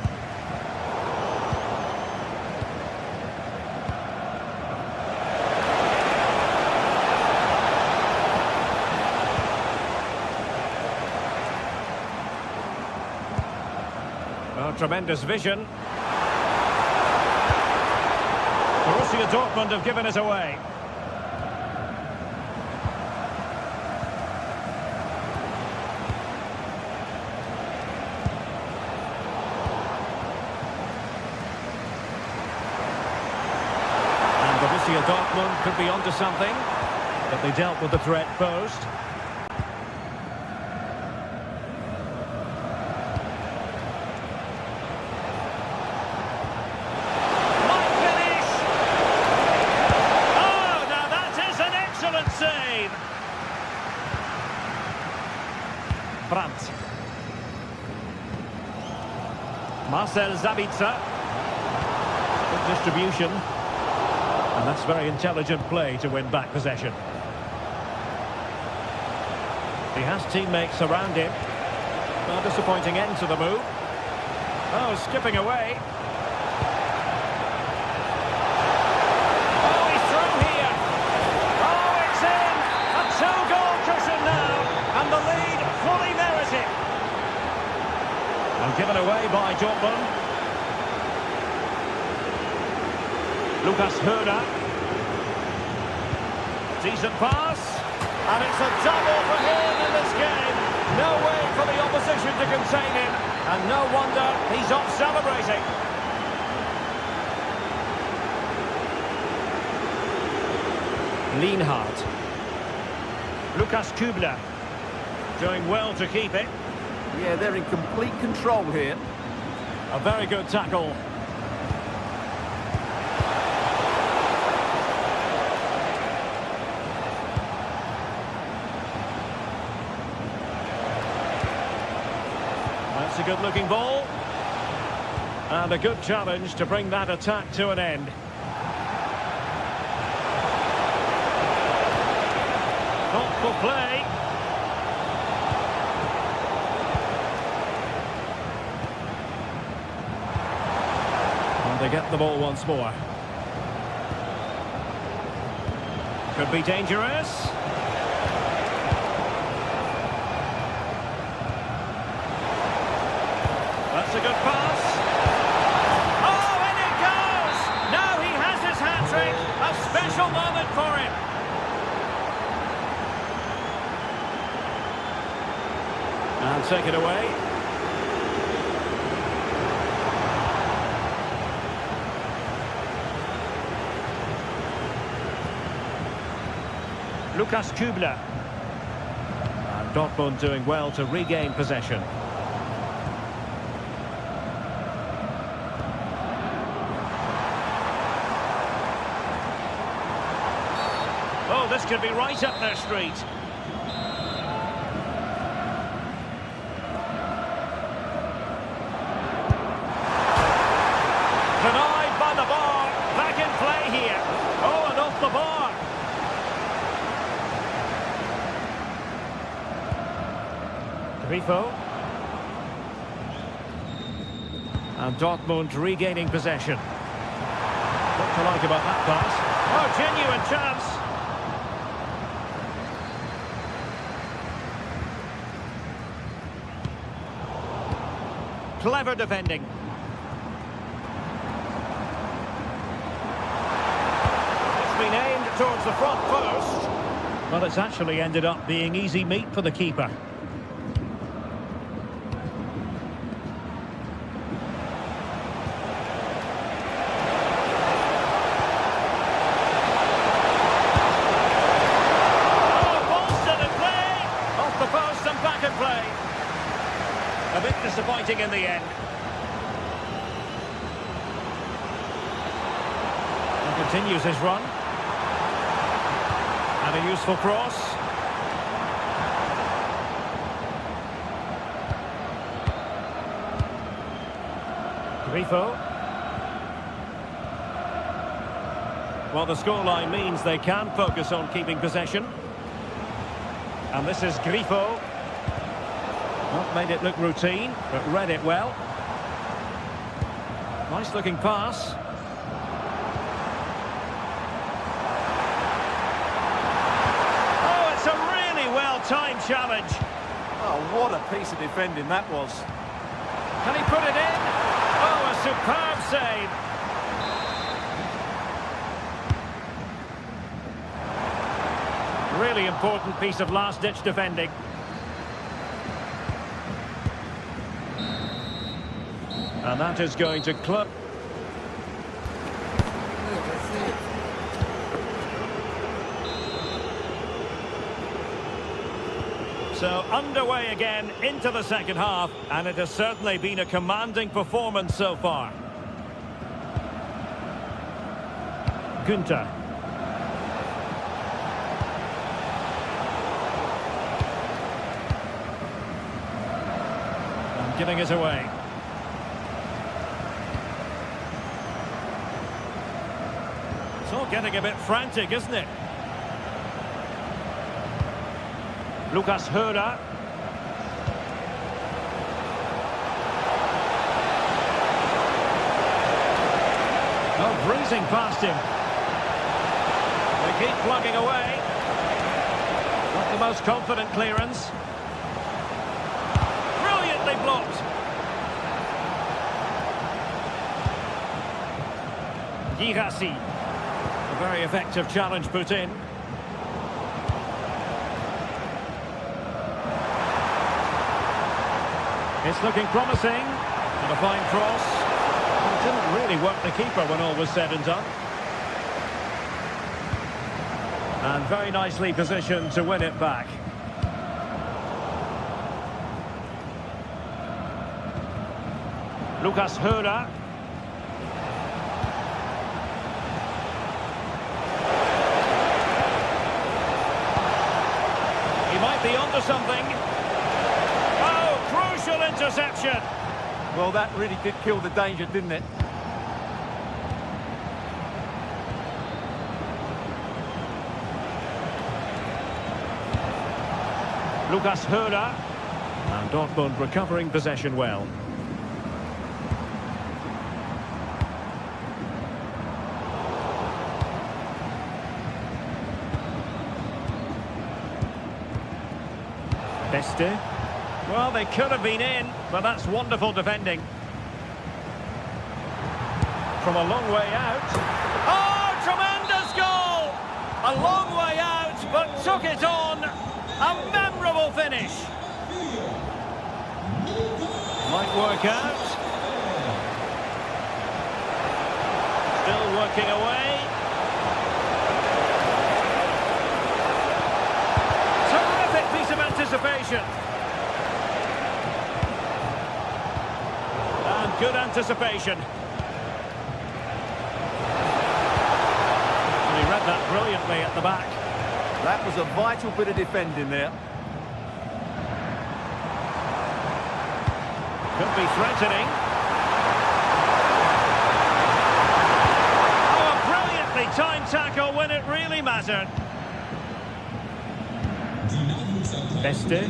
Oh, tremendous vision. Borussia Dortmund have given it away. And Borussia Dortmund could be onto something, but they dealt with the threat posed. Save. Brandt. Marcel Sabitzer. Good distribution. And that's very intelligent play to win back possession. He has teammates around him. Well, disappointing end to the move. Oh, skipping away. And the lead fully merited. And given away by Dortmund. Lucas Höhner. Decent pass. And it's a double for him in this game. No way for the opposition to contain him. And no wonder he's off celebrating. Lienhardt. Lucas Kübler. Doing well to keep it. Yeah, they're in complete control here. A very good tackle. That's a good-looking ball. And a good challenge to bring that attack to an end. Thoughtful play. They get the ball once more. Could be dangerous. That's a good pass. Oh, and it goes! Now he has his hat-trick. A special moment for him. And take it away. Lucas Kübler. And Dortmund doing well to regain possession. Oh, this could be right up their street. Denied by the bar. Back in play here. Oh, and off the bar. Grifo. And Dortmund regaining possession. What to like about that pass? Oh, genuine chance. Clever defending. It's been aimed towards the front post. Well, it's actually ended up being easy meat for the keeper. A bit disappointing in the end. He continues his run. And a useful cross. Grifo. Well, the scoreline means they can focus on keeping possession. And this is Grifo. Not made it look routine, but read it well. Nice looking pass. Oh, it's a really well-timed challenge. Oh, what a piece of defending that was. Can he put it in? Oh, a superb save. Really important piece of last-ditch defending. And that is going to club. So underway again into the second half, and it has certainly been a commanding performance so far. Günther. And giving it away. It's all getting a bit frantic, isn't it? Lucas Hörer. Oh, breezing past him. They keep plugging away. Not the most confident clearance. Brilliantly blocked. Girassi. A very effective challenge put in. It's looking promising. And a fine cross. It didn't really work the keeper when all was said and done. And very nicely positioned to win it back. Lucas Hörer. He might be onto something. Oh, crucial interception. Well, that really did kill the danger, didn't it? Lucas Hörer. And Dortmund recovering possession well. Beste. Well, they could have been in, but that's wonderful defending. From a long way out. Oh, tremendous goal! A long way out, but took it on. A memorable finish. Might work out. Still working away. Terrific piece of anticipation. And good anticipation. And he read that brilliantly at the back. That was a vital bit of defending there. Could be threatening. Oh, a brilliantly timed tackle when it really mattered. Beste.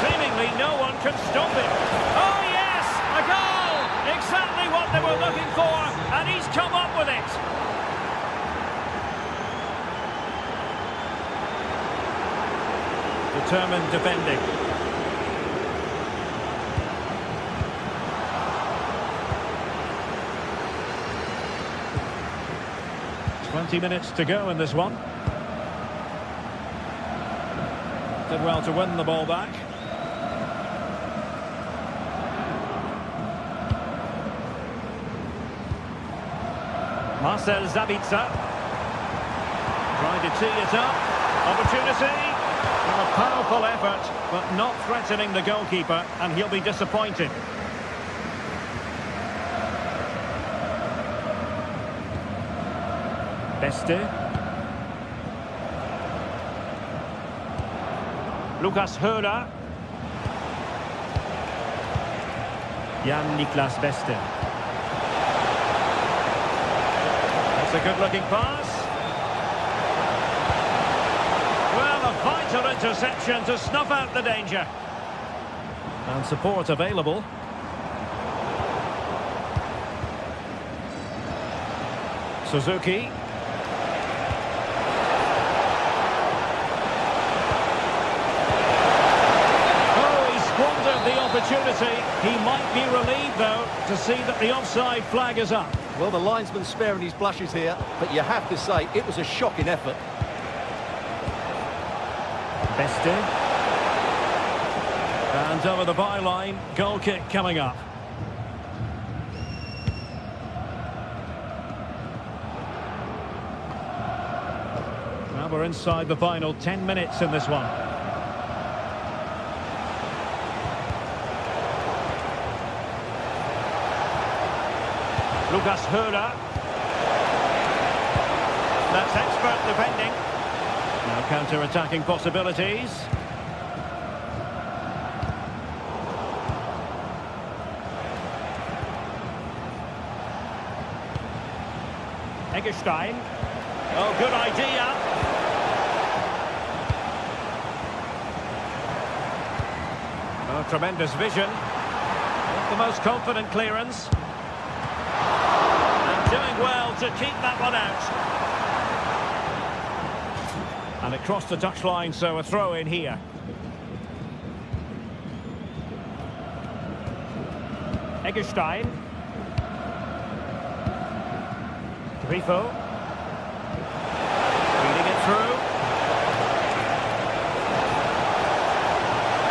Seemingly no one can stop him. Oh yes, a goal! Exactly what they were looking for, and he's come up with it. determined defending. Minutes to go in this one. Did well to win the ball back. Marcel Sabitzer. Trying to tee it up. Opportunity. And a powerful effort, but not threatening the goalkeeper, and he'll be disappointed. Beste. Lukas Höhler. Jan-Niklas Beste. That's a good-looking pass. Well, a vital interception to snuff out the danger. And support available. Suzuki. The opportunity. He might be relieved, though, to see that the offside flag is up. Well, the linesman's sparing his blushes here, but you have to say it was a shocking effort. Beste. And over the byline, goal kick coming up. Now we're inside the final 10 minutes in this one. Lukas Höhler. That's expert defending. Now counter-attacking possibilities. Eggestein. Oh, good idea. Oh, tremendous vision. Not the most confident clearance. Doing well to keep that one out. And it crossed the touchline, so a throw in here. Eggestein. Grifo. Feeding it through.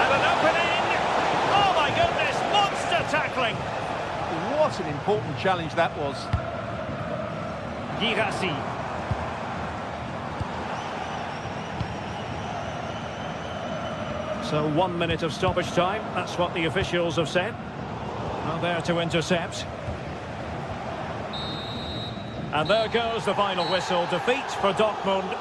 And an opening. Oh my goodness, monster tackling. What an important challenge that was. Girassi. So 1 minute of stoppage time. That's what the officials have said. Now there to intercept. And there goes the final whistle. Defeat for Dortmund.